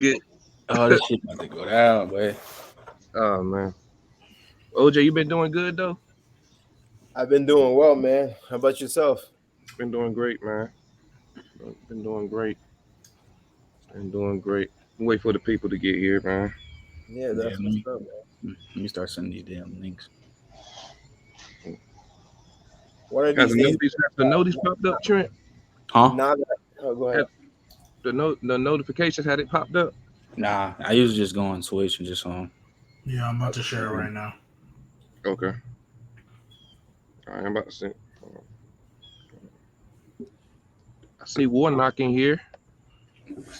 Good. Oh, this shit about to go down, boy. Oh man. OJ, you been doing good though? I've been doing well, man. How about yourself? Been doing great, man. Been doing great. Been doing great. Wait for the people to get here, man. Yeah, Yeah, that's what's up, man. let me start sending these damn links. One of Has these the days, notice popped up, Trent? Huh? now that go ahead. Has the notifications had it popped up? Nah, I usually just go on Twitch and just Yeah, I'm about to share it right now. Okay. I'm about to send. I see Warnock in here.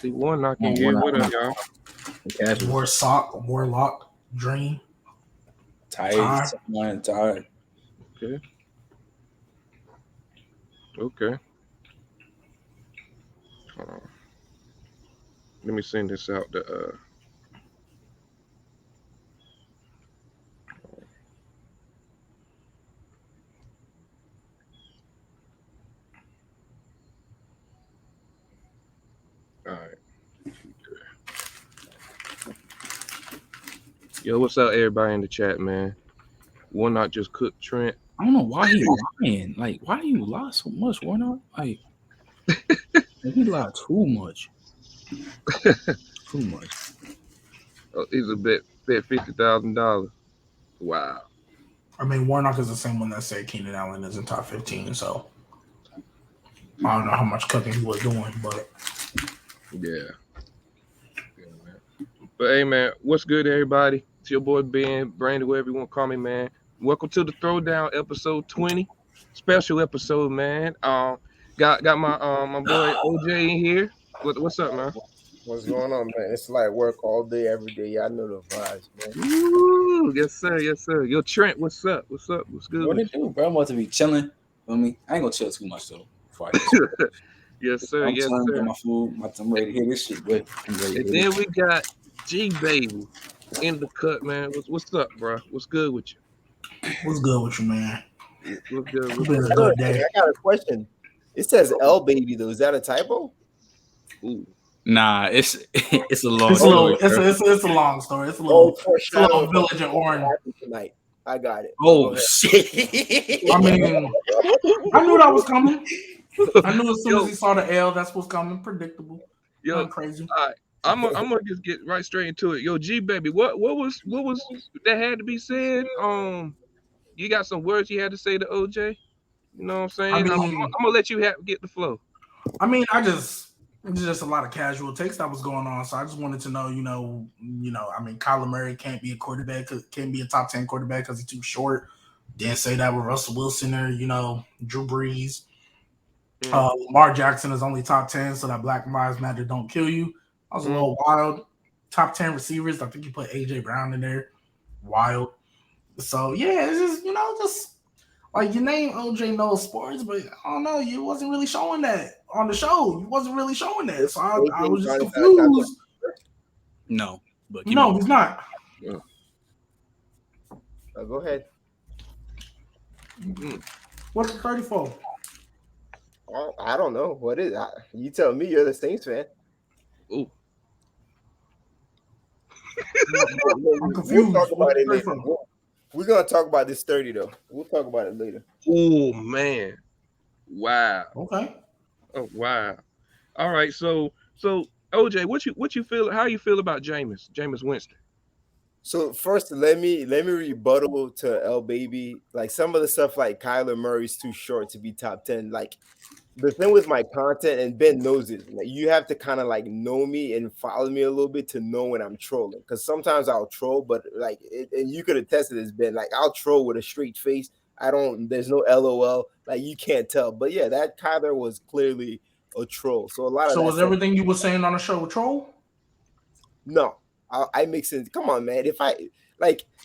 What up, y'all? casual. Warlock, Dream. Tired. Tired. Okay. Okay. Hold on. Let me send this out to all right. Yo, what's up, everybody in the chat, man? Warnock just cooked Trent. I don't know why he lying. Like, why do you lie so much, Warnock? Like, he lied too much. Too much. Oh, he's a bet $50,000. Wow. I mean, Warnock is the same one that said Keenan Allen is in top 15, so I don't know how much cooking he was doing, but Yeah. Man. But hey, man, what's good, everybody? It's your boy Ben, Brandon, whatever you want to call me, man. Welcome to the Throwdown episode 20, special episode, man. Got my my boy OJ in here. What's up, man? What's going on, man? It's like work all day, every day. Y'all know the vibes, man. Ooh, yes, sir, yes, sir. Yo, Trent, what's up? What's up? What's good? What it do, bro? I'm about to be chilling. Feel me? I ain't gonna chill too much though. Before I get Yes, sir. I'm Yes, chilling, sir. get my food. I'm ready to hear this shit, boy. I'm ready to And hear then we got GBaby in the cut, man. What's up, bro? What's good with you? what's good with you, man? What's good? It's What's been a good? good day. I got a question. It says L baby though. Is that a typo? Ooh. Nah, it's it's a long It's a story. little, it's a long story. It's a Oh, little village in Orange. tonight. I got it. Oh shit! I mean, I knew that was coming. I knew as soon as he saw the L, that's what's coming. Predictable. Yo, Nothing crazy. all right. I'm gonna just get right straight into it. Yo, GBaby, what was that had to be said? You got some words you had to say to OJ. You know what I'm saying? I mean, I'm gonna let you get the flow. I mean, it's just a lot of casual takes that was going on. So I just wanted to know, I mean, Kyler Murray can't be a quarterback, can't be a top 10 quarterback because he's too short. Didn't say that with Russell Wilson or, Drew Brees. Lamar Jackson is only top 10, so that Black Lives Matter don't kill you. I was a little wild. Top 10 receivers. I think you put AJ Brown in there. Wild. So yeah, it's just, just like your name OJ knows sports, but I don't know, you wasn't really showing that on the show. You wasn't really showing that. So I was just confused. No, but no, he's not. Yeah. Go ahead. What's the 34? Oh, I don't know. What is that? You tell me. You're the Saints fan. Ooh. I'm confused. We'll talk about it later. We're gonna talk about this 30 though. We'll talk about it later. Oh man. Wow. Okay. Oh wow. All right. So OJ, what you feel? How you feel about Jameis Winston? So first, let me rebuttal to L baby. Like some of the stuff, like Kyler Murray's too short to be top 10. Like the thing with my content, and Ben knows it. Like you have to kind of like know me and follow me a little bit to know when I'm trolling. Because sometimes I'll troll, but like, and you could attest to this, Ben. Like I'll troll with a straight face. There's no LOL. Like you can't tell. But yeah, that Kyler was clearly a troll. So a lot of. So was everything you were saying on the show a troll? No. I mix in. Come on, man.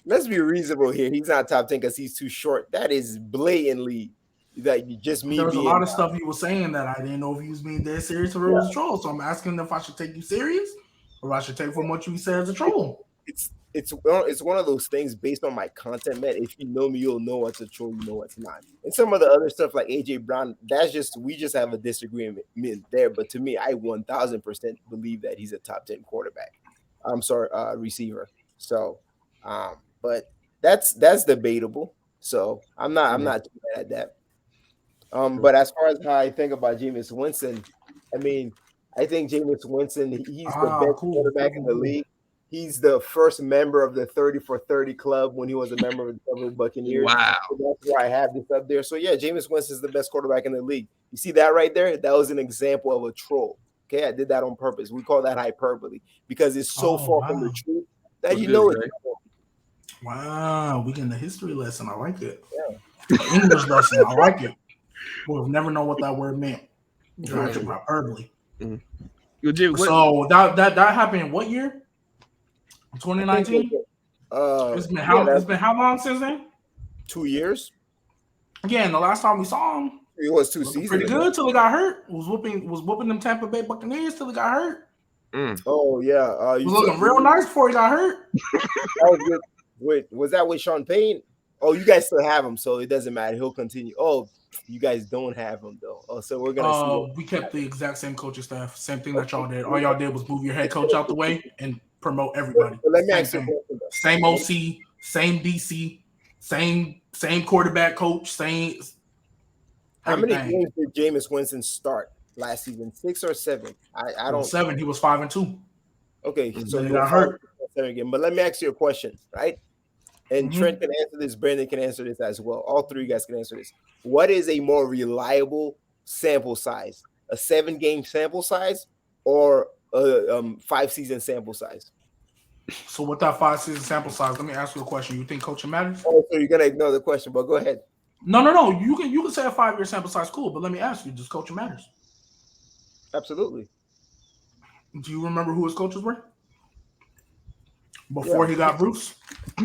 Let's be reasonable here. He's not top 10 because he's too short. That is blatantly that you just me. There was a lot of stuff you were saying that I didn't know if you was being dead serious or it was a troll. So I'm asking if I should take you serious or I should take from what you said as a troll. it's one of those things based on my content, man. If you know me, you'll know what's a troll, you know what's not. And some of the other stuff like AJ Brown, we just have a disagreement there. But to me, I 1000% believe that he's a top 10 quarterback. I'm sorry, receiver. So, but that's debatable. So I'm not too mad at that. But as far as how I think about Jameis Winston, I mean, I think Jameis Winston, he's the best quarterback in the league. He's the first member of the 30 for 30 club when he was a member of the Tampa Bay Buccaneers. Wow. So that's why I have this up there. So yeah, Jameis Winston is the best quarterback in the league. You see that right there? That was an example of a troll. Okay, I did that on purpose. We call that hyperbole because it's so far from the truth that What's you know good, it. Wow, we getting a history lesson. I like it. Yeah. English lesson. I like it. We'll never know what that word meant. Hyperbole. So that happened in what year? 2019. It's been how long since then? 2 years. Again, the last time we saw him, it was 2 seasons. Pretty good till he got hurt. Was whooping them Tampa Bay Buccaneers till he got hurt. Oh yeah, he was looking real nice before he got hurt. That was was that with Sean Payton? Oh, you guys still have him, so it doesn't matter. He'll continue. Oh, you guys don't have him though. Oh, so we're gonna see. We kept the exact same coaching staff. Same thing that y'all did. All y'all did was move your head coach out the way and promote everybody. But let me ask you same OC, same DC, same quarterback coach, same. How many games did Jameis Winston start last season? 6 or 7? I don't. 7. He was 5-2. Okay, so he got hurt. Again. But let me ask you a question, right? And Trent can answer this. Brandon can answer this as well. All three of you guys can answer this. What is a more reliable sample size? A 7-game sample size or a 5-season sample size? So with that 5-season sample size, let me ask you a question. You think coaching matters? Oh, so you're gonna ignore the question, but go ahead. No. You can say a 5-year sample size, cool. But let me ask you: does coaching matters? Absolutely. Do you remember who his coaches were before he got Bruce?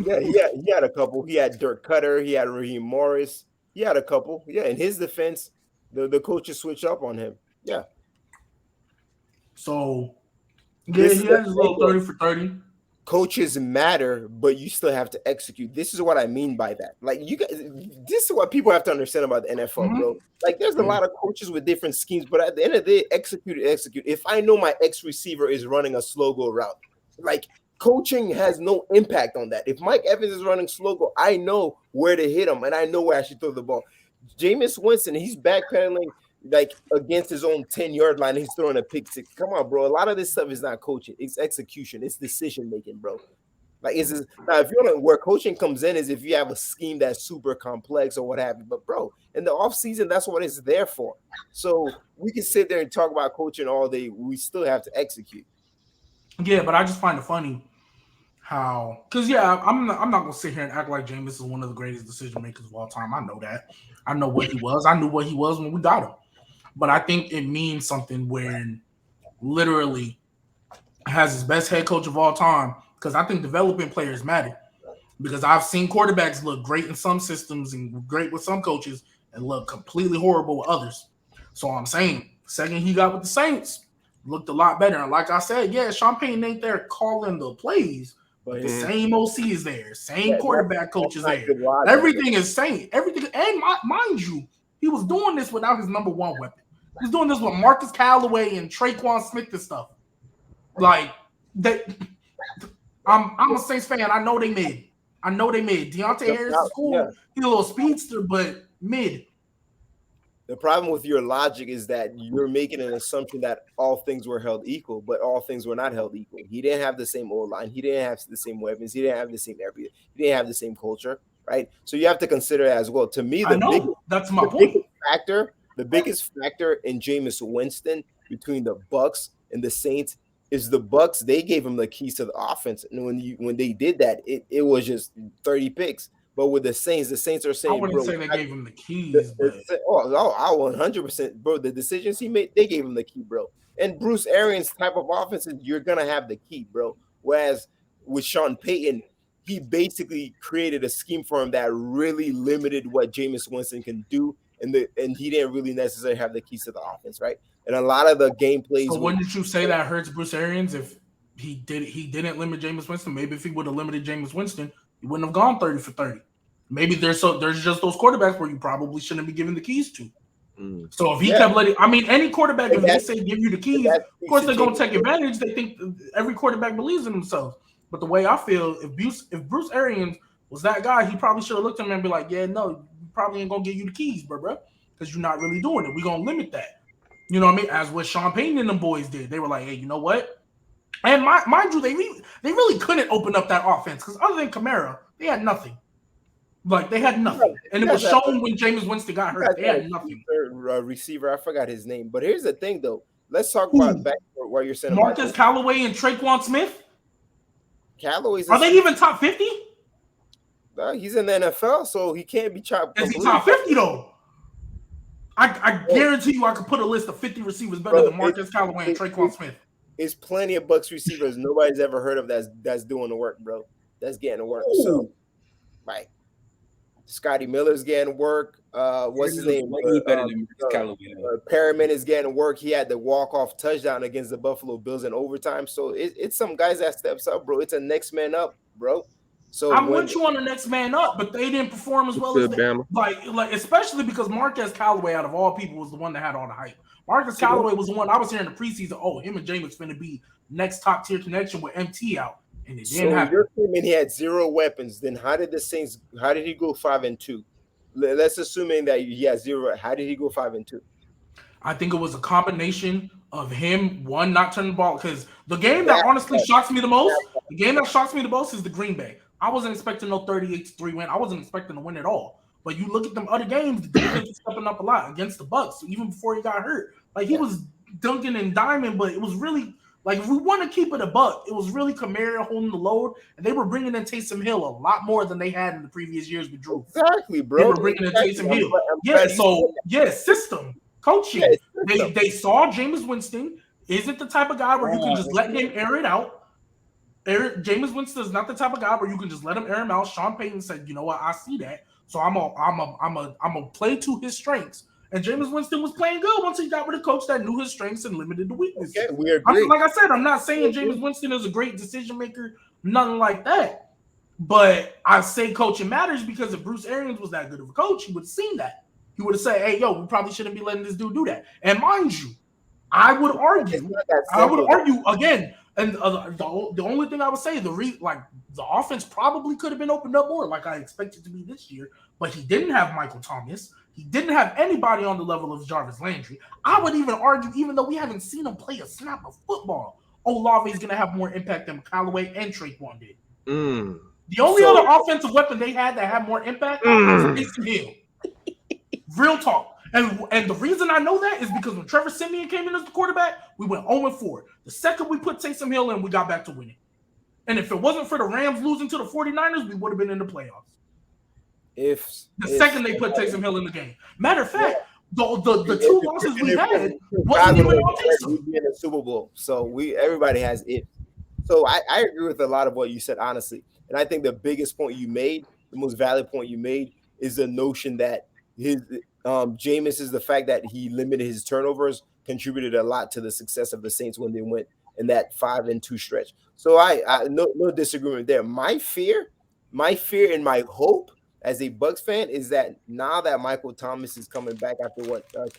Yeah, he had a couple. He had Dirk Cutter. He had Raheem Morris. He had a couple. Yeah, in his defense, the coaches switch up on him. Yeah. So he has his little 30 for 30. Coaches matter, but you still have to execute. This is what I mean by that. Like you guys, this is what people have to understand about the NFL, bro. Like there's a lot of coaches with different schemes, but at the end of the day, execute. If I know my X receiver is running a slow go route, like coaching has no impact on that. If Mike Evans is running slow go, I know where to hit him and I know where I should throw the ball. Jameis Winston, he's backpedaling like against his own 10-yard line. He's throwing a pick six. Come on, bro. A lot of this stuff is not coaching. It's execution. It's decision making, bro. Like now, if you don't, where coaching comes in is if you have a scheme that's super complex or what have you. But bro, in the off season, that's what it's there for. So we can sit there and talk about coaching all day. We still have to execute. Yeah, but I just find it funny how, because I'm not gonna sit here and act like Jameis is one of the greatest decision makers of all time. I know that. I know what he was. I knew what he was when we got him. But I think it means something when literally has his best head coach of all time. Because I think developing players matter. Because I've seen quarterbacks look great in some systems and great with some coaches and look completely horrible with others. So I'm saying, second he got with the Saints, looked a lot better. And like I said, yeah, Sean Payton ain't there calling the plays, but the same OC is there, same quarterback coach is there. Everything is same. Everything, and mind you, he was doing this without his number one weapon. He's doing this with Marcus Callaway and Traquan Smith and stuff. Like that. I'm a Saints fan. I know they mid. Deontay Harris is cool. Yeah. He's a little speedster, but mid. The problem with your logic is that you're making an assumption that all things were held equal, but all things were not held equal. He didn't have the same O-line. He didn't have the same weapons. He didn't have the same everything. He didn't have the same culture, right? So you have to consider it as well. To me, that's my point. The biggest factor in Jameis Winston between the Bucs and the Saints is the Bucs. They gave him the keys to the offense, and when they did that, it was just 30 picks. But with the Saints are saying, I wouldn't say they gave him the keys. I 100%, bro. The decisions he made, they gave him the key, bro. And Bruce Arians type of offenses, you're gonna have the key, bro. Whereas with Sean Payton, he basically created a scheme for him that really limited what Jameis Winston can do, and he didn't really necessarily have the keys to the offense, right? And a lot of the game plays. So wouldn't you say that hurts Bruce Arians if He didn't limit Jameis Winston. Maybe if he would have limited Jameis Winston, he wouldn't have gone 30 for 30. Maybe there's just those quarterbacks where you probably shouldn't be giving the keys to. So if he kept letting, I mean, any quarterback, if they say give you the keys, of course they're going to take advantage. They think every quarterback believes in themselves. But the way I feel, if Bruce Arians was that guy, he probably should have looked at him and be like, yeah, no, we probably ain't going to give you the keys, bro, because you're not really doing it. We're going to limit that. You know what I mean? As what Sean Payton and them boys did. They were like, hey, you know what? And mind you, they really couldn't open up that offense because other than Kamara, they had nothing. Like, they had nothing. And it was shown when Jameis Winston got hurt. They had nothing. Receiver, I forgot his name. But here's the thing, though. Let's talk about back where you're saying Marcus Callaway and Traquan Smith? Callaway's are they even top 50? He's in the NFL, so he can't be chopped. Is he top 50, though? I guarantee you I could put a list of 50 receivers better than Marcus Callaway and Traquan Smith. There's plenty of Bucs receivers nobody's ever heard of that's doing the work, bro. That's getting the work. Ooh. So, like, Scotty Miller's getting work. What's his name? Perriman is getting work. He had the walk-off touchdown against the Buffalo Bills in overtime. So it's some guys that steps up, bro. It's a next man up, bro. So I'm with you on the next man up, but they didn't perform as well as they, like especially because Marquez Callaway, out of all people, was the one that had all the hype. Marcus Callaway was the one I was hearing in the preseason. Oh, him and Jameis finna be next top tier connection with MT out, and it didn't happen. You're assuming he had zero weapons. Then how did the Saints? How did he go 5-2? Let's assuming that he has zero. How did he go 5-2? I think it was a combination of him not turning the ball, because the game that honestly shocks me the most. The game that shocks me the most is the Green Bay. I wasn't expecting no 38-3 win. I wasn't expecting to win at all. But you look at them other games, the defense is stepping up a lot against the Bucs, even before he got hurt. Like, he was dunking and diming, but it was really, like, if we want to keep it a buck, it was really Kamara holding the load, and they were bringing in Taysom Hill a lot more than they had in the previous years with Drew. Exactly, bro. They were bringing in Taysom Hill. System, coaching. They saw Jameis Winston isn't the type of guy where you can just let him air it out. Jameis Winston is not the type of guy where you can just let him air him out. Sean Payton said, you know what, I see that. So I'm a play to his strengths. And Jameis Winston was playing good once he got with a coach that knew his strengths and limited the weaknesses. Okay, we agree. Like I said, I'm not saying Jameis Winston is a great decision maker, nothing like that. But I say coaching matters because if Bruce Arians was that good of a coach, he would have seen that. He would have said, hey, yo, we probably shouldn't be letting this dude do that. And mind you, I would argue again, and the only thing I would say, the offense probably could have been opened up more, like I expected to be this year, but he didn't have Michael Thomas. He didn't have anybody on the level of Jarvis Landry. I would even argue, even though we haven't seen him play a snap of football, Olave is going to have more impact than Callaway and Traquan did. The only other offensive weapon they had that had more impact was Taysom Hill. Real talk. And the reason I know that is because when Trevor Siemian came in as the quarterback, we went 0-4. The second we put Taysom Hill in, we got back to winning. And if it wasn't for the Rams losing to the 49ers, we would have been in the playoffs. Second they put Taysom Hill in the game. Matter of fact, the two losses we had wasn't even on Taysom. We in the Super Bowl. So everybody has it. So I agree with a lot of what you said, honestly. And I think the biggest point you made, the most valid point you made, is the notion that Jameis is the fact that he limited his turnovers contributed a lot to the success of the Saints when they went in that 5-2 stretch. So I no disagreement there. My fear and my hope as a Bucs fan is that now that Michael Thomas is coming back after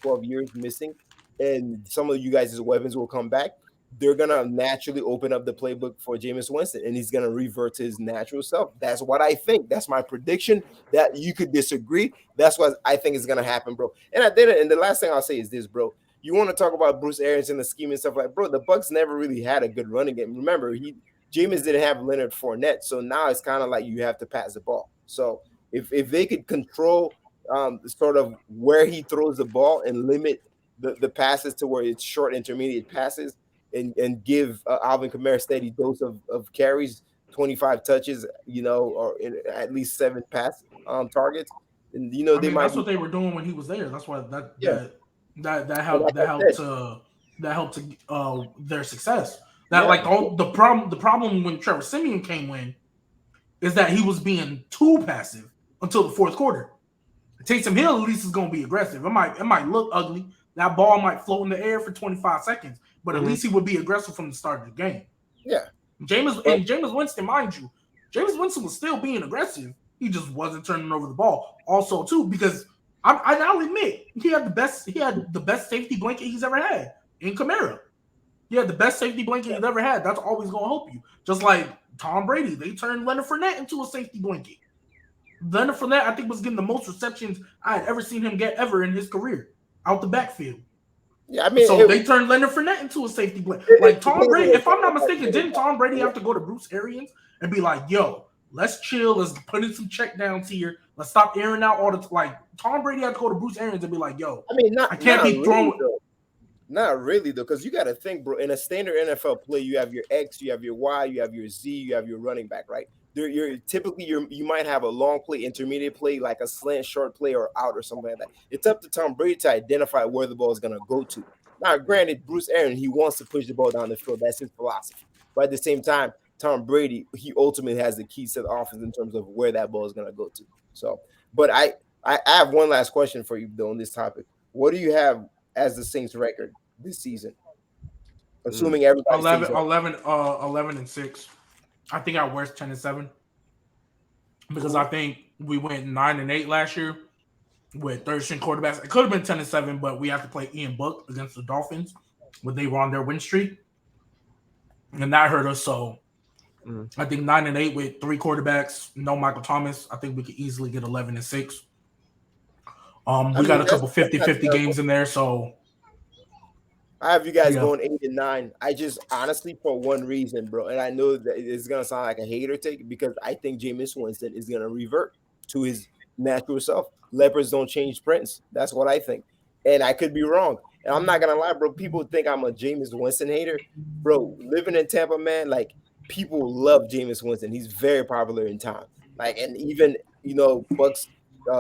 12 years missing, and some of you guys' weapons will come back, they're gonna naturally open up the playbook for Jameis Winston, and he's gonna revert to his natural self. That's what I think. That's my prediction. That you could disagree. That's what I think is gonna happen, bro. And the last thing I'll say is this, bro. You want to talk about Bruce Arians and the scheme and stuff like, bro? The Bucs never really had a good running game. Remember, Jameis didn't have Leonard Fournette, so now it's kind of like you have to pass the ball. So if they could control sort of where he throws the ball and limit the passes to where it's short intermediate passes. And give Alvin Kamara a steady dose of carries, 25 touches, or at least 7 pass targets. And that's what they were doing when he was there. That's why that helped their success. The problem when Trevor Siemian came in is that he was being too passive until the fourth quarter. Taysom Hill at least is going to be aggressive. It might look ugly. That ball might float in the air for 25 seconds. But at least he would be aggressive from the start of the game. Yeah. Jameis Winston, mind you, Jameis Winston was still being aggressive. He just wasn't turning over the ball. Also, too, because I'll admit he had the best safety blanket he's ever had in Kamara. He had the best safety blanket he's ever had. That's always gonna help you. Just like Tom Brady, they turned Leonard Fournette into a safety blanket. Leonard Fournette, I think, was getting the most receptions I had ever seen him get ever in his career out the backfield. Yeah, I mean, so they turned Leonard Fournette into a safety blanket. Like Tom Brady, if I'm not mistaken, didn't Tom Brady have to go to Bruce Arians and be like, "Yo, let's chill. Let's put in some checkdowns here. Let's stop airing out all the like." Tom Brady had to go to Bruce Arians and be like, "Yo, I mean, I can't be throwing." Not really though, because you got to think, bro. In a standard NFL play, you have your X, you have your Y, you have your Z, you have your running back, right? You might have a long play, intermediate play, like a slant, short play, or out or something like that. It's up to Tom Brady to identify where the ball is going to go to. Now, granted, Bruce Arians, he wants to push the ball down the field. That's his philosophy. But at the same time, Tom Brady, he ultimately has the keys to the offense in terms of where that ball is going to go to. So, but I have one last question for you though on this topic. What do you have as the Saints record this season? Assuming everybody 11-6. I think our worst 10-7 because I think we went 9-8 last year with third string quarterbacks. It could have been 10-7, but we have to play Ian Book against the Dolphins when they were on their win streak, and that hurt us. So I think 9-8 with three quarterbacks, no Michael Thomas. I think we could easily get 11-6. We got a couple 50-50 games in there, so. I have you guys going 8-9. I just honestly, for one reason, bro, and I know that it's gonna sound like a hater take because I think Jameis Winston is gonna revert to his natural self. Leopards don't change prints. That's what I think, and I could be wrong. And I'm not gonna lie, bro. People think I'm a Jameis Winston hater, bro. Living in Tampa, man, like people love Jameis Winston. He's very popular in town. Like, and even Bucks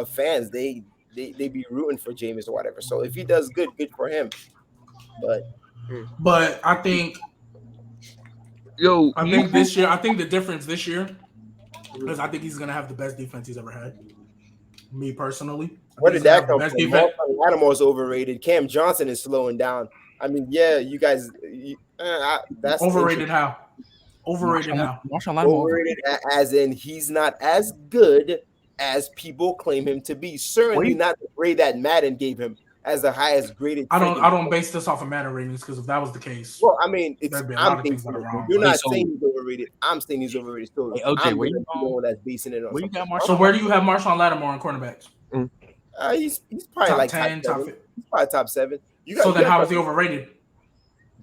fans, they be rooting for Jameis or whatever. So if he does good for him. But I think this year, I think the difference this year is I think he's gonna have the best defense he's ever had. Me personally. Where did that come from? Lattimore's overrated. Cam Johnson is slowing down. I mean, yeah, you guys. That's overrated. How? Overrated how? Overrated as in he's not as good as people claim him to be. Certainly not the grade that Madden gave him as the highest graded. I don't base this off of Madden ratings because if that was the case, well, I mean, you're not so, saying he's overrated. I'm saying he's overrated. So OJ, where you going? That's basing it on. Where you got so where do you have Marshawn Lattimore on cornerbacks? He's probably top like 10, top 7. He's probably top 7. So then how is he overrated?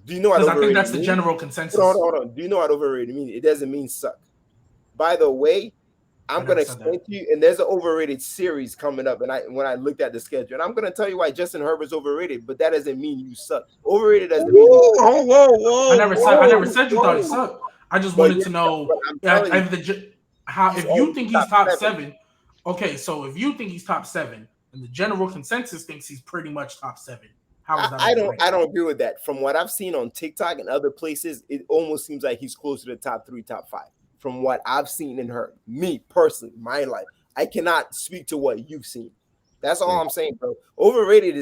Do you know what overrated I think that's means? the general consensus. Hold on. Do you know what overrated means? It doesn't mean suck. By the way, I'm going to explain to you, and there's an overrated series coming up. And when I looked at the schedule, and I'm going to tell you why Justin Herbert's overrated, but that doesn't mean you suck. Overrated doesn't mean whoa. I never said you thought he sucked. I just wanted to know if you think he's top 7. Okay, so if you think he's top 7, and the general consensus thinks he's pretty much top 7. How is that? I don't agree with that. From what I've seen on TikTok and other places, it almost seems like he's closer to top 3, top 5. From what I've seen and heard, me personally, my life, I cannot speak to what you've seen. That's all I'm saying, bro. Overrated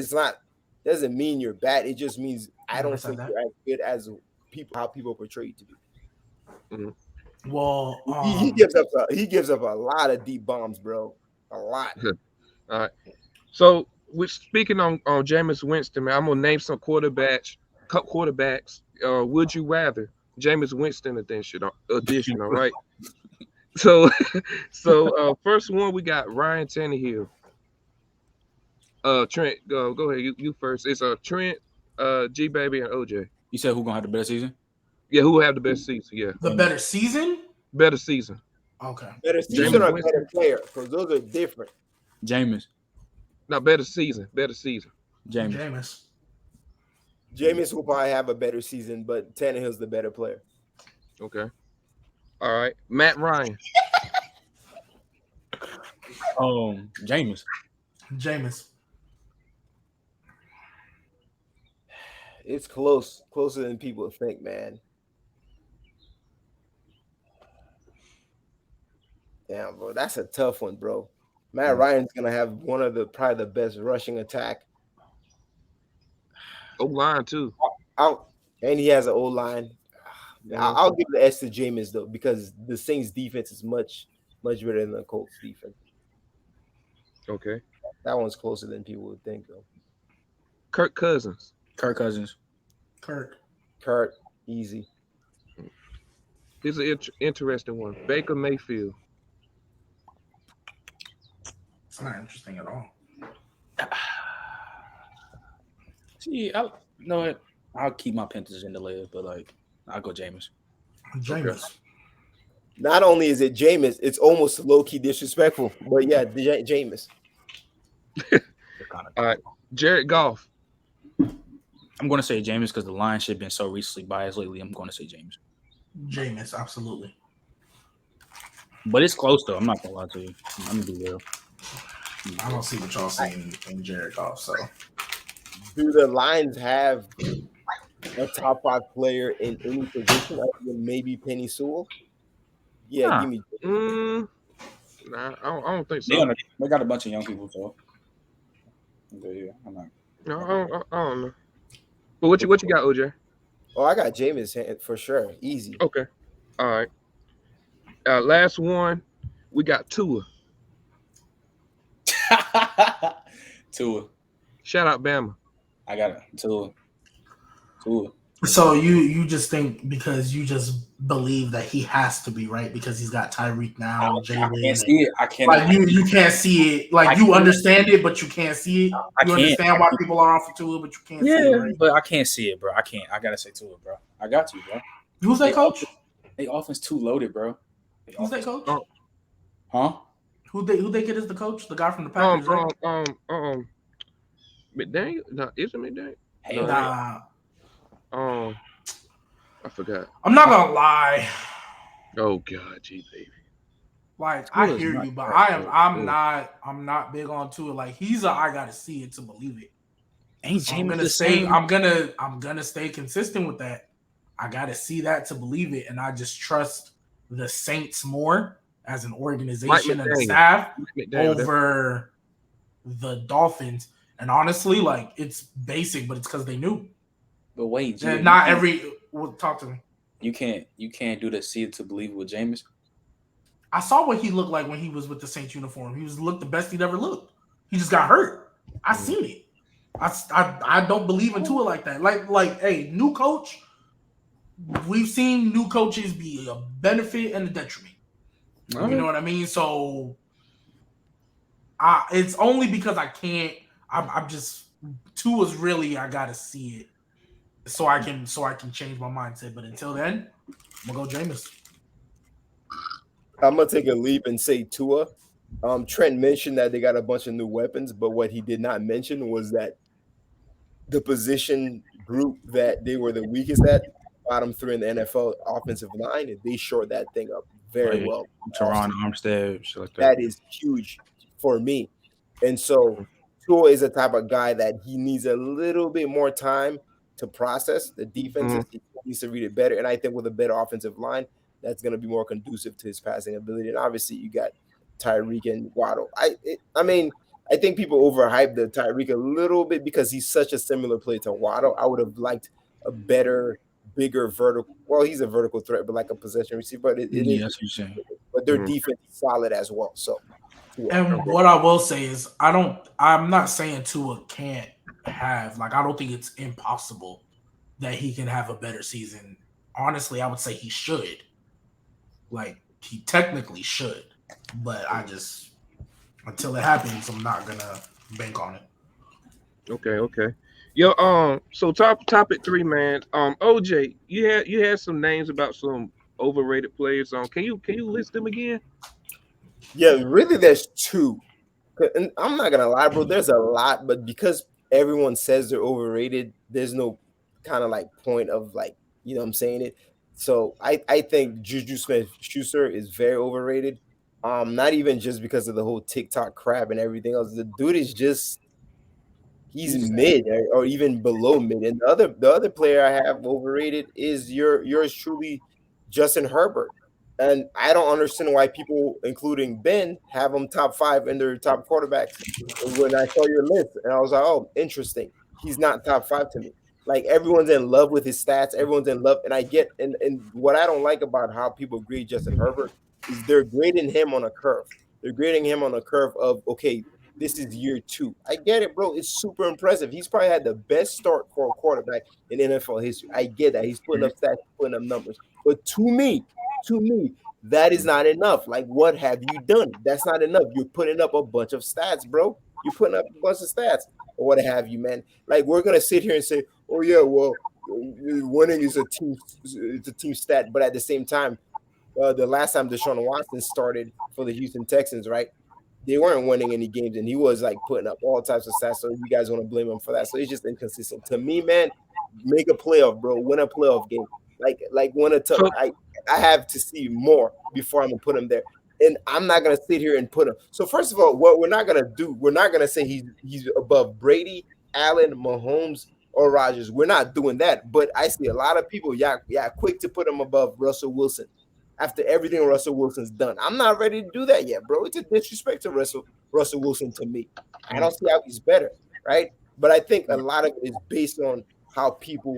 doesn't mean you're bad. It just means I don't think you're as good as how people portray you to be. Well, he gives up a lot of deep bombs, bro. A lot. All right. So we're speaking on Jameis Winston, man. I'm gonna name some quarterbacks. Would you rather? Jameis Winston edition, all right. So first one we got Ryan Tannehill. Trent, go ahead. You first. It's Trent, GBaby, and OJ. You said who gonna have the best season? Yeah, who will have the best season? Yeah, the better season. Better season. Okay. Better season or better player? Because those are different. Jameis. No, better season. Jameis. Jameis will probably have a better season, but Tannehill's the better player. Okay. All right. Matt Ryan. Jameis. It's closer than people think, man. Damn, bro, that's a tough one, bro. Matt Ryan's gonna have one of probably the best rushing attack. O-line too. And he has an O-line. I'll give the S to Jameis though, because the Saints defense is much better than the Colts defense. Okay. That one's closer than people would think though. Kirk Cousins. Kirk Cousins. Kurt, easy. Here's an interesting one. Baker Mayfield. It's not interesting at all. See, you know what? I'll keep my Panthers in the layer, but like I'll go Jameis. Jameis. Not only is it Jameis, it's almost low key disrespectful. But yeah, Jameis. All right, Jared Goff. I'm going to say Jameis because the Lions have been so recently biased lately. I'm going to say Jameis. Jameis, absolutely. But it's close though. I'm not gonna lie to you. I'm gonna be real. I don't see what y'all see in Jared Goff. So, do the Lions have a top 5 player in any position other than maybe Penny Sewell? Yeah, give me. Nah, I don't think so. They got a bunch of young people, so yeah, I'm not. No, I don't know. But what you got, OJ? Oh, I got Jameis for sure. Easy. Okay. All right. Last one, we got Tua. Tua. Shout out Bama. I got it. Tua. So you just think because you just believe that he has to be right because he's got Tyreek now. I can't see it. I can't. Like you can't see it. Like you understand it, but you can't see it. You understand why people are off for Tua, but you can't see it. Right? But I can't see it, bro. I can't. I gotta say Tua, bro. I got to, bro. Who's that coach? They offense too loaded, bro. Who's that coach? Huh? Who they get as the coach? The guy from the Packers, right? McDaniel? No, is it McDaniel? Hey, nah. I forgot. I'm not gonna lie. Oh God, GBaby. Like I hear you, but I'm not big on Tua. Like I gotta see it to believe it. Ain't So Jameis the same? I'm gonna stay consistent with that. I gotta see that to believe it, and I just trust the Saints more as an organization and staff over the Dolphins. And honestly, like it's basic, but it's because they knew. But wait, talk to me. You can't do the see it to believe with Jameis. I saw what he looked like when he was with the Saints uniform. He looked the best he'd ever looked. He just got hurt. I seen it. I don't believe in Tua like that. Like, hey, new coach. We've seen new coaches be a benefit and a detriment. You know what I mean? So, it's only because I can't. I'm just Tua's really. I gotta see it so I can change my mindset. But until then, I'm gonna go Jameis. I'm gonna take a leap and say Tua. Trent mentioned that they got a bunch of new weapons, but what he did not mention was that the position group that they were the weakest at, bottom 3 in the NFL offensive line, they shored that thing up very well. Teron Armstead, shit like that. That is huge for me. And so Tua is the type of guy that he needs a little bit more time to process the defenses. He needs to read it better. And I think with a better offensive line, that's going to be more conducive to his passing ability. And obviously, you got Tyreek and Waddle. I think people overhype the Tyreek a little bit because he's such a similar play to Waddle. I would have liked a better, bigger vertical. Well, he's a vertical threat, but like a possession receiver. But but their defense is solid as well. So, and what I will say is, I'm not saying Tua can't have. Like, I don't think it's impossible that he can have a better season. Honestly, I would say he should. Like, he technically should, but I just until it happens, I'm not gonna bank on it. Okay. Yo, so topic 3, man. OJ, you had some names about some overrated players. Can you list them again? Yeah, really, there's 2. And I'm not gonna lie, bro. There's a lot, but because everyone says they're overrated, there's no kind of like point of like, you know what I'm saying it. So I think Juju Smith-Schuster is very overrated. Not even just because of the whole TikTok crap and everything else. The dude is just he's mid or even below mid. And the other player I have overrated is yours truly, Justin Herbert. And I don't understand why people, including Ben, have him top 5 in their top quarterbacks. When I saw your list, and I was like, oh, interesting. He's not top 5 to me. Like everyone's in love with his stats. Everyone's in love, and I get and what I don't like about how people grade Justin Herbert is they're grading him on a curve. They're grading him on a curve of okay, this is year 2. I get it, bro. It's super impressive. He's probably had the best start for a quarterback in NFL history. I get that. He's putting up stats, putting up numbers. But to me, that is not enough. Like, what have you done? That's not enough. You're putting up a bunch of stats, bro. You're putting up a bunch of stats or what have you, man. Like, we're gonna sit here and say, "Oh yeah, well, winning is it's a team stat," but at the same time, the last time Deshaun Watson started for the Houston Texans, right? They weren't winning any games, and he was like putting up all types of stats. So you guys want to blame him for that? So it's just inconsistent. To me, man, make a playoff, bro. Win a playoff game. Like win a tough. So I have to see more before I'm gonna put him there. And I'm not gonna sit here and put him. So first of all, what we're not gonna do, we're not gonna say he's above Brady, Allen, Mahomes, or Rodgers. We're not doing that. But I see a lot of people, quick to put him above Russell Wilson after everything Russell Wilson's done. I'm not ready to do that yet, bro. It's a disrespect to Russell Wilson to me. I don't see how he's better, right? But I think a lot of it is based on how people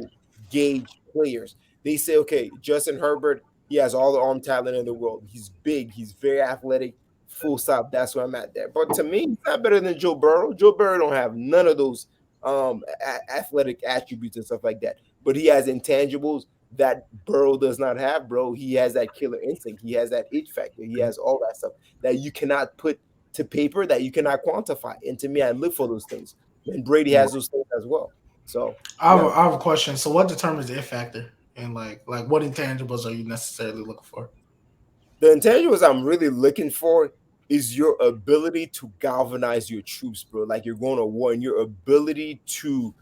gauge players. They say, okay, Justin Herbert, he has all the arm talent in the world. He's big. He's very athletic. Full stop. That's where I'm at there. But to me, he's not better than Joe Burrow. Joe Burrow don't have none of those athletic attributes and stuff like that. But he has intangibles that Burrow does not have, bro. He has that killer instinct. He has that itch factor. He has all that stuff that you cannot put to paper, that you cannot quantify. And to me, I live for those things. And Brady has those things as well. So I have a question. So what determines the it factor? And like what intangibles are you necessarily looking for? The intangibles I'm really looking for is your ability to galvanize your troops, bro. Like you're going to war, and your ability to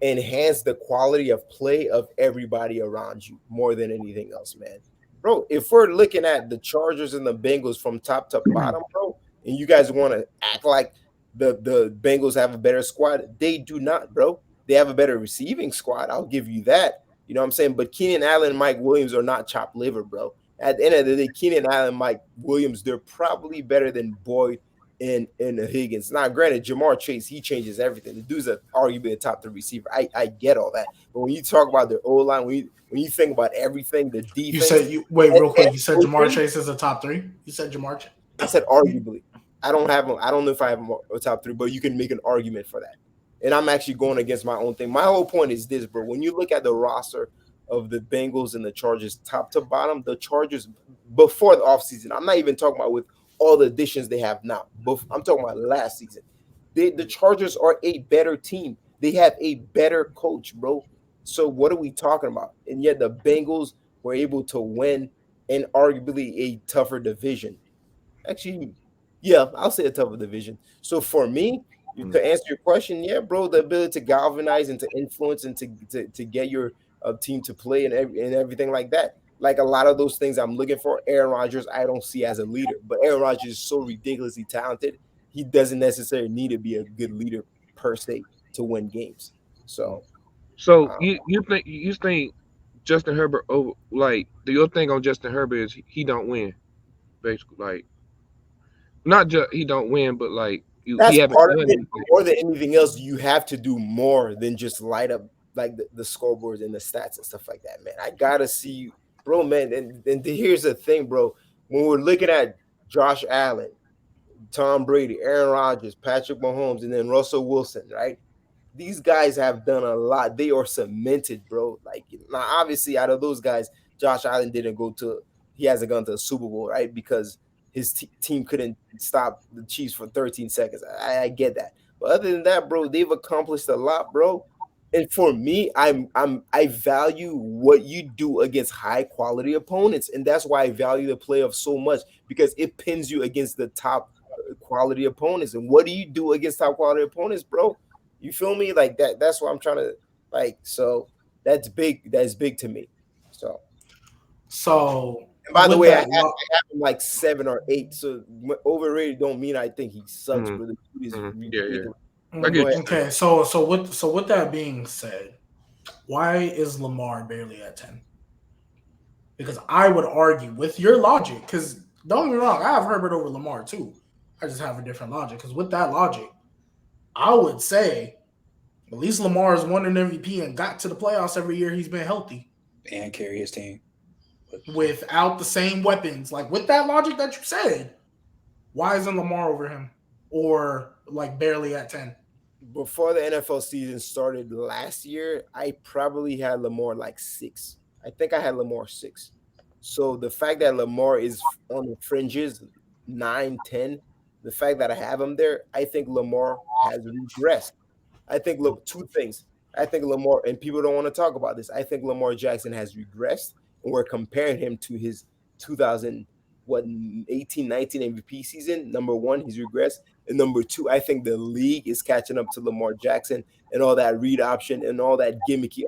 enhance the quality of play of everybody around you more than anything else, man. Bro, if we're looking at the Chargers and the Bengals from top to bottom, bro, and you guys want to act like the Bengals have a better squad, they do not, bro. They have a better receiving squad. I'll give you that. You know what I'm saying? But Keenan Allen and Mike Williams are not chopped liver, bro. At the end of the day, Keenan Allen, Mike Williams, they're probably better than Boyd and Higgins. Now, granted, Jamar Chase, he changes everything. The dude's arguably a top 3 receiver. I get all that. But when you talk about their O-line, when you think about everything, the defense. You said wait real quick. You said Jamar Chase is a top 3? You said Jamar Chase? I said arguably. I don't know if I have a top 3, but you can make an argument for that. And I'm actually going against my own thing. My whole point is this, bro. When you look at the roster of the Bengals and the Chargers, top to bottom, the Chargers before the offseason, I'm not even talking about with all the additions they have now. I'm talking about last season. The Chargers are a better team. They have a better coach, bro. So what are we talking about? And yet the Bengals were able to win in arguably a tougher division. Actually, yeah, I'll say a tougher division. So for me, to answer your question, yeah, bro, the ability to galvanize and to influence and to get your team to play and everything like that. Like a lot of those things I'm looking for. Aaron Rodgers, I don't see as a leader, but Aaron Rodgers is so ridiculously talented. He doesn't necessarily need to be a good leader per se to win games. So you think Justin Herbert over your thing on Justin Herbert is he don't win, basically, like not just he don't win, but like that's he haven't part of done it. anything. More than anything else, you have to do more than just light up like the scoreboards and the stats and stuff like that, man. I gotta see, bro, man. And here's the thing, bro. When we're looking at Josh Allen, Tom Brady, Aaron Rodgers, Patrick Mahomes, and then Russell Wilson, right? These guys have done a lot. They are cemented, bro. Like now, obviously, out of those guys, Josh Allen he hasn't gone to a Super Bowl, right? Because his team couldn't stop the Chiefs for 13 seconds. I get that. But other than that, bro, they've accomplished a lot, bro. And for me, I value what you do against high quality opponents, and that's why I value the playoff so much, because it pins you against the top quality opponents. And what do you do against top quality opponents, bro? You feel me? Like that. That's what I'm trying to like. So that's big. That's big to me. So. And by the way, I have him like 7 or 8. So overrated don't mean I think he sucks, but the dude is ridiculous. Okay, so with that being said, why is Lamar barely at 10? Because I would argue with your logic, because don't get me wrong, I have Herbert over Lamar too. I just have a different logic. Because with that logic, I would say At least Lamar has won an MVP and got to the playoffs every year he's been healthy and carry his team. without the same weapons. Like with that logic that you said, why isn't Lamar over him or like barely at 10? Before the NFL season started last year, I probably had Lamar like 6. I think I had Lamar 6. So the fact that Lamar is on the fringes, 9, 10, the fact that I have him there, I think Lamar has regressed. I think, look, two things. I think Lamar, and people don't want to talk about this. I think Lamar Jackson has regressed, and we're comparing him to his 2000, what, 18, 19 MVP season. Number one, he's regressed. And number two, I think the league is catching up to Lamar Jackson and all that read option and all that gimmicky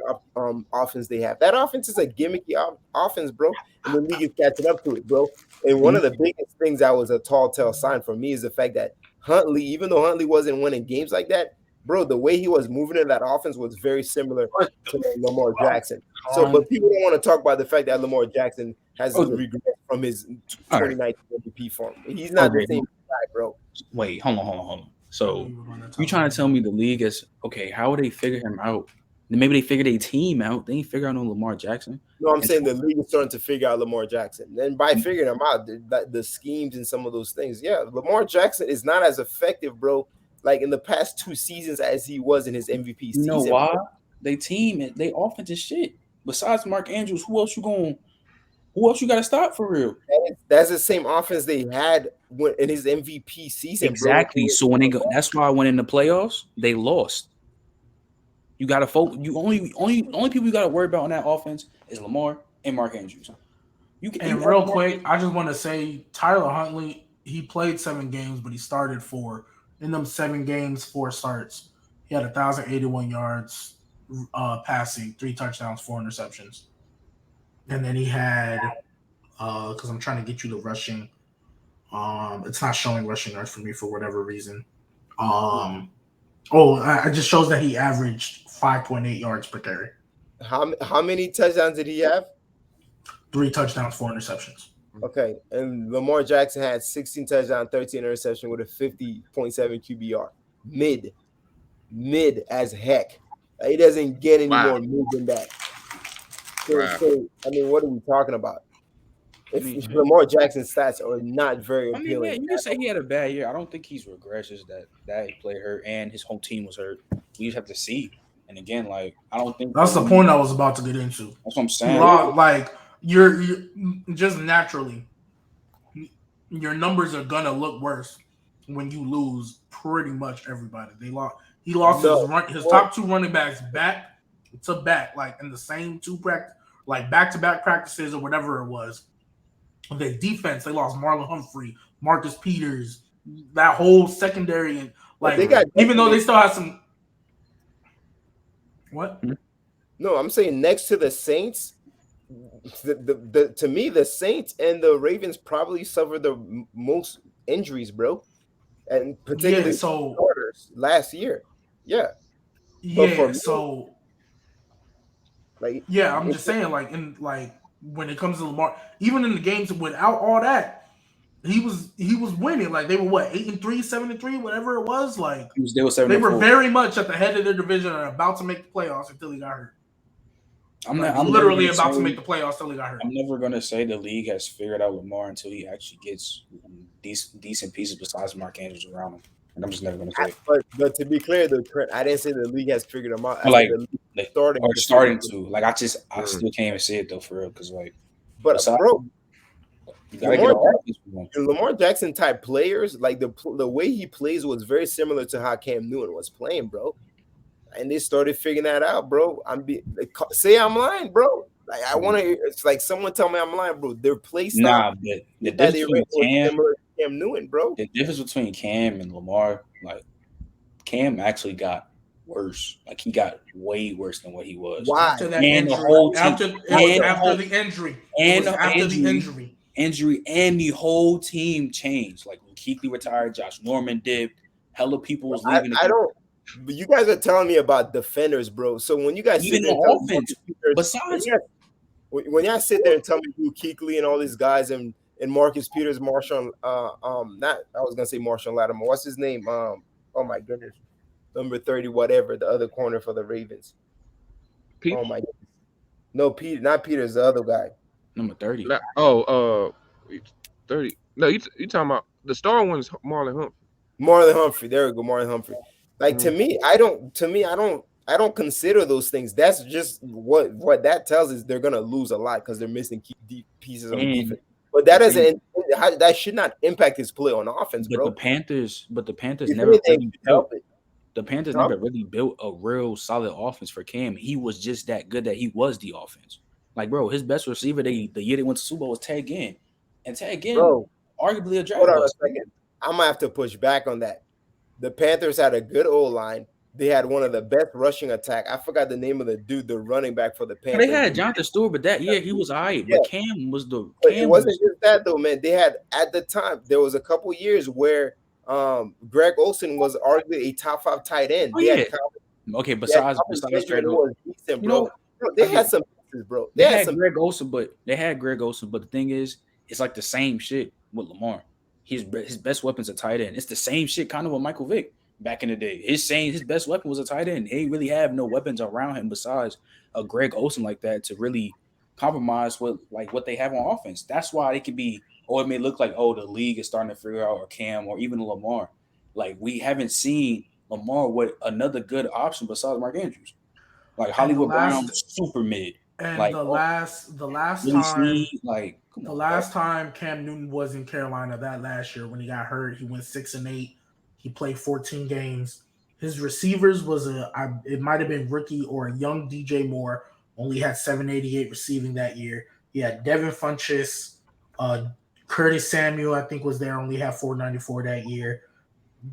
offense they have. That offense is a gimmicky offense, bro, and the league is catching up to it, bro. And one of the biggest things that was a tall tale sign for me is the fact that Huntley, even though Huntley wasn't winning games like that, bro, the way he was moving in that offense was very similar to Lamar Jackson. So, but people don't want to talk about the fact that Lamar Jackson has regressed from his 2019 MVP form. He's not the same guy, bro. Wait, hold on. So you trying to tell me the league is okay? How would they figure him out? Maybe they figured a team out. They ain't figure out no Lamar Jackson. No, I'm saying the league is starting to figure out Lamar Jackson. And by figuring him out, the schemes and some of those things, yeah, Lamar Jackson is not as effective, bro, like in the past 2 seasons as he was in his MVP season. You know why? They team, they offense is shit. Besides Mark Andrews, who else you got to stop for real? That's the same offense they had in his MVP season. Exactly. Bro. So when they go, that's why when in the playoffs they lost. You got to focus. You only people you got to worry about on that offense is Lamar and Mark Andrews. And real quick, I just want to say Tyler Huntley. He played 7 games, but he started 4. In them 7 games, 4 starts. He had 1,081 yards passing, 3 touchdowns, 4 interceptions. And then he had, because I'm trying to get you the rushing. It's not showing rushing yards for me for whatever reason. It just shows that he averaged 5.8 yards per carry. How many touchdowns did he have? 3 touchdowns, 4 interceptions. Okay, and Lamar Jackson had 16 touchdowns, 13 interceptions with a 50.7 QBR. Mid as heck. He doesn't get any more mid than that. So, I mean, what are we talking about? If Lamar Jackson's stats are not very appealing. You can say he had a bad year. I don't think he's regressed. Just that he played hurt and his whole team was hurt. We just have to see. And again, like I don't think that's the point I was about to get into. That's what I'm saying. Like you're just naturally, your numbers are gonna look worse when you lose pretty much everybody. He lost his top 2 running backs back to back, like in the same 2 back-to-back practices or whatever it was. The defense, they lost Marlon Humphrey, Marcus Peters, that whole secondary, and like even though they still have some. What? No, I'm saying next to the Saints, to me the Saints and the Ravens probably suffered the most injuries, bro, and particularly starters last year. Yeah. I'm just saying, when it comes to Lamar, even in the games without all that, he was winning. Like they were 8-3, 7-3, whatever it was. Like they were very much at the head of the division and about to make the playoffs until he got hurt. I'm literally about to make the playoffs until he got hurt. I'm never gonna say the league has figured out Lamar until he actually gets decent pieces besides Mark Andrews around him. And I'm just never gonna say. But to be clear, I didn't say the league has figured him out. Starting to. Like I still can't even see it though for real because bro, Lamar Jackson type players, like the way he plays was very similar to how Cam Newton was playing, bro. And they started figuring that out, bro. Say I'm lying, bro. Like I want to. It's like someone tell me I'm lying, bro. Their play style. But the difference between Cam Newton, bro. The difference between Cam and Lamar, like Cam actually got worse. Like he got way worse than what he was. Why? After the injury, and the whole team changed. Like when Kuechly retired, Josh Norman did. Hella people was leaving. But you guys are telling me about defenders, bro. So when you guys even the offense, when y'all sit there and tell me who Kuechly and all these guys and Marcus Peters, I was gonna say Marshall Lattimore. What's his name? Oh my goodness, number 30, whatever, the other corner for the Ravens. Pete? Oh my goodness. No, Peter, not Peter's the other guy. Number 30. 30. No, you talking about the star one's Marlon Humphrey. Marlon Humphrey. There we go, Marlon Humphrey. Like Mhm. I don't consider those things. That's just what that tells us. They're gonna lose a lot because they're missing key deep pieces on And defense. But that doesn't that should not impact his play on offense, But bro. the Panthers If never anything, really it should built. help it. The Panthers Huh? never really built a real solid offense for Cam. He was just that good that he was the offense. Like, bro, his best receiver the year they went to Super Bowl was Ted Ginn. And Ted Ginn, Bro, arguably a draft hold on a bust. second. I'm gonna have to push back on that. The Panthers had a good O-line. They had one of the best rushing attack. I forgot the name of the dude, the running back for the Panthers. They had Jonathan Stewart, but that year he was all right. Yeah. But Cam was the But Cam it wasn't was, just that though, man. They had at the time there was a couple years where Greg Olsen was arguably a top 5 tight end. Oh, They yeah. had Okay, they had besides Calvin Benjamin Trey who Lance. was decent, You bro. know, Bro, they I had get- some pieces, bro. They They had had some Greg Olsen, but the thing is, it's like the same shit with Lamar. His best weapon's a tight end. It's the same shit kind of with Michael Vick back in the day. His best weapon was a tight end. He really have no weapons around him besides a Greg Olsen like that to really compromise with like what they have on offense. That's why it could be, or it may look like, oh, the league is starting to figure out, or Cam, or even Lamar. Like we haven't seen Lamar with another good option besides Mark Andrews. Like Hollywood Brown, super mid. And Like, the last Willie time, Snead, like come the on, last time Cam Newton was in Carolina that last year when he got hurt, he went 6-8. He played 14 games. His receivers was it might have been rookie or a young DJ Moore. Only had 788 receiving that year. He had Devin Funchess, Curtis Samuel, I think was there. Only had 494 that year.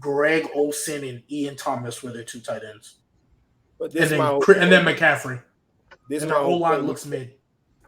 Greg Olsen and Ian Thomas were their 2 tight ends. But And this then, my whole and then McCaffrey. this And my their whole O-line point. looks mid.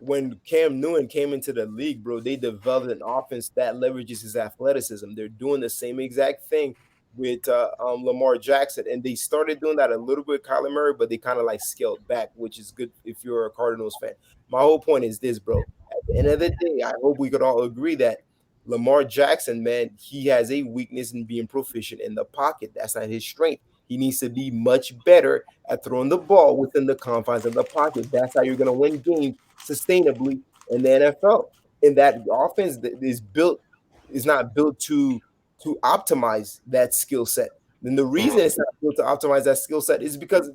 When Cam Newton came into the league, bro, they developed an offense that leverages his athleticism. They're doing the same exact thing with Lamar Jackson, and they started doing that a little bit with Kyler Murray, but they kind of like scaled back, which is good if you're a Cardinals fan. My whole point is this, bro. At the end of the day, I hope we could all agree that Lamar Jackson, man, he has a weakness in being proficient in the pocket. That's not his strength. He needs to be much better at throwing the ball within the confines of the pocket. That's how you're going to win games sustainably in the NFL. And that offense that is not built to optimize that skill set. And the reason it's not built to optimize that skill set is because,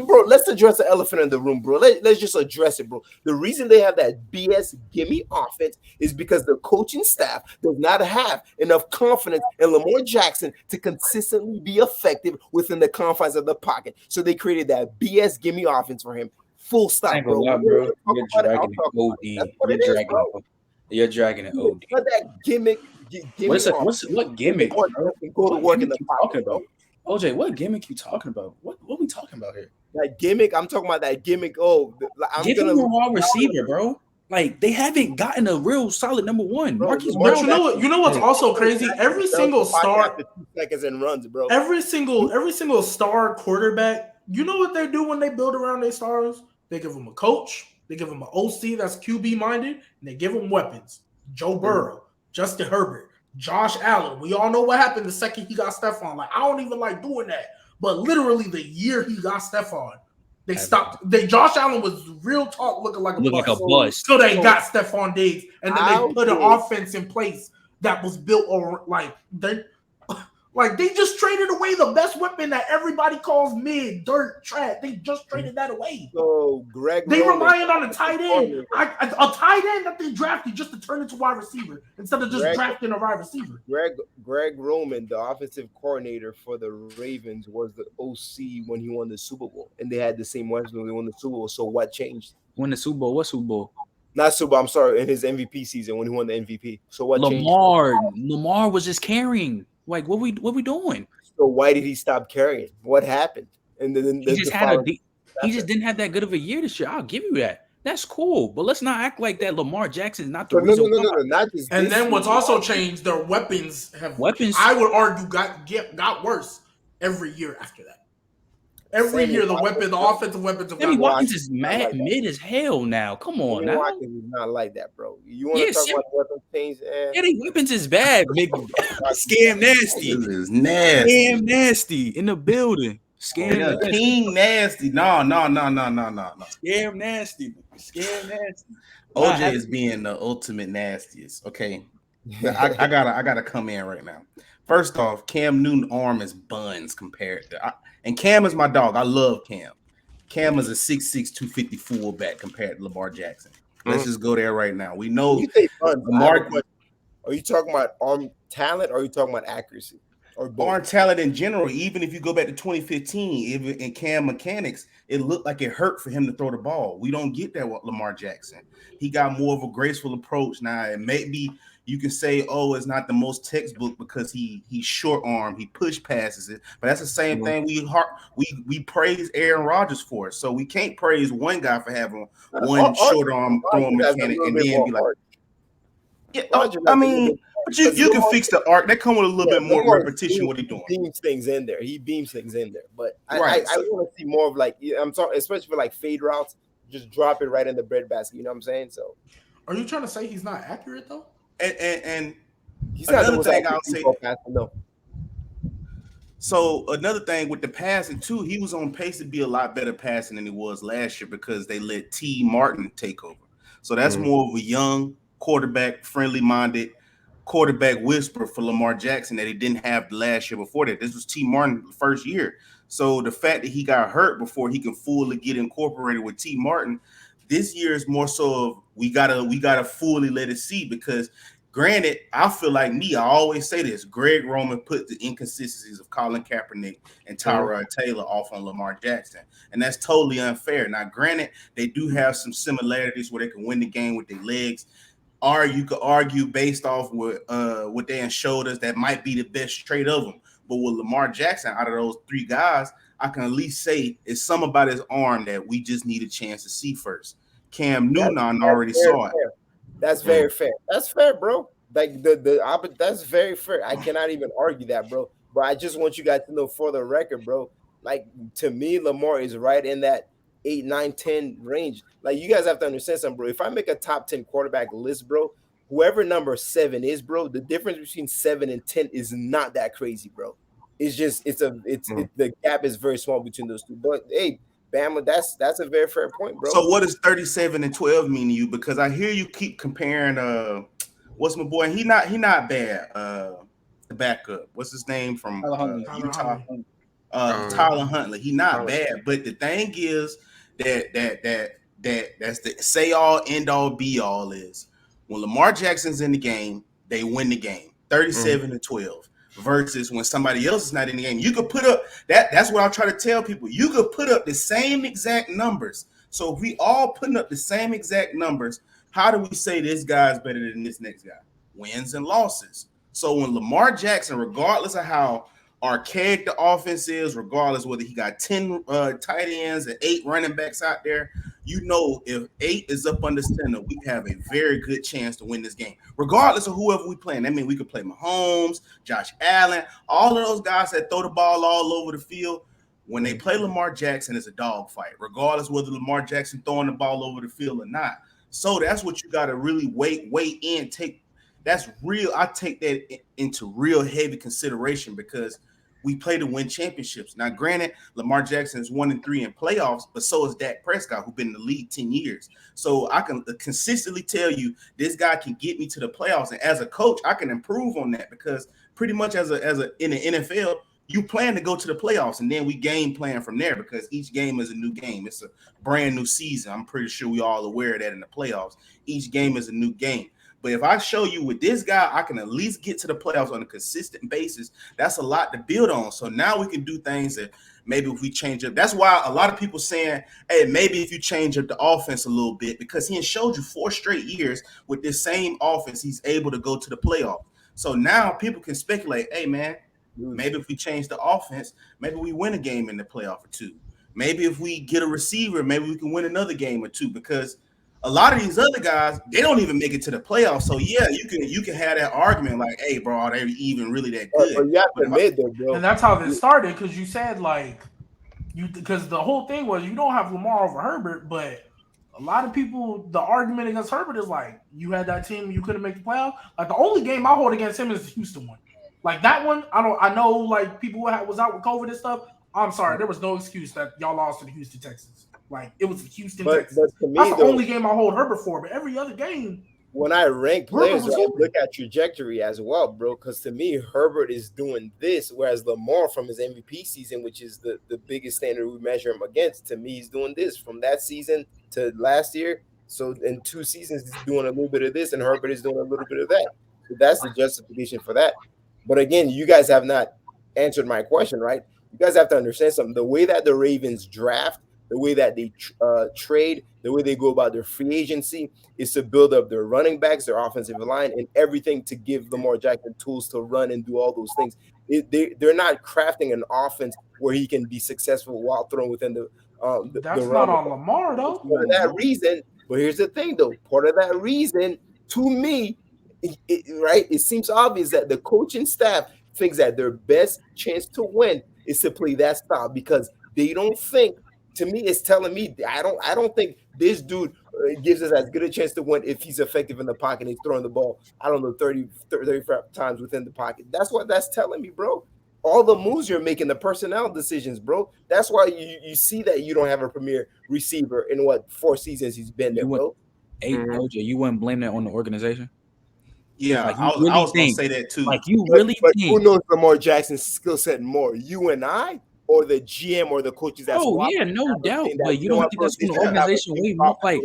bro, let's address the elephant in the room, bro. Let's just address it, bro. The reason they have that BS gimme offense is because the coaching staff does not have enough confidence in Lamar Jackson to consistently be effective within the confines of the pocket. So they created that BS gimme offense for him. Full stop, bro. Bro. You're dragging it OD. You're dragging it OD. But that gimmick. What gimmick? Go to work in the pocket, bro. OJ, what gimmick you talking about? What we talking about here? That gimmick, I'm talking about that gimmick. Oh, Give him a raw receiver, bro. Like they haven't gotten a real solid number one. Marquise But Brown. you know what's also crazy? Every single star, 2 seconds and runs, bro. every single star quarterback. You know what they do when they build around their stars? They give them a coach. They give them an OC that's QB minded, and they give them weapons. Joe Burrow, Justin Herbert, Josh Allen. We all know what happened the second he got Stephon. Like I don't even like doing that, but literally the year he got Stephon, they stopped. Josh Allen was real talk looking like a bust. So they got Stephon Diggs, and then they put an offense in place that was built over like they just traded away the best weapon that everybody calls mid, dirt, trash. They just traded that away. So They relying on a tight end, a tight end that they drafted just to turn into wide receiver instead of just drafting a wide receiver. Greg Roman, the offensive coordinator for the Ravens, was the OC when he won the Super Bowl, and they had the same weapons when they won the Super Bowl. So what changed? Win the Super Bowl? What Super Bowl? Not Super Bowl. I'm sorry, in his MVP season when he won the MVP. So what changed? Lamar was just carrying. Like what we doing? So why did he stop carrying? What happened? And then he just didn't have that good of a year this year. I'll give you that. That's cool, but let's not act like that Lamar Jackson is not the reason. No, not just. And then what's also changed? Their weapons. I would argue got worse every year after that. Every year, the offensive weapons have Sammy got Watkins is mid as hell now. Come on now. Watkins is not like that, bro. You want to talk about weapons change? Yeah, the weapons is bad, big scam nasty. Is nasty. Scam nasty in the building. Scam Yeah, nasty. King nasty. No. Scam nasty. Scam nasty. Nah, OJ is being the ultimate nastiest. Okay. Now, I gotta come in right now. First off, Cam Newton arm is buns compared to and Cam is my dog. I love Cam. Cam is a 6'6", 250 fullback compared to Lamar Jackson. Let's just go there right now. We know You say buns. Lamar Are you talking about arm talent or are you talking about accuracy? Or both? arm talent in general. Even if you go back to 2015, even in Cam mechanics, it looked like it hurt for him to throw the ball. We don't get that with Lamar Jackson. He got more of a graceful approach now, and maybe you can say, "Oh, it's not the most textbook because he's short arm, he push passes it." But that's the same thing we praise Aaron Rodgers for. So we can't praise one guy for having one short arm throwing mechanic and then be like, "Yeah, I mean." But you can fix the arc. That come with a little bit more repetition. What he doing? He beams things in there. But I want to see more of like I'm talking, especially for like fade routes. Just drop it right in the breadbasket. You know what I'm saying? So, are you trying to say he's not accurate though? And he's not another thing I'll say. No. So another thing with the passing too, he was on pace to be a lot better passing than he was last year because they let T. Martin take over. So that's more of a young quarterback, friendly-minded quarterback whisper for Lamar Jackson that he didn't have the last year before that. This was T. Martin the first year. So the fact that he got hurt before he can fully get incorporated with T. Martin, this year is more so of we gotta fully let it see because granted, I feel like I always say this, Greg Roman put the inconsistencies of Colin Kaepernick and Tyrod Taylor off on Lamar Jackson. And that's totally unfair. Now, granted, they do have some similarities where they can win the game with their legs. Or you could argue based off what they showed us that might be the best trait of them. But with Lamar Jackson, out of those three guys, I can at least say it's something about his arm that we just need a chance to see first. Cam Newton already saw it. That's very fair. That's fair, bro. Like that's very fair. I cannot even argue that, bro. But I just want you guys to know for the record, bro. Like to me, Lamar is right in that 8, 9, 10 range. Like you guys have to understand something, bro. If I make a top 10 quarterback list, bro, whoever number 7 is, bro, the difference between 7 and 10 is not that crazy, bro. It's just the gap is very small between those two. But hey, Bama, that's a very fair point, bro. So what does 37 and 12 mean to you? Because I hear you keep comparing what's my boy? He not bad. The backup. What's his name from Utah? Tyler Huntley. He not bad. But the thing is that's the say all, end all, be all is when Lamar Jackson's in the game, they win the game. 37 and 12. Versus when somebody else is not in the game. You could put up that's what I try to tell people. You could put up the same exact numbers. So if we all putting up the same exact numbers, how do we say this guy's better than this next guy? Wins and losses. So when Lamar Jackson, regardless of how archaic the offense is, regardless whether he got 10 tight ends and 8 running backs out there, you know if 8 is up under center, we have a very good chance to win this game. Regardless of whoever we play. That means we could play Mahomes, Josh Allen, all of those guys that throw the ball all over the field. When they play Lamar Jackson, it's a dogfight, regardless whether Lamar Jackson throwing the ball over the field or not. So that's what you got to really weigh in. That's real. I take that into real heavy consideration because we play to win championships. Now, granted, Lamar Jackson is 1-3 in playoffs, but so is Dak Prescott, who's been in the league 10 years. So I can consistently tell you this guy can get me to the playoffs. And as a coach, I can improve on that because pretty much as a in the NFL, you plan to go to the playoffs, and then we game plan from there because each game is a new game. It's a brand new season. I'm pretty sure we all aware of that in the playoffs. Each game is a new game. But if I show you with this guy, I can at least get to the playoffs on a consistent basis. That's a lot to build on. So now we can do things that maybe if we change up. That's why a lot of people saying, hey, maybe if you change up the offense a little bit, because he has showed you 4 straight years with this same offense, he's able to go to the playoff. So now people can speculate, hey, man, maybe if we change the offense, maybe we win a game in the playoff or 2. Maybe if we get a receiver, maybe we can win another game or 2 because a lot of these other guys, they don't even make it to the playoffs. So yeah, you can have that argument like, hey, bro, are they even really that good? But you have to admit though, bro. And that's how this started because you said because the whole thing was you don't have Lamar over Herbert, but a lot of people, the argument against Herbert is like you had that team, you couldn't make the playoff. Like the only game I hold against him is the Houston one. Like that one, I know like people was out with COVID and stuff. I'm sorry, there was no excuse that y'all lost to the Houston Texans. Like it was the Houston But Texans. to me, That's the though, only game I hold Herbert for. But every other game, when I rank Herbert players, was I hooping. look at trajectory as well, bro. Because to me, Herbert is doing this, whereas Lamar from his MVP season, which is the biggest standard we measure him against, to me, he's doing this from that season to last year. So in 2 seasons, he's doing a little bit of this, and Herbert is doing a little bit of that. So that's the justification for that. But again, you guys have not answered my question, right? You guys have to understand something. The way that the Ravens draft, the way that they trade, the way they go about their free agency is to build up their running backs, their offensive line, and everything to give Lamar Jackson tools to run and do all those things. They're not crafting an offense where he can be successful while throwing within the that's realm not on Lamar though. for that reason. But here's the thing, though. Part of that reason, to me, right, it seems obvious that the coaching staff thinks that their best chance to win is to play that style because they don't think. To me, it's telling me I don't think this dude gives us as good a chance to win if he's effective in the pocket and he's throwing the ball, I don't know, 35 times within the pocket. That's what that's telling me, bro. All the moves you're making, the personnel decisions, bro. That's why you see that you don't have a premier receiver in 4 seasons he's been there, bro. OJ, you wouldn't blame that on the organization? Yeah, Like, I was going to say that too. Like, you But really who think? knows Lamar Jackson's skill set more, you and I, or the GM or the coaches that's Yeah, no doubt. But you don't think that's on the organization way more? Like,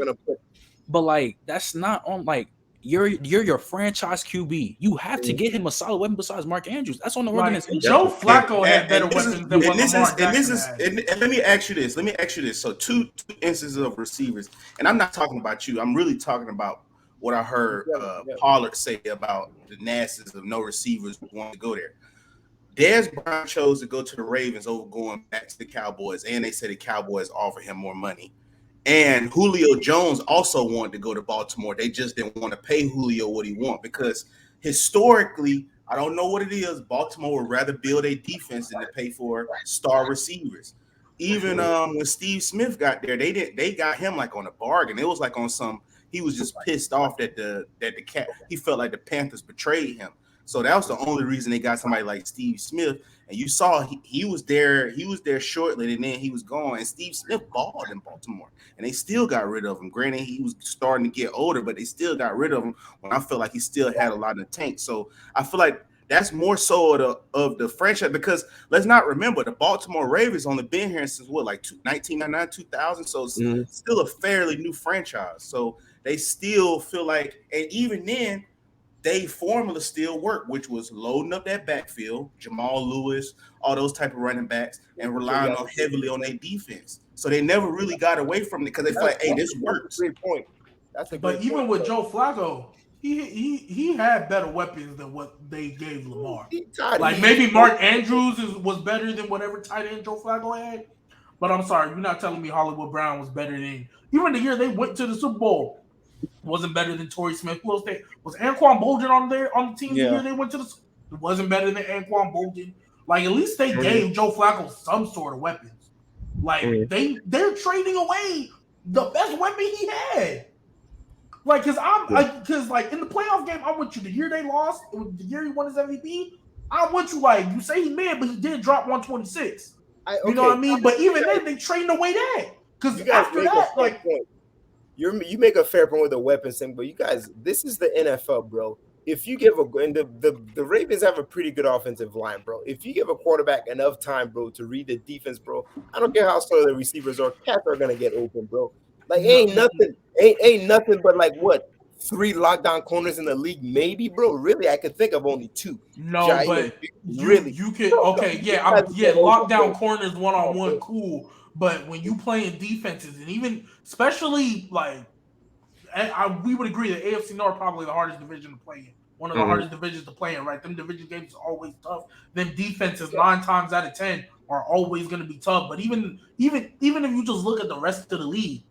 but like that's not on. Like, you're your franchise QB. You have to get him a solid weapon besides Mark Andrews. That's on the Like, organization. Joe Flacco had better weapons than what Lamar Jackson had. And let me ask you this. So two instances of receivers, and I'm not talking about you. I'm really talking about what I heard Pollard say about the nastiness of no receivers wanting to go there. Dez Bryant chose to go to the Ravens over going back to the Cowboys, and they said the Cowboys offered him more money. And Julio Jones also wanted to go to Baltimore. They just didn't want to pay Julio what he wanted because historically, I don't know what it is, Baltimore would rather build a defense than to pay for star receivers. Even when Steve Smith got there, they got him like on a bargain. It was like on some. He was just pissed off that he felt like the Panthers betrayed him. So that was the only reason they got somebody like Steve Smith. And you saw he was there shortly, and then he was gone. And Steve Smith balled in Baltimore, and they still got rid of him. Granted, he was starting to get older, but they still got rid of him when I felt like he still had a lot in the tank. So I feel like that's more so of the franchise because let's not remember the Baltimore Ravens only been here since 1999, 2000. So it's still a fairly new franchise. So they still feel like, and even then, they formula still work, which was loading up that backfield, Jamal Lewis, all those type of running backs, and relying heavily on their defense. So they never really got away from it because they feel like, hey, this works. Great point. That's a great But even point, with Joe Flacco, he had better weapons than what they gave Lamar. Like maybe Mark Andrews was better than whatever tight end Joe Flacco had. But I'm sorry, you're not telling me Hollywood Brown was better than even the year they went to the Super Bowl. Wasn't better than Torrey Smith. Who else was Anquan Bolden on the team the year they went to the? It wasn't better than Anquan Bolden. Like at least they gave Joe Flacco some sort of weapons. Like they're trading away the best weapon he had. Like because like in the playoff game, I went you the year they lost, the year he won his MVP. I went you like you say he mad, but he did drop 126. You know what I mean? But even then, they traded away that because after that, like. You make a fair point with the weapons thing, but you guys, this is the NFL, bro. If you give the Ravens have a pretty good offensive line, bro. If you give a quarterback enough time, bro, to read the defense, bro, I don't care how slow the receivers are, cats are gonna get open, bro. Like ain't nothing but like what 3 lockdown corners in the league, maybe, bro. Really, I could think of only 2. No, Giant, but really, you could lockdown corners 1-on-1, cool. But when you play in defenses, and even especially like, we would agree that AFC North probably the hardest division to play in. One of the hardest divisions to play in, right? Them division games are always tough. Them defenses 9 times out of 10 are always going to be tough. But even if you just look at the rest of the league,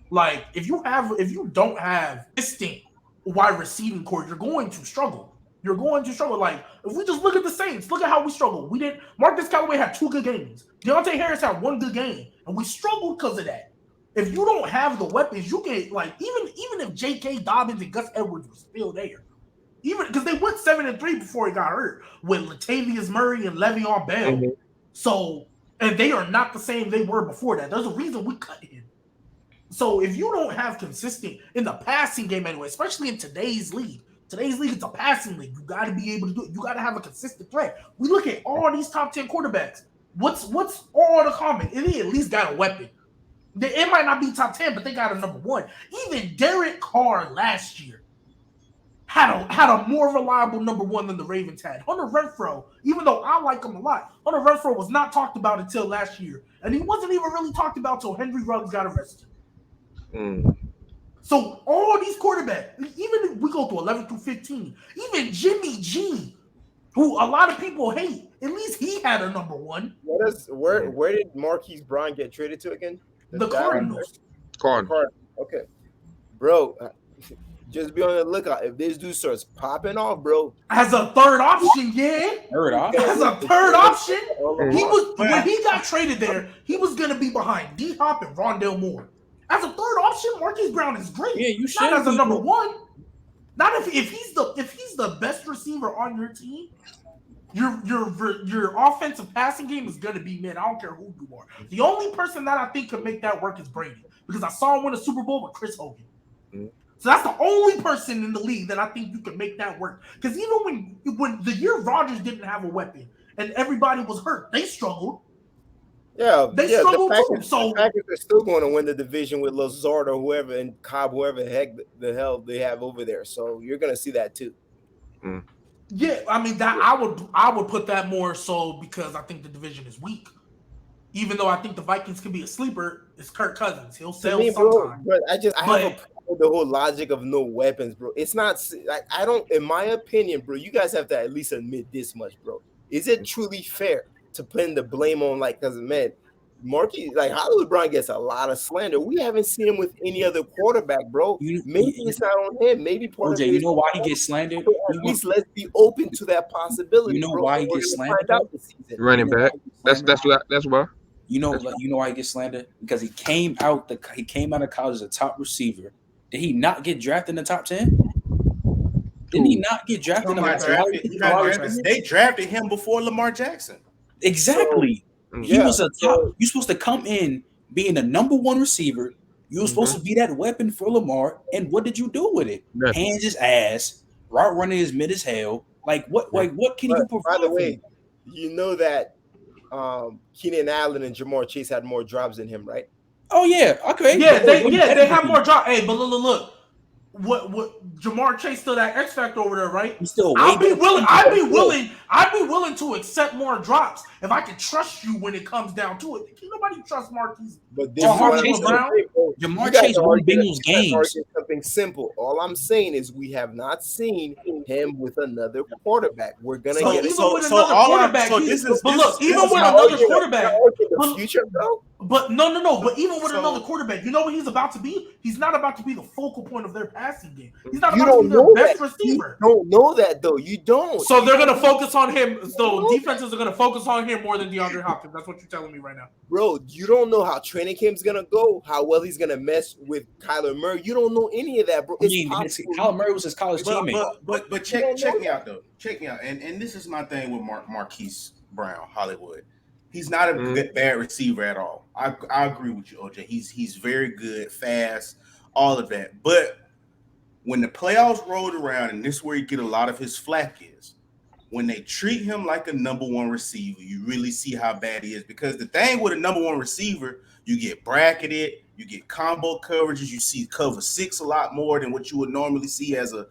like if you don't have distinct wide receiving core, you're going to struggle. You're going to struggle. Like, if we just look at the Saints, look at how we struggled. Marcus Callaway had 2 good games. Deontay Harris had 1 good game. And we struggled because of that. If you don't have the weapons, you can, like, even if J.K. Dobbins and Gus Edwards were still there, even because they went 7-3 before he got hurt with Latavius Murray and Le'Veon Bell. Mhm. So, and they are not the same they were before that. There's a reason we cut him. So if you don't have consistent in the passing game anyway, especially in today's league it's a passing league. You got to be able to do it. You got to have a consistent threat. We look at all these top 10 quarterbacks. What's all the common? They at least got a weapon. It might not be top 10, but they got a number one. Even Derek Carr last year had a more reliable number one than the Ravens had. Hunter Renfrow, even though I like him a lot, Hunter Renfrow was not talked about until last year. And he wasn't even really talked about until Henry Ruggs got arrested. So all these quarterbacks, even if we go through 11 through 15, even Jimmy G, who a lot of people hate, at least he had a number one. Where did Marquise Brown get traded to again? The Cardinals. Cardinals. Okay. Bro, just be on the lookout. If this dude starts popping off, bro. As a third option, yeah. As a third option. He was when he got traded there, he was gonna be behind D Hop and Rondale Moore. As a third option, Marquise Brown is great. Yeah, you should. Not as a number one. Not if he's the best receiver on your team. Your offensive passing game is gonna be mid. I don't care who you are. The only person that I think could make that work is Brady, because I saw him win a Super Bowl with Chris Hogan. So that's the only person in the league that I think you can make that work. Because even when the year Rodgers didn't have a weapon and everybody was hurt, they struggled. Yeah, they struggled too. So the Packers are still going to win the division with Lazard or whoever and Cobb, whoever the hell they have over there. So you're going to see that too. Yeah, I mean that I would put that more so because I think the division is weak. Even though I think the Vikings could be a sleeper, it's Kirk Cousins. He'll sell sometime. But I have a problem with the whole logic of no weapons, bro. It's not like I don't. In my opinion, bro, you guys have to at least admit this much, bro. Is it truly fair to pin the blame on because man, Marquis, Hollywood Brown gets a lot of slander. We haven't seen him with any other quarterback, bro. Maybe it's not on him. Maybe part of it. You know why he gets slandered? At least let's be open to that possibility. You know why he gets slandered? Running back. That's why. You know why he gets slandered? Because he came out of college as a top receiver. Did he not get drafted in the top 10? Didn't he not get drafted in the top 10? They drafted him before Lamar Jackson. Exactly. He was a top. You're supposed to come in being the number one receiver. You were supposed to be that weapon for Lamar. And what did you do with it? Hands his ass. Route running is mid as hell. What can you provide? By the way, you know that Keenan Allen and Jamar Chase had more drops than him, right? Oh yeah, okay. Yeah, they have more drops. Hey, but look. What Jamar Chase still that X factor over there, right? He's still I'd be willing to accept more drops if I can trust you when it comes down to it. Nobody trusts Marquise. But Jamar Chase won Bengals games. Something simple. All I'm saying is we have not seen him with another quarterback. We're gonna get it. Even with another quarterback, the future, bro. But no. But even with another quarterback, you know what he's about to be? He's not about to be the focal point of their passing game. He's not about to be their best receiver. You don't know that though. You don't. So they're gonna focus on him. So defenses are gonna focus on him more than DeAndre Hopkins. That's what you're telling me right now, bro. You don't know how training camp's gonna go, how well he's gonna mesh with Kyler Murray. You don't know any of that, bro. Kyler Murray was his college teammate. But check me out though. Check me out. And this is my thing with Marquise Brown, Hollywood. He's not a bad receiver at all. I agree with you, OJ. He's very good, fast, all of that. But when the playoffs rolled around, and this is where you get a lot of his flack is, when they treat him like a number one receiver, you really see how bad he is. Because the thing with a number one receiver, you get bracketed, you get combo coverages, you see cover 6 a lot more than what you would normally see as a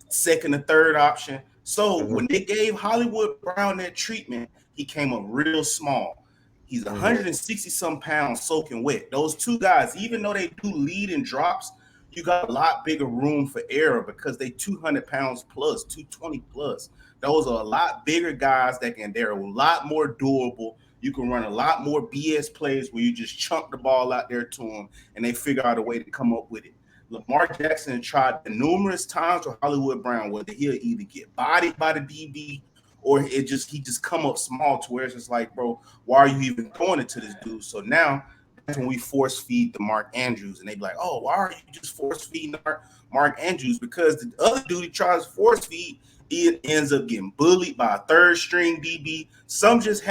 second or third option. So when they gave Hollywood Brown that treatment, he came up real small. He's 160-some pounds soaking wet. Those two guys, even though they do lead in drops, you got a lot bigger room for error because they 200 pounds plus, 220 plus. Those are a lot bigger guys they're a lot more durable. You can run a lot more BS plays where you just chunk the ball out there to them and they figure out a way to come up with it. Lamar Jackson tried numerous times with Hollywood Brown, whether he'll either get bodied by the DB or he just come up small to where it's just like, bro, why are you even throwing it to this dude? So now when we force feed the Mark Andrews, and they be like, "Oh, why are you just force feeding Mark Andrews?" Because the other dude he tries to force feed, it ends up getting bullied by a third string DB. Some just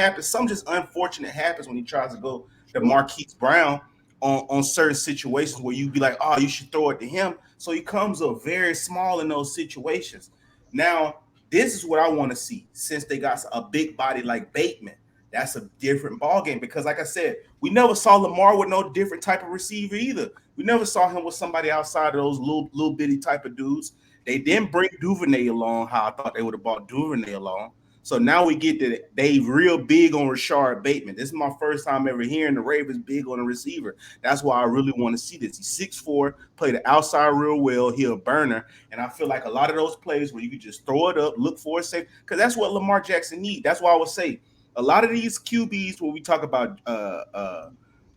unfortunate happens when he tries to go to Marquise Brown on certain situations where you be like, "Oh, you should throw it to him." So he comes up very small in those situations. Now, this is what I want to see since they got a big body like Bateman. That's a different ball game because, like I said, we never saw Lamar with no different type of receiver either. We never saw him with somebody outside of those little bitty type of dudes. They didn't bring Duvernay along how I thought they would have brought Duvernay along. So now we get that they real big on Rashard Bateman. This is my first time ever hearing the Ravens big on a receiver. That's why I really want to see this. He's 6'4", play the outside real well. He a burner. And I feel like a lot of those plays where you can just throw it up, look for a safe, because that's what Lamar Jackson needs. That's why I would say a lot of these QBs, when we talk about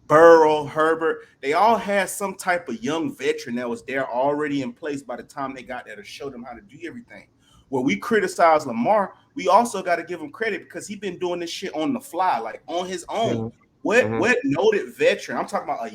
Burrow, Herbert, they all had some type of young veteran that was there already in place by the time they got there to show them how to do everything. Where we criticize Lamar, we also got to give him credit because he's been doing this shit on the fly, like on his own. Mm-hmm. What noted veteran? I'm talking about a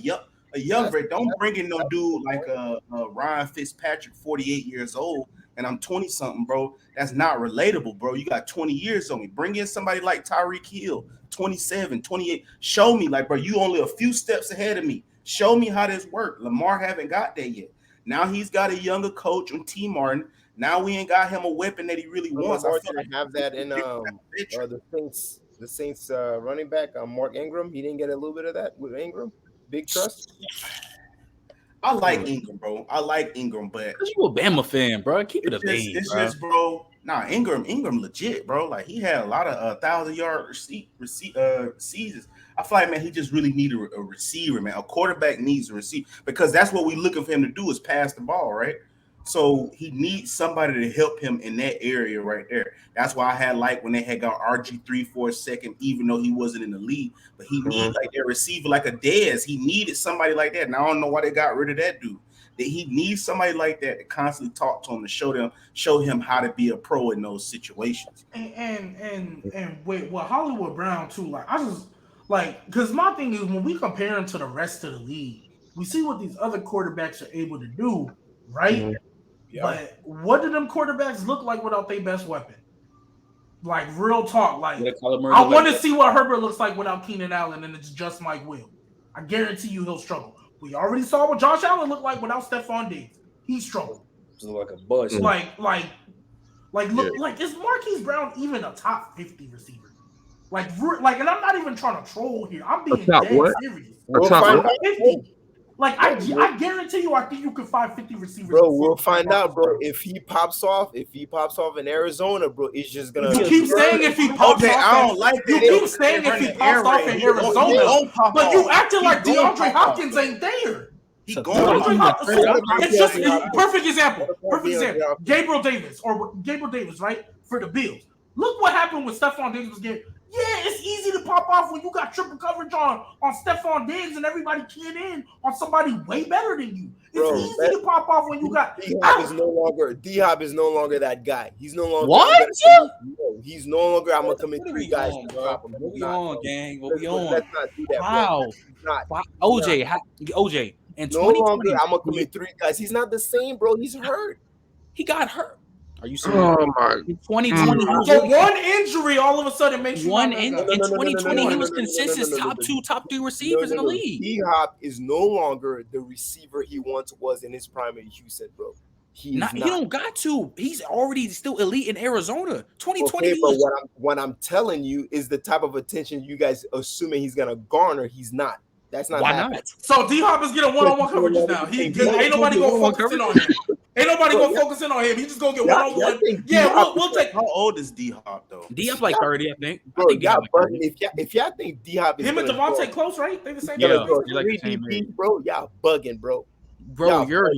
young veteran. Don't bring in no dude like Ryan Fitzpatrick, 48 years old, and I'm 20 something, bro. That's not relatable, bro. You got 20 years on me. Bring in somebody like Tyreek Hill, 27, 28. Show me, like, bro, you only a few steps ahead of me. Show me how this works. Lamar haven't got there yet. Now he's got a younger coach on T. Martin. Now we ain't got him a weapon that he really wants. Lamar I feel like have that in the Saints running back, Mark Ingram. He didn't get a little bit of that with Ingram. Big trust. I like Ingram, bro. I like Ingram, but because you a Bama fan, bro. Keep it a bean, it's bro. just, bro. Nah, Ingram legit, bro. Like he had a lot of 1,000-yard seasons. I feel like, man, he just really needed a receiver, man. A quarterback needs a receiver because that's what we looking for him to do is pass the ball, right? So he needs somebody to help him in that area right there. That's why I had like when they had got RG3 for a second, even though he wasn't in the league, but he needed like their receiver, like a Dez. He needed somebody like that. And I don't know why they got rid of that dude. That he needs somebody like that to constantly talk to him to show him how to be a pro in those situations. And with Hollywood Brown too, like I just like because my thing is when we compare him to the rest of the league, we see what these other quarterbacks are able to do, right? Mm-hmm. Yeah. But what do them quarterbacks look like without their best weapon? Like real talk, like I want to see what Herbert looks like without Keenan Allen, and it's just Mike Will. I guarantee you he'll struggle. We already saw what Josh Allen looked like without Stephon Diggs. He struggled. Just like a bus. Like look, like is Marquise Brown even a top 50 receiver? Like, and I'm not even trying to troll here. I'm being dead serious. We'll find out. 50. Like I guarantee you, I think you could find 50 receivers. Bro, we'll find out, bro. If he pops off in Arizona, bro, it's just gonna. You keep saying if he pops off. I don't like that. You keep saying if he pops off in Arizona, but you acting like DeAndre Hopkins ain't there. He going. It's just perfect example. Perfect example. Gabriel Davis, right? For the Bills. Look what happened with Stephon Diggs was getting. Yeah, it's easy to pop off when you got triple coverage on Stephon Diggs and everybody keying in on somebody way better than you. It's easy to pop off when you got D-Hop is no longer that guy. He's no longer what? No, he's no longer. I'm gonna commit 3 guys. What we on, gang? What we on? Let's not do that. Wow. OJ. And no longer. I'm gonna commit 3 guys. He's not the same, bro. He's hurt. He got hurt. Are you serious? Oh my! In 2020, so one injury all of a sudden makes you in 2020 he was consensus top 2, top 3 receivers in the league. D-Hop is no longer the receiver he once was in his prime in Houston, bro. He don't got to. He's already still elite in Arizona. 2020. Okay, but what I'm telling you is the type of attention you guys assuming he's gonna garner. He's not. That's not. Why happening. not? So D-Hop is getting one-on-one coverages now. Ain't nobody gonna focus in on him. Ain't nobody gonna focus in on him. He just gonna get one-on-one. Yeah, we'll take. How old is D-Hop though? D-Hop like 30, I think. Bro, if y'all think D-Hop is him and Devontae close, right? They the same. Yeah, like the same bro. Y'all bugging, bro. Bro, you're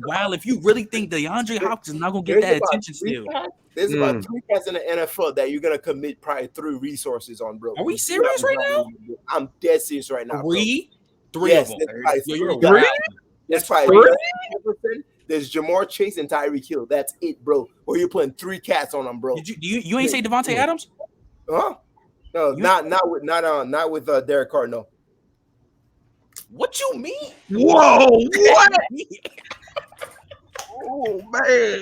wild. If you really think DeAndre Hopkins is not gonna get that attention still. There's about 3 guys in the NFL that you're gonna commit probably 3 resources on, bro. Are we serious right now? I'm dead serious right now. 3 yes, of them. You're 3? That's probably 3? There's Jamar Chase and Tyreek Hill. That's it, bro. Or you're putting 3 cats on them, bro. You ain't say Devontae Adams? Huh? No, not with Derek Carr. No. What you mean? Whoa, what? Oh man,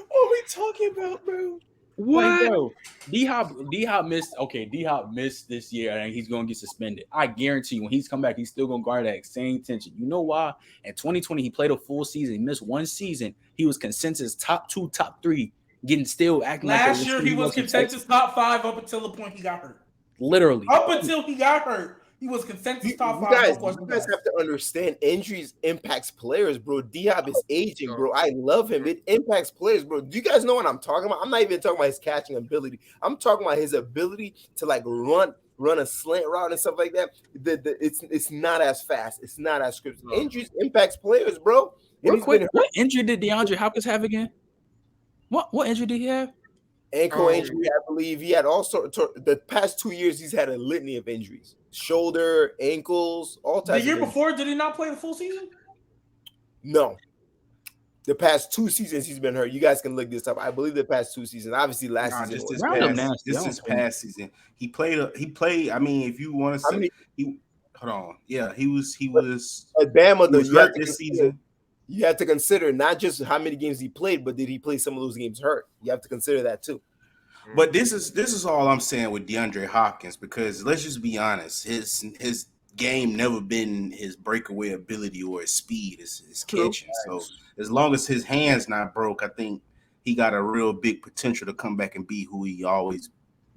What we talking about, bro? what? Like, bro, D-Hop missed. Okay, D-Hop missed this year, and he's gonna get suspended. I guarantee you, when he's come back, he's still gonna guard that same tension. You know why? In 2020, he played a full season. He missed one season. He was consensus top 2, top 3, getting still acting like Last year he was consensus top 5 up until the point he got hurt. Literally, Up until he got hurt, he was consensus top 5. You guys have to understand injuries impacts players, bro. D-Hop is aging, bro. I love him. It impacts players, bro. Do you guys know what I'm talking about? I'm not even talking about his catching ability. I'm talking about his ability to like run a slant route and stuff like that. It's not as fast. It's not as scripted. Injuries impacts players, bro. Real quick, what injury did DeAndre Hopkins have again? What injury did he have? Ankle injury, I believe. He had all sorts. The past 2 years, he's had a litany of injuries: shoulder, ankles, all types. The year before, did he not play the full season? No. The past 2 seasons, he's been hurt. You guys can look this up. I believe the past 2 seasons. Obviously, last season. This past season. He played. I mean, if you want to say, hold on. Yeah, he was. At Bama, he was hurt this season. You have to consider not just how many games he played, but did he play some of those games hurt? You have to consider that too. But this is all I'm saying with DeAndre Hopkins, because let's just be honest, his game never been his breakaway ability or his speed, his catching. So as long as his hands not broke, I think he got a real big potential to come back and be who he always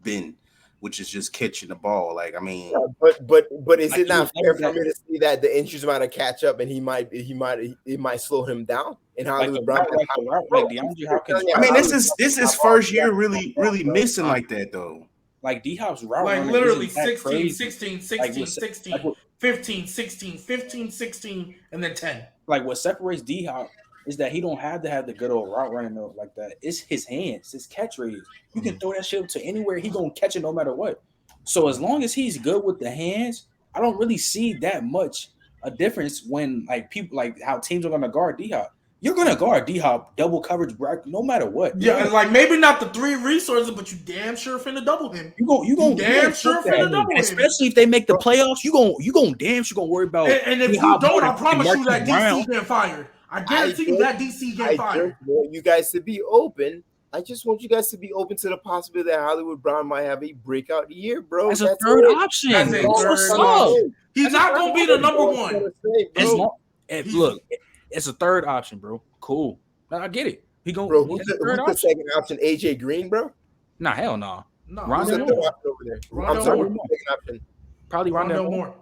been, which is just catching the ball. Like, I mean, but is it not fair for me to see that the injuries might have catch up and it might slow him down? And how DeAndre Hopkins. I mean, this is first year really missing like that though. Like D-Hop's route, like literally 16, crazy. 16, 16, 16, 15, 16, 15, 16, and then 10. Like what separates D-Hop is that he don't have to have the good old route running up like that. It's his hands, his catch radius. You can throw that shit up to anywhere. He gonna catch it no matter what. So as long as he's good with the hands, I don't really see that much a difference when like people like how teams are gonna guard D-Hop. You're gonna guard D-Hop double coverage no matter what. Yeah, and like maybe not the 3 resources, but you damn sure finna double him. You gonna damn sure finna double him. Especially if they make the playoffs, you gonna damn sure gonna worry about. And if you don't, I promise you that DC getting fired. I guarantee you that DC getting fired. I want you guys to be open. I just want you guys to be open to the possibility that Hollywood Brown might have a breakout year, bro. That's a third option. He's not gonna be the number one. Look, it's a third option, bro. Cool. I get it. He going. Bro, who's the second option? AJ Green, bro. Nah, hell no. No, Rondell Moore over there. I'm sorry, second option. Probably Rondell Moore.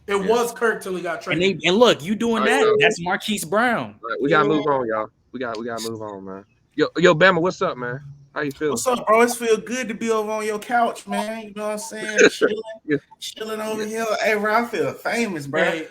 It was Kirk till he got traded. And look, you doing that? That's Marquise Brown. Right, we gotta move on, y'all. We gotta move on, man. Yo, Bama, what's up, man? How you feel? What's up, bro? It feel good to be over on your couch, man. You know what I'm saying? Chilling over here. Hey, bro, I feel famous, bro. Hey,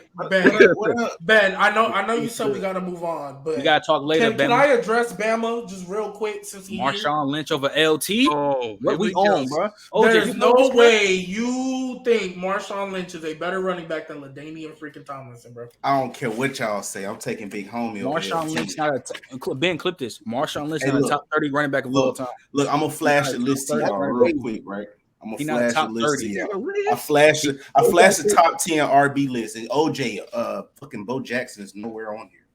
Ben, I know you said we gotta move on, but we gotta talk later. Can I address Bama just real quick since he's Marshawn Lynch over LT? Oh, what we on, bro? There's no way you think Marshawn Lynch is a better running back than LaDainian freaking Tomlinson, bro. I don't care what y'all say. I'm taking Big Homie. Marshawn Lynch not Ben, clip this. Marshawn Lynch not a top 30 running back of all time. Look, I'm gonna flash the list to y'all real quick, right? I'm gonna flash the list to y'all. I flash the top 10 RB list, and OJ, fucking Bo Jackson is nowhere on here.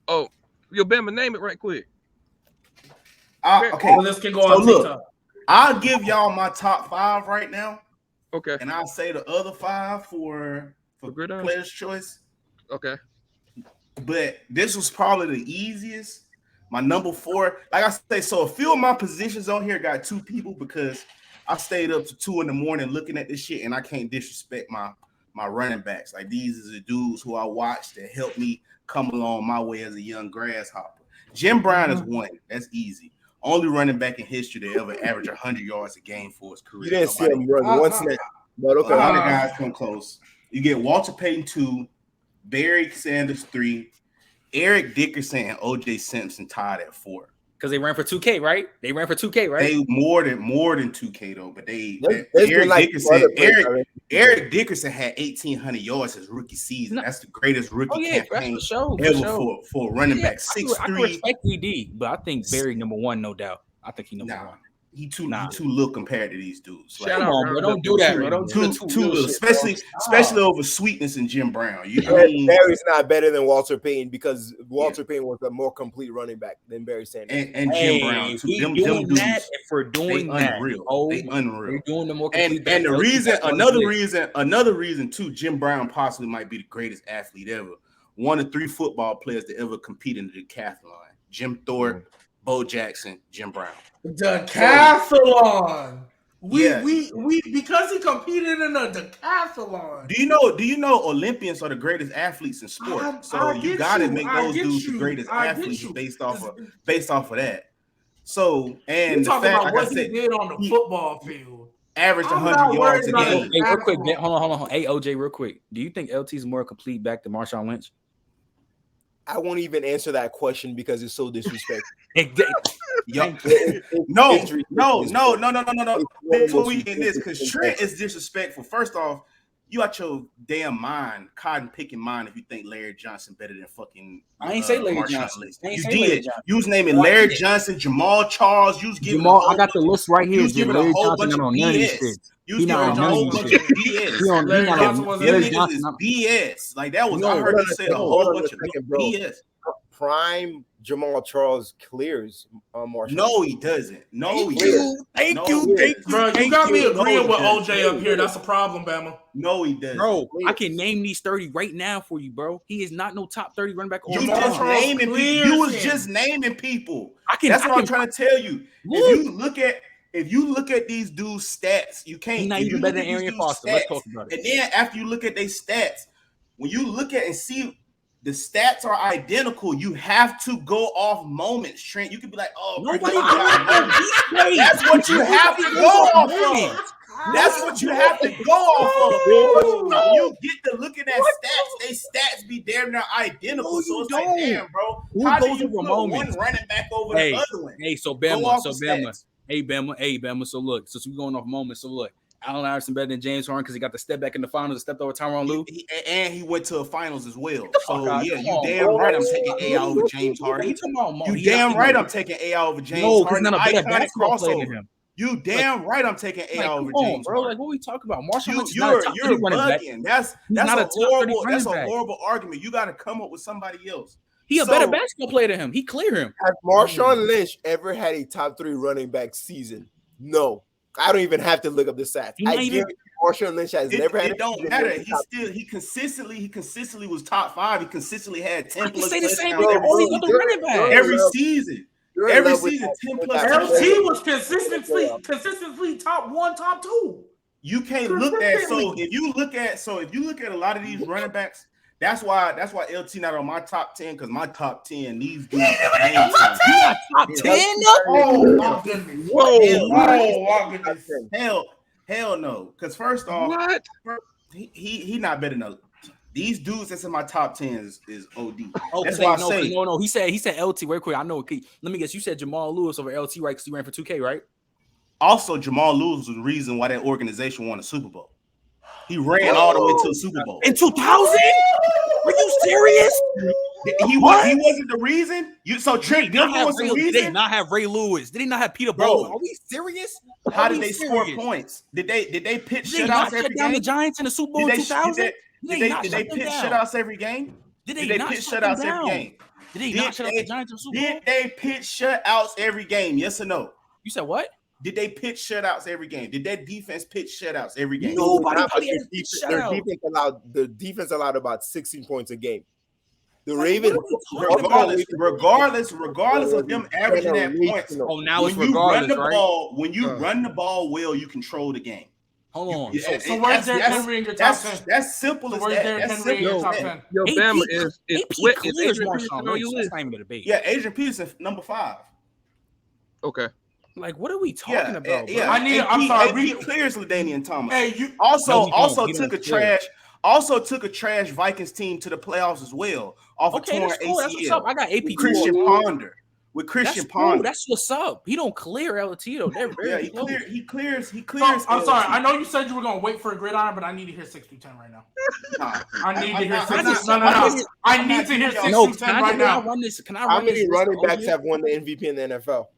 Oh, yo, Bama, name it right quick. Okay, well, this can go on TikTok. Look, I'll give y'all my top 5 right now. Okay, and I'll say the other 5 for player's choice. Okay, but this was probably the easiest. My number 4, like I say, so a few of my positions on here got 2 people because I stayed up to 2 a.m. looking at this shit, and I can't disrespect my running backs. Like, these are the dudes who I watched that helped me come along my way as a young grasshopper. Jim Brown is 1. That's easy. Only running back in history to ever average 100 yards a game for his career. You didn't see him run once, but okay. A lot of guys come close. You get Walter Payton 2, Barry Sanders 3, Eric Dickerson and OJ Simpson tied at 4. Because they ran for 2K, right? They more than 2K though, but Eric Dickerson had 1,800 yards his rookie season. That's the greatest rookie campaign ever for a running back. 6'3". I can respect ED, but I think Barry number 1, no doubt. I think he number 1. he too little compared to these dudes. Like, Shout Come out, on, bro. Don't do that, bro. Don't do too little, especially over Sweetness and Jim Brown. Barry's not better than Walter Payton because Walter Payton was a more complete running back than Barry Sanders and Jim Brown too. Them dudes, if we're doing that, unreal. They unreal. They're doing the more complete. And the reason, another reason too, Jim Brown possibly might be the greatest athlete ever. One of 3 football players to ever compete in the decathlon: Jim Thorpe, Bo Jackson, Jim Brown. Decathlon. We because he competed in a decathlon. Do you know Olympians are the greatest athletes in sport? So you gotta make those dudes the greatest athletes based off of that. So and you talking about what he did on the football field. Averaged 100 yards a game. Hey, real quick, hold on. Hey, OJ, real quick. Do you think LT is more complete back than Marshawn Lynch? I won't even answer that question because it's so disrespectful. No. Before we end this, because Trent is disrespectful. First off, you out your damn mind, cotton picking mind, if you think Larry Johnson better than fucking. I ain't say Larry Johnson. You did. You was naming Larry Johnson, Jamal Charles. You was giving I got the list right here. You was giving a whole bunch of BS. You was giving a whole bunch of BS. Larry Johnson is BS. Like that was. I heard you say a whole bunch of BS. Prime Jamal Charles clears Marshall. No, he doesn't. Thank you. Bro, you got me agreeing with OJ up here. That's a problem, Bama. No, he doesn't. Bro, I can name these 30 right now for you, bro. He is not no top 30 running back. You was just naming people. That's what I'm trying to tell you. If you look at these dudes' stats, you can't. He's not even better than Arian Foster. Let's talk about it. And then after you look at their stats, when you look at and see the stats are identical, you have to go off moments, Trent. You could be like, oh, nobody. That's what you have to go off of. That's what you have to go off of. When you get to looking at stats, they stats be damn near identical. No, so it's like, damn, bro. How do you put one running back over the other one? Hey, so Bama. Hey, Bama. So look, since we're going off moments, so look. Allen Iverson better than James Harden because he got the step back in the finals and stepped over Tyronn Lue. And he went to a finals as well. So yeah, you damn right I'm taking AI over James Harden. You damn right I'm taking AI over James Harden. No, he's not a better basketball player than him. You damn right I'm taking AI over James bro. Like what we talking about? Marshall Lynch you're bugging. That's a horrible argument. You got to come up with somebody else. He a better basketball player than him. He clear him. Has Marshawn Lynch ever had a top 3 running back season? No. I don't even have to look up the stats. Marshawn Lynch has never had. It don't matter. He consistently was top 5. He consistently had 10 plus. Say the same thing every season. Every season, 10 plus. LT was consistently top 1, top 2. You can't look at if you look at a lot of these running backs. That's why LT not on my top 10 because my top 10 these dudes. Top 10? Oh my goodness! Whoa! Hell no! Because first off, he not better than these dudes. That's in my top 10 is OD. That's why I say no. He said LT. Very quick. I know. Let me guess. You said Jamal Lewis over LT, right? Because he ran for 2K, right? Also, Jamal Lewis was the reason why that organization won a Super Bowl. He ran all the way to the Super Bowl in 2000. Are you serious? He wasn't the reason. Trent Dilfer was the reason. Did they not have Ray Lewis? Did they not have Peter Bowler? Are we serious? How did they score points? Did they pitch shutouts every game? Down the Giants in the Super Bowl in 2000? Did they pitch shutouts every game? Did they pitch shutouts every game? Did they not shut out the Giants in the Super Bowl? Did they pitch shutouts every game? Yes or no? You said what? Did they pitch shutouts every game? Did that defense pitch shutouts every game? Nobody the defense allowed about 16 points a game. The Ravens, regardless of them averaging that points. Oh, now it's regardless, right? When you run the ball well, you control the game. Hold on. So where's Derrick Henry in your top 10? That's simple as that. That's simple. Yo, Bama is Adrian Peterson on your list? Yeah, Adrian Peterson, number 5. Okay. Like, what are we talking about? Bro? I'm sorry. He clears LaDainian Thomas. Also took a trash Vikings team to the playoffs as well. Off a torn ACL. That's what's up. I got AP Christian Ponder. With Christian Ponder. That's what's up. He don't clear LT though. They're very he clears. I'm sorry. I know you said you were gonna wait for a gridiron, but I need to hear 6 through 10 right now. I need to hear 6 through 10. No. I need to hear 6 through 10 right now. How many running backs have won the MVP in the NFL?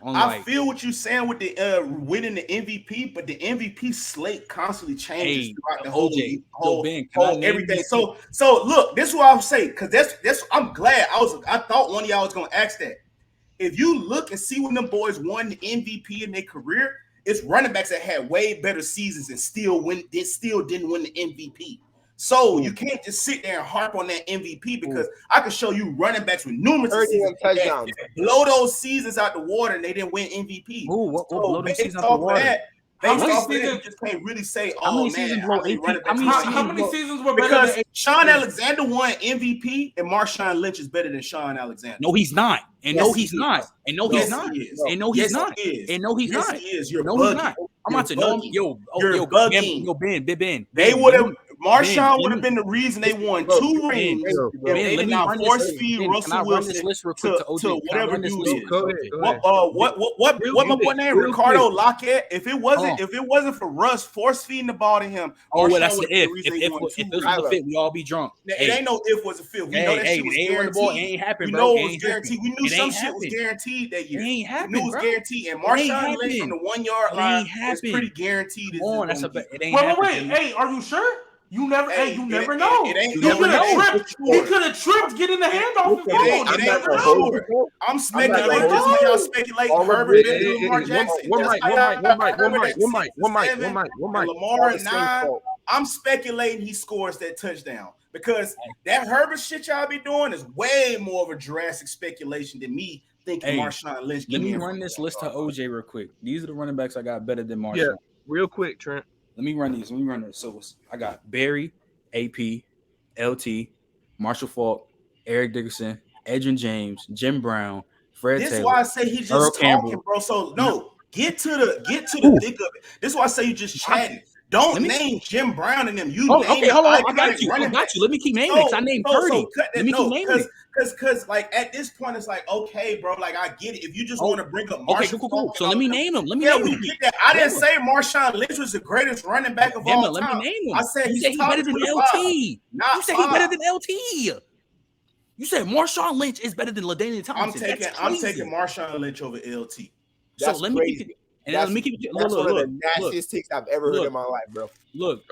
I feel what you're saying with the winning the MVP, but the MVP slate constantly changes throughout the whole everything. So look, this is what I'm saying, because that's I'm glad I thought one of y'all was gonna ask that. If you look and see when them boys won the MVP in their career, it's running backs that had way better seasons and still didn't win the MVP. So you can't just sit there and harp on that MVP, because I can show you running backs with numerous seasons that blow those seasons out the water and they didn't win MVP. What blow those seasons out the water? Based off of that, you just can't really say, how many seasons were better? Because Sean Alexander won MVP and Marshawn Lynch is better than Sean Alexander. No, he's not. And no, he's not. And no, he's not. And no, he's not. And no, he's not. You're bugging. I'm about to know him. Yo, Ben. They would have. Marshawn would have been the reason they won 2 rings. They did not force feed Russell Wilson to whatever dude is. What my boy named Ricardo Lockett? If it wasn't for Russ force feeding the ball to him, that's the if. If it was a fit, we all be drunk. It ain't no if was a fit. We know that shit was guaranteed. We know it was guaranteed. We knew some shit was guaranteed that year. It ain't happened. We knew it was guaranteed. And Marshawn Lynch from the 1 yard line is pretty guaranteed. Wait. Hey, are you sure? You never know. He could have tripped getting the handoff. I'm speculating just like y'all speculate Herbert and Lamar Jackson. Lamar and 9. I'm speculating he scores that touchdown, because that Herbert shit y'all be doing is way more of a Jurassic speculation than me thinking Marshawn Lynch. Let me run this list to OJ real quick. These are the running backs I got better than Marshawn. Yeah, real quick, Trent. Let me run these. So I got Barry, AP, LT, Marshall Faulk, Eric Dickerson, Edgerrin James, Jim Brown, Fred Taylor. This is why I say he's just talking, bro. So no, get to the thick of it. This is why I say you just chatting. Don't name Jim Brown and them. Hold on. I got you. Let me keep naming it, because I named 30. Let me keep naming it. Because like at this point, it's like, okay, bro, like I get it. If you just want to bring up Marshall, cool. So let me name them. We get that. I didn't say Marshawn Lynch was the greatest running back of all time. Let me name him. I said he's better than LT. You said he's better than LT. You said Marshawn Lynch is better than LaDainian Tomlinson. I'm taking Marshawn Lynch over LT. That's so let me keep it. And let me keep it. That's one of the nastiest takes I've ever heard in my life, bro. Look,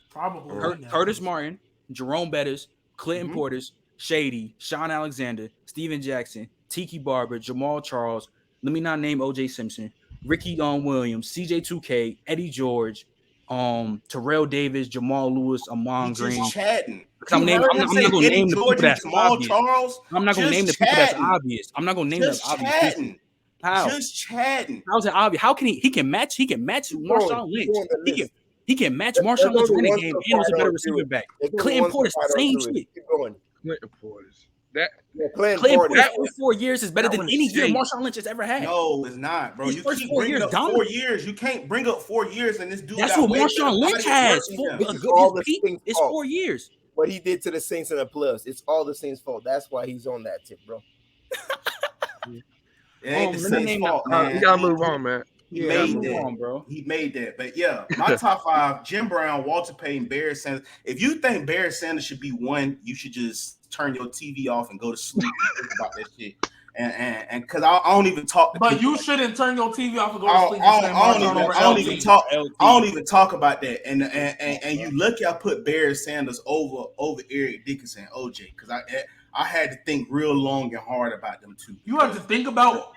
probably Curtis Martin, Jerome Bettis, Clinton Portis, Shady, Sean Alexander, Steven Jackson, Tiki Barber, Jamal Charles. Let me not name OJ Simpson, Ricky Williams, CJ2K, Eddie George, Terrell Davis, Jamal Lewis, Amon Green. Just chatting. I'm not going to name the people that's obvious. Charles, I'm not going to name the people that's obvious. I'm not going to name the obvious people. How? Just chatting. How's it obvious? How can he can match Marshawn Lynch. He can match Marshawn Lynch in the game, and he's a better receiver back. Clinton Portis, same shit. Clinton Portis. Clinton Portis for 4 years is better than any year Marshawn Lynch has ever had. No, it's not, bro. You keep bringing up 4 years. You can't bring up 4 years and this dude. That's what Marshawn Lynch has. It's 4 years. What he did to the Saints in the playoffs, it's all the Saints' fault. That's why he's on that tip, bro. It ain't the Saints' fault, man. You gotta move on, man. He made that. But yeah, my top 5: Jim Brown, Walter Payton, Barry Sanders. If you think Barry Sanders should be 1, you should just turn your TV off and go to sleep and think about that shit. And because I don't even talk. But you shouldn't turn your TV off and go to sleep. I don't even talk about that. And you lucky I put Barry Sanders over Eric Dickerson, OJ, because I had to think real long and hard about them too. You have to think about.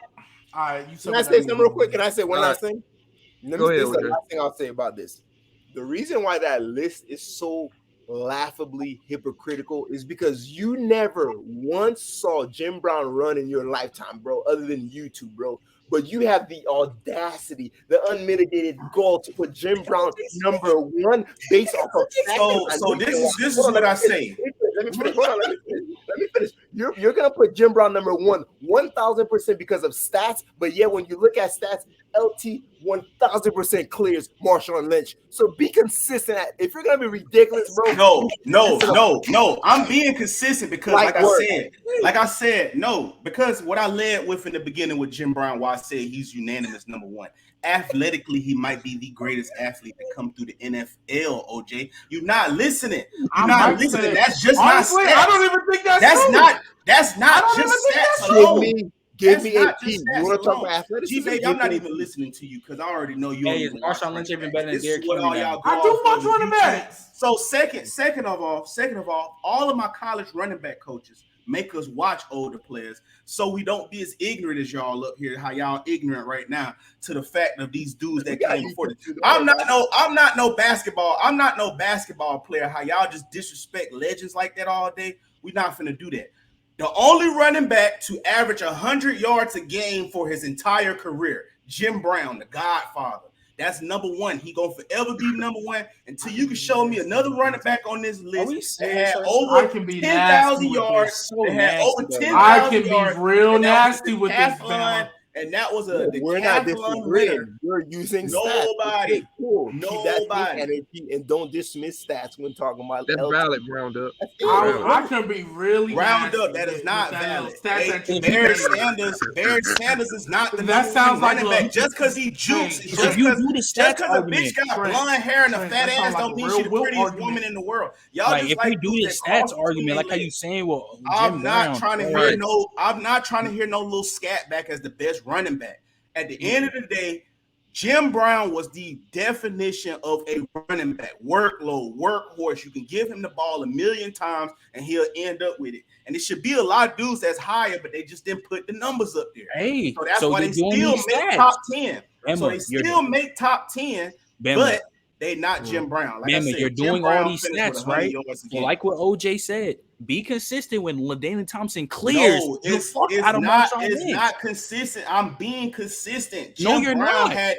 All right, Can I say something real quick? Can I say one last thing? Go ahead. This is the last thing I'll say about this. The reason why that list is so laughably hypocritical is because you never once saw Jim Brown run in your lifetime, bro, other than YouTube, bro. But you have the audacity, the unmitigated goal to put Jim Brown number 1 based off of. So this is what I say. Let me finish. Hold on. Let me finish. You're gonna put Jim Brown number 1, 1,000% because of stats. But yeah, when you look at stats, LT 1,000% clears Marshawn Lynch. So be consistent. If you're gonna be ridiculous, bro. No. I'm being consistent because, like I said, no. Because what I led with in the beginning with Jim Brown, why I said he's unanimous number 1. Athletically, he might be the greatest athlete to come through the NFL. OJ, you're not listening. You're not listening. That's just honestly, not stats. I don't even think that's not just stats alone. Give That's me not AP. just You stats want to talk alone. about athleticism? GBaby, I'm not Give me even listening to you because I already know you. Hey, don't is even watch Marshawn Lynch running even backs. better than This is Derrick what Henry all now? y'all go I off do of watch on running YouTube. backs. So second of all, all of my college running back coaches make us watch older players so we don't be as ignorant as y'all up here. How y'all ignorant right now to the fact of these dudes that came before this. I'm not no basketball player. How y'all just disrespect legends like that all day? We're not finna do that. The only running back to average 100 yards a game for his entire career, Jim Brown, the Godfather. That's number one. He gonna forever be number one until you can show me another running back on this list that had over 10,000 yards. So That had over nasty, 10,000 yards. real and that was nasty the with this, decathlon, Bama. and that was a We're not decathlon winner. disagreeing. We're using Nobody. stats. Cool. Keep that same Nobody. energy and don't dismiss stats when talking about That's LT. valid, Roundup. I can be really Round up, nasty that is with not that valid. stats Hey, that you Barry gave. Sanders is not the That number sounds one like running back. Just because he jukes, Hey, just if you because do the stats a argument, bitch got Trent, blonde hair and a Trent, fat that ass sound like don't a mean real she the Wilt prettiest argument. woman in the world. Y'all like just if like we do dudes this that cross stats between argument, their like how you legs. saying, well, I'm Jim not Brown, trying to Right. hear no little scat back as the best running back. At the end of the day, Jim Brown was the definition of a running back. Workload, workhorse. You can give him the ball a million times and he'll end up with it. And it should be a lot of dudes that's higher, but they just didn't put the numbers up there. hey, So that's so why you're they doing still these make stats. top 10. Bama, So they still make top 10, Bama, but they not Jim Brown. Like I Bama, said, you're Jim doing Brown all these finished with stats, 100 right? yards a So game. like what OJ said, be consistent when LaDainian Thompson clears. No, You it's fuck out of Marshawn it's Lynch. not consistent. I'm being consistent. No, Jim you're Brown not.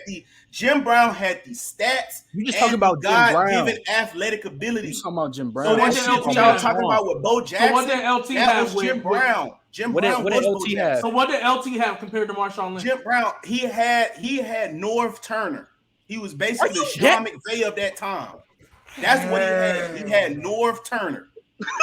Jim Brown had the stats You just and talking about the Jim Brown. God-given athletic You ability. talking about Jim Brown? So that what shit did that LT y'all have? talking about with Bo Jackson, what did LT that have was Jim with Brown. Jim What did- Brown what was did Bo LT Jackson. have? So what did LT have compared to Marshawn Lynch? Jim Brown, he had North Turner. He was basically you Sean McVay of that time. That's what he had. He had North Turner.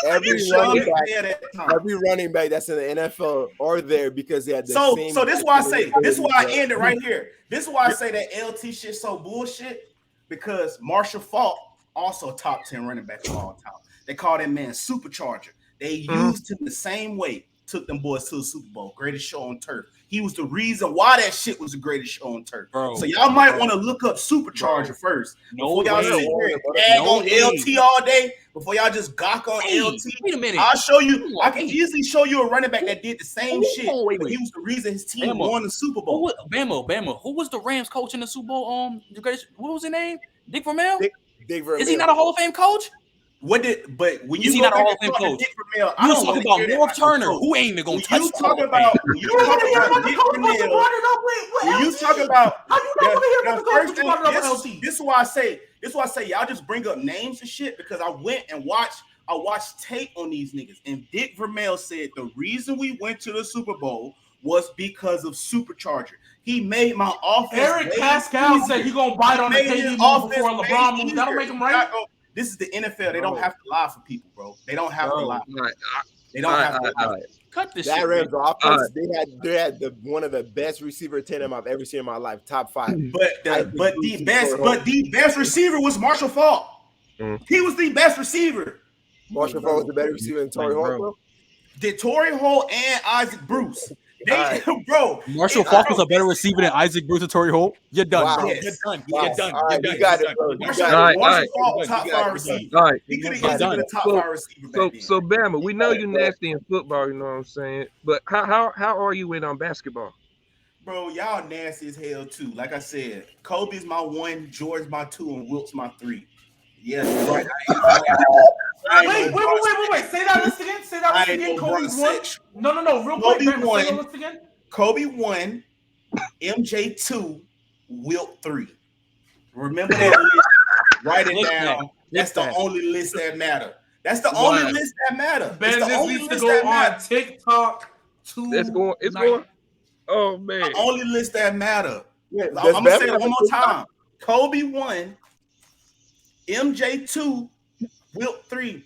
Every Sean running back, McVay of that time. every running back that's in the NFL are there because they had the So same. this is why I say this is why I end it right here. This is why I say that LT shit so bullshit because Marshall Faulk also top 10 running back of all time. They call that man Supercharger. They used him the same way. Took them boys to the Super Bowl, greatest show on turf. He was the reason why that shit was the greatest show on turf. Bro, so y'all might want to look up Supercharger first before y'all sit here and tag on LT all day. Before y'all just gawk on LT. Wait a minute. I'll show you. I can easily show you a running back that did the same shit. Wait. But he was the reason his team Bama. won the Super Bowl. Bama. Who was the Rams coach in the Super Bowl? The greatest. What was his name? Dick Vermeil. Dick Vermeil. Is he not a Hall of Fame coach? But when Is you he go not a back Hall of and Fame talk to coach? Dick Vermeil, I You don't talking want about to hear North that. Turner, who ain't even gonna When touch you the talk Hall of about Fame. when you talk about Dick Vermeil, when you talk about how you not want to hear about the coach? You brought it up LT. this is why I say y'all just bring up names and shit because I went and watched tape on these niggas and Dick Vermeil said the reason we went to the Super Bowl was because of Supercharger. He made my offense. Eric Pascal said he gonna bite on the KD move before LeBron moves. That'll make him right. This is the NFL. They don't have to lie for people, bro. They don't have to lie. They don't have to lie. Cut this That shit. Rams offense, they had one of the best receiver tandem I've ever seen in my life, top 5. But the best receiver was Marshall Faulk. He was the best receiver. Marshall Faulk was the better receiver than Torrey Holt, bro. Did Torrey Holt and Isaac Bruce? Bro. Marshall Faulk was a better receiver than Isaac Bruce or Torrey Holt. You're done, Wow. bro. Yes. You're done. Wow. You're done. All right, You're you done. got You're it, bro. done. You Marshall got it. Marshall Faulk, top 5 receiver. All right. He could have easily been a top 5 receiver back then. So Bama, we know you nasty in football, you know what I'm saying? But how are you in basketball? Bro, y'all nasty as hell too. Like I said, Kobe's my 1, George my 2, and Wilt's my 3. Yes, right. Wait. Say that list again. Say that list again. Kobe's 1. No. Real quick, man. Say that list again. Kobe 1, MJ 2, Wilt 3. Remember that list? Write it down. That's the only list that matter. That's the only list that matter. Ben it's the just only needs to list go that on matter. TikTok. It's going. Oh man. The only list that matter. Yeah, I'm gonna say it one more time. Kobe 1, MJ 2, Wilt 3.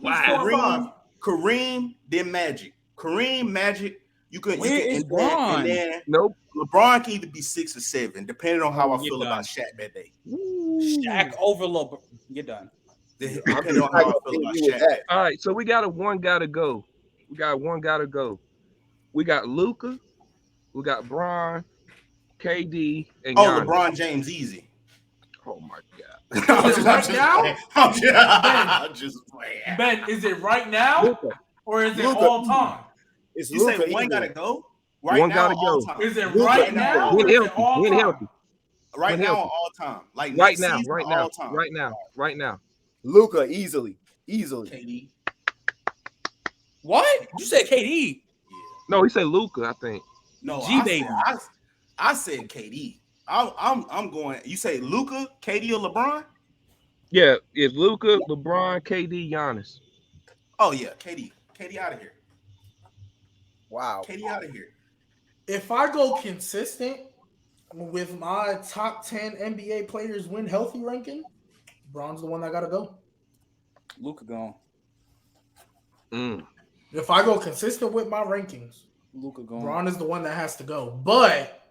Wow. Kareem, then Magic. Kareem, Magic. You could is LeBron? and then Nope. LeBron can either be 6 or 7, depending on how I feel about Shaq that day. Shaq over LeBron. You're done. Depending on how I feel about Shaq. All right, so we got one gotta go. We got one gotta go. We got Luca, we got Bron, KD, and Oh, Giannis. LeBron James, easy. Oh my God. Is it right now? I'm just playing. Ben, is it right now Luka. or is it Luka. all time? It's You say Luka. one easily. gotta go right One now, gotta all go. time. Is it Luka, right easily. now When or is it healthy, all when time? healthy, Right when now, healthy. all time. Like Right next now, season, right all now, time. right now, right now. Luka, easily. KD. What? You said KD. Yeah. No, he said Luca, I think. No, GBaby. I said KD. I'm going. You say Luca, KD, or LeBron? Yeah, it's Luca, LeBron, KD, Giannis. Oh yeah, KD. KD out of here. Wow. KD out of here. If I go consistent with my top 10 NBA players win healthy ranking, Bron's the one that gotta go. Luka gone. Mm. If I go consistent with my rankings, Luka gone. Bron is the one that has to go. But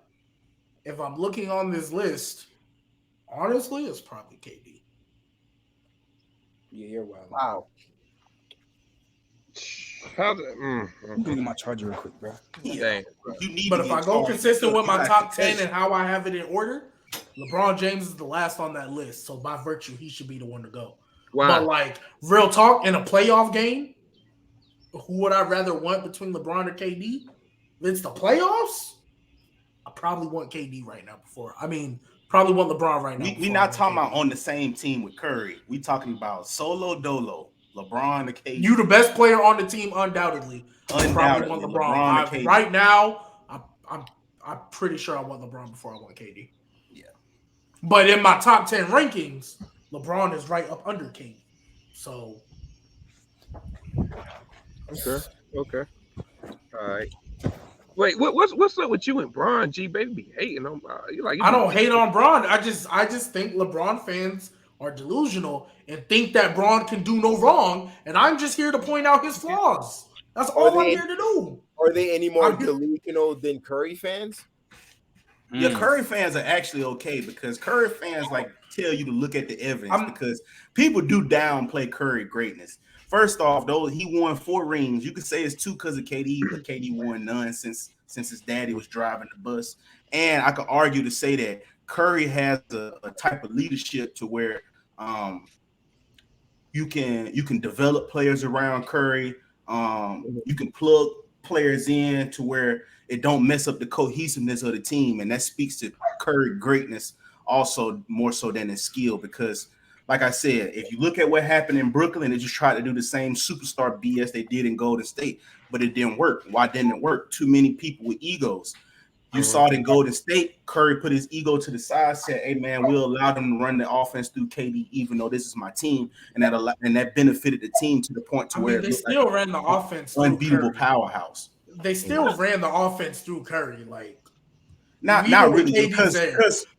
if I'm looking on this list, honestly, it's probably KD. Yeah, you're wild. Wow. How's it? I'm gonna get my charger real quick, bro. Yeah. Dang. You need But to if get I go Charles consistent because with my you top got 10 contention. and how I have it in order, LeBron James is the last on that list. So by virtue, he should be the one to go. Wow. But like real talk, in a playoff game, who would I rather want between LeBron or KD? If it's the playoffs, I probably want KD right now probably want LeBron right now. We not talking about on the same team with Curry. We talking about solo dolo. LeBron to KD. You the best player on the team, undoubtedly. Undoubtedly, Probably want LeBron to KD. Right now, I'm pretty sure I want LeBron before I want KD. Yeah. But in my top 10 rankings, LeBron is right up under KD. So Okay. All right. Wait, what's up with you and Bron? GBaby hating on you like? I don't hate on Bron. I just think LeBron fans are delusional and think that Bron can do no wrong. And I'm just here to point out his flaws. That's all I'm here to do. Are they any more delusional than Curry fans? Yeah, Curry fans are actually okay because Curry fans like tell you to look at the evidence because people do downplay Curry greatness. First off, though, he won 4 rings. You could say it's 2 because of KD, but KD won none since his daddy was driving the bus. And I could argue to say that Curry has a type of leadership to where you can develop players around Curry. You can plug players in to where it don't mess up the cohesiveness of the team, and that speaks to Curry greatness also more so than his skill. Because, like I said, if you look at what happened in Brooklyn, they just tried to do the same superstar BS they did in Golden State, but it didn't work. Why didn't it work? Too many people with egos. You saw it in Golden State. Curry put his ego to the side, said, "Hey man, we'll allow them to run the offense through KD, even though this is my team," and that benefited the team to the point to where they still ran the offense through unbeatable Curry. Powerhouse. They still ran the offense through Curry. Like not really because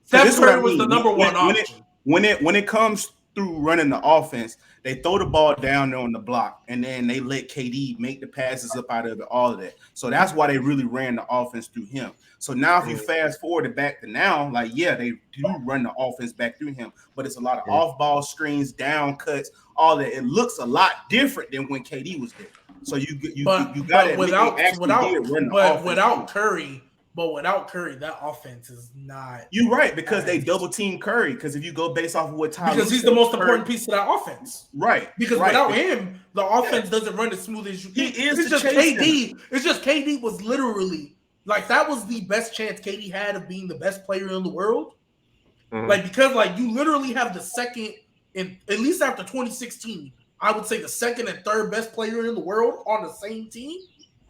Steph Curry was the number one option. When it comes through running the offense, they throw the ball down there on the block, and then they let KD make the passes up out of it, all of that. So that's why they really ran the offense through him. So now if you fast forward it back to now, like, yeah, they do run the offense back through him, but it's a lot of off-ball screens, down cuts, all that. It looks a lot different than when KD was there. So you got to without Curry, that offense is not. You're right, because they double team Curry. Because if you go based off of what Tyler, because he's the most important piece of that offense, right? Because without him, the offense doesn't run as smooth as you think. It's just KD. It's just KD was literally like that was the best chance KD had of being the best player in the world. Like because like you literally have the second, in at least after 2016, I would say the second and third best player in the world on the same team.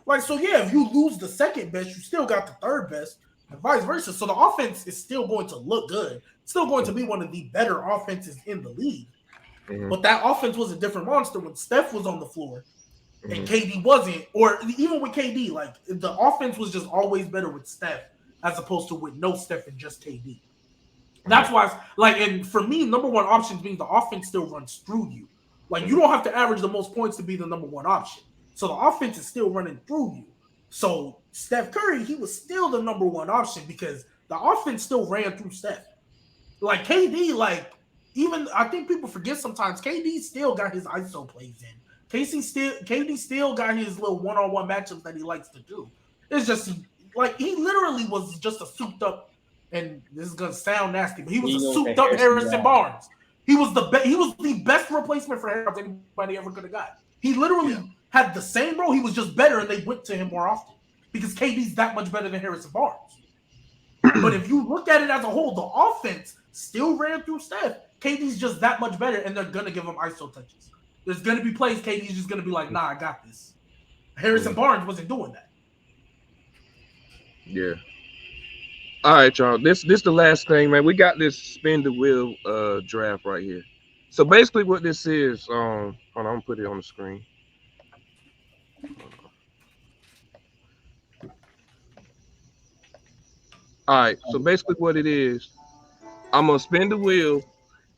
Like, so yeah, if you lose the second best, you still got the third best, and vice versa. So the offense is still going to look good. It's still going to be one of the better offenses in the league. But that offense was a different monster when Steph was on the floor and KD wasn't, or even with KD, like the offense was just always better with Steph as opposed to with no Steph and just KD. That's why, like, and for me, number one option means the offense still runs through you. Like, you don't have to average the most points to be the number one option. So the offense is still running through you. So Steph Curry, he was still the number one option because the offense still ran through Steph. Like KD, like even I think people forget sometimes KD still got his ISO plays in. KD still got his little one-on-one matchups that he likes to do. It's just like he literally was just a souped up, and this is gonna sound nasty, but he was a souped up Harrison Barnes. He was the best replacement for Harrison anybody ever could have got. He literally had the same role. He was just better, and they went to him more often because KD's that much better than Harrison Barnes. But if you look at it as a whole, the offense still ran through Steph. KD's just that much better, and they're gonna give him ISO touches. There's gonna be plays KD's just gonna be like, "Nah, I got this." Harrison Barnes wasn't doing that. Yeah. All right, y'all. This the last thing, man. We got this spin the wheel draft right here. So basically, what this is, hold on, I'm gonna put it on the screen. All right. So basically, what it is, I'm gonna spin the wheel,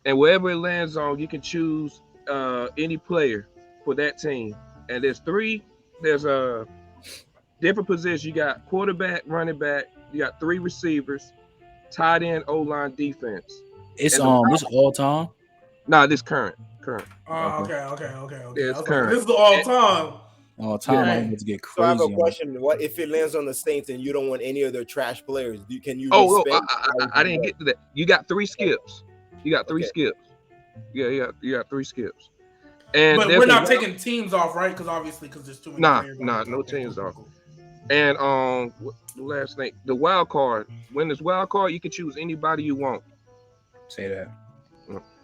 and wherever it lands on, you can choose any player for that team. And there's different positions. You got quarterback, running back. You got 3 receivers, tight end, O-line, defense. It's this all time. Nah, this current. Okay. Yeah, it's current. This is the all time. All time, I'm going to get crazy. So I have a question. What if it lands on the Saints and you don't want any of their trash players? Can you? I didn't get to that. You got 3 skips. You got 3 skips. Yeah, you got 3 skips. And but we're not taking teams off, right? Because there's too many players. No teams off. And the last thing, the wild card. When there's wild card, you can choose anybody you want. Say that.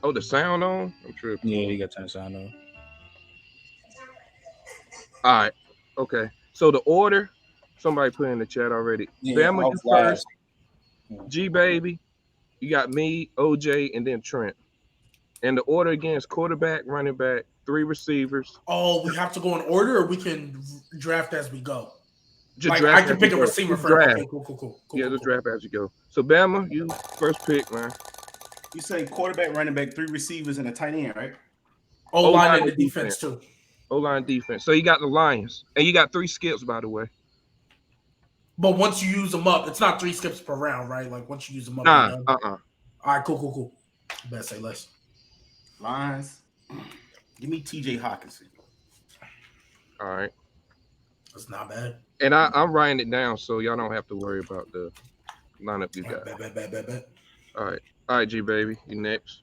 Oh, the sound on? I'm tripping. Yeah, you got to turn the sound on. All right. Okay. So the order, somebody put in the chat already. Yeah, Bama, you first. GBaby, you got me, OJ, and then Trent. And the order again is quarterback, running back, 3 receivers. Oh, we have to go in order, or we can draft as we go. Just I can pick a receiver for draft. Okay, cool. Yeah, just draft as you go. So Bama, you first pick, man. You say quarterback, running back, 3 receivers, and a tight end, right? O-line and the defense too. O-line defense. So you got the Lions, and you got 3 skips, by the way. But once you use them up, it's not 3 skips per round, right? Like once you use them up. Nah. All right, cool. Better say less. Lions. Give me TJ Hawkinson. All right. That's not bad. And I'm writing it down so y'all don't have to worry about the lineup you got. Bet. All right, GBaby, you next.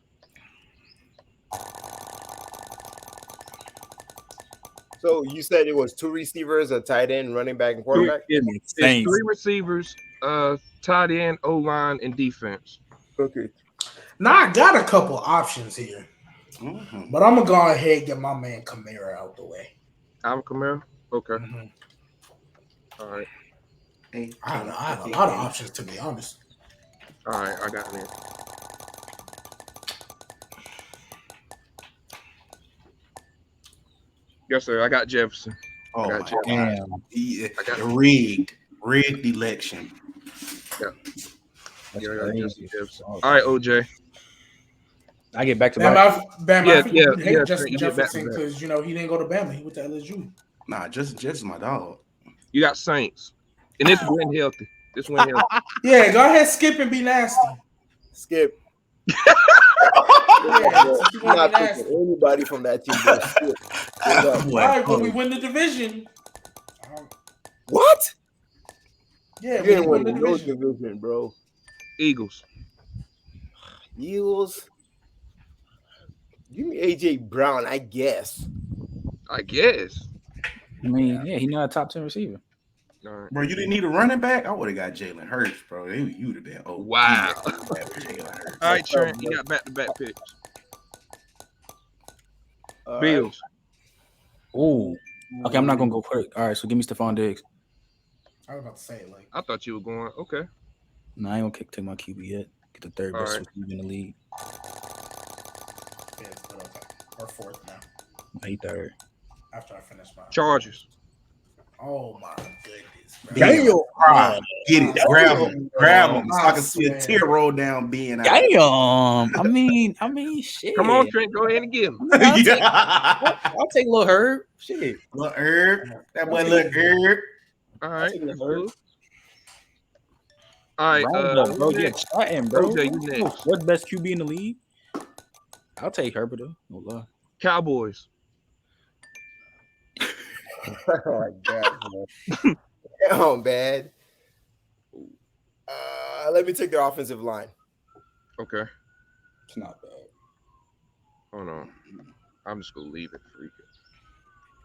So you said it was 2 receivers, a tight end, running back, and quarterback? It's 3 receivers, tight end, O-line, and defense. Okay. Now I got a couple options here. Mm-hmm. But I'm going to go ahead and get my man Kamara out the way. Alvin Kamara? Okay. All right. I have a lot of options, to be honest. All right, I got it. Yes, sir. I got Jefferson. Oh, I got Jefferson. Damn. I got rigged election. Yeah, I got Jefferson. All right, OJ. I get back to back. I think you hate Justin Jefferson because he didn't go to Bama. He went to LSU. Nah, just my dog. You got Saints, and this went healthy. Yeah, go ahead, skip and be nasty. Skip. I'm not picking anybody from that team. All right, but we win the division. What? Yeah, we didn't win the division, bro. Eagles. Give me AJ Brown, I guess. I mean, yeah, he's not a top 10 receiver. Right. Bro, you didn't need a running back? I would have got Jalen Hurts, bro. You would have been wow. All right, Trent, you got back-to-back picks. Bills. Ooh. Okay, I'm not gonna go quick. All right, so give me Stephon Diggs. I was about to say I thought you were going. Okay. No, I ain't gonna take my QB yet. Get the 3rd best receiver in the league. Yeah, but okay. Or 4th now. No, he 3rd. After I finish my Chargers. Oh my goodness, bro. Damn. Get it. Grab him. So I can see a tear roll down being out. Damn. I mean, shit. Come on, Trent. Go ahead and give him. I'll take Lil Herb. Shit. Lil Herb. That boy Lil Herb. All right. All right. Bro, yeah, chatting, bro. OJ, you next. What's best QB in the league? I'll take Herbert though. No lie. Cowboys. Oh my God, down bad. Let me take their offensive line. Okay. It's not bad. Hold on. I'm just gonna leave it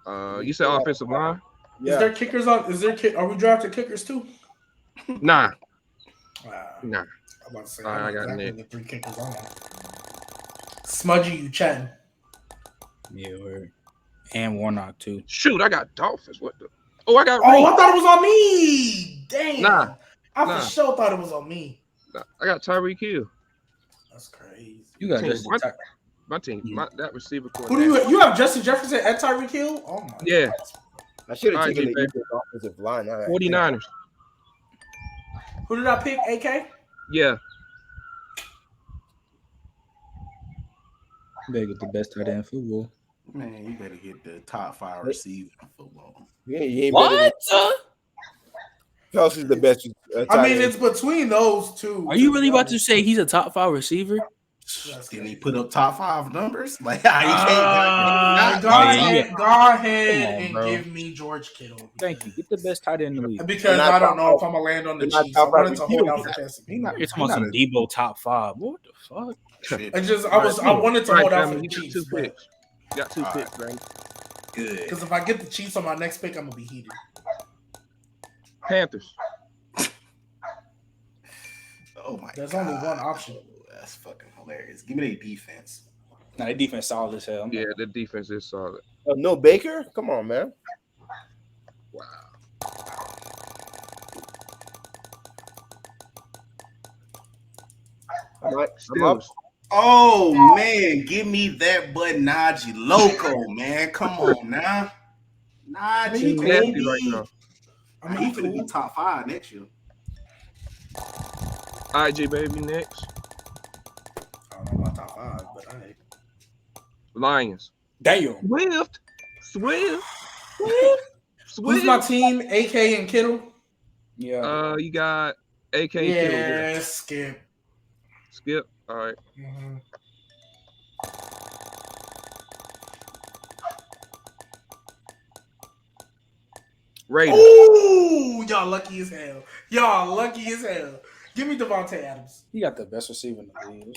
freaking. You said offensive line? Yeah. Is there kickers on? Are we drafting kickers too? Nah. Nah. I'm about to say I got exactly Nick. The 3 kickers on. Smudgy, you chatting? Yeah, word. And Warnock too. Shoot, I got Dolphins. What the? Oh, I got. Oh, Reed. I thought it was on me. Damn. Nah. I for sure thought it was on me. Nah. I got Tyreek Hill. That's crazy. You got my team. That receiver. Who do you have? Justin Jefferson and Tyreek Hill. Oh my. Yeah. God. I should have taken the Eagles offensive line. 49ers. Who did I pick? AK. Yeah. You better get the best tight end in football. Man, you better get the top 5 receiver in football. Yeah, what? Kelsey's the best. I mean, it's between those two. Are you really about to say he's a top 5 receiver? Didn't he put up top 5 numbers? Like, you can't go ahead and give me George Kittle. Thank you. Get the best tight end in the league. Because I don't know if I'm gonna land on the Chiefs. I wanted to hold out for Tennessee. You're talking about some Debo top 5. What the fuck? I wanted to hold out for the Chiefs. Got 2 picks, man. Good. Because if I get the Chiefs on my next pick, I'm gonna be heated. Panthers. Oh my! There's only one option. That's fucking hilarious. Give me their defense. Nah, their defense solid as hell. Yeah, the defense is solid. No Baker? Come on, man. Wow. Oh man, give me that but Najee Loco, man. Come on now. Najee, baby. Right now. I mean, he's gonna be top 5 next year. All right, GBaby, next. I don't know about top 5, but all right. Lions. Damn. Swift. Who's my team? AK and Kittle? Yeah. You got AK Kittle. Yeah, Skip. All right. Mm-hmm. Raiders. Ooh, y'all lucky as hell. Give me Devontae Adams. He got the best receiver in the league.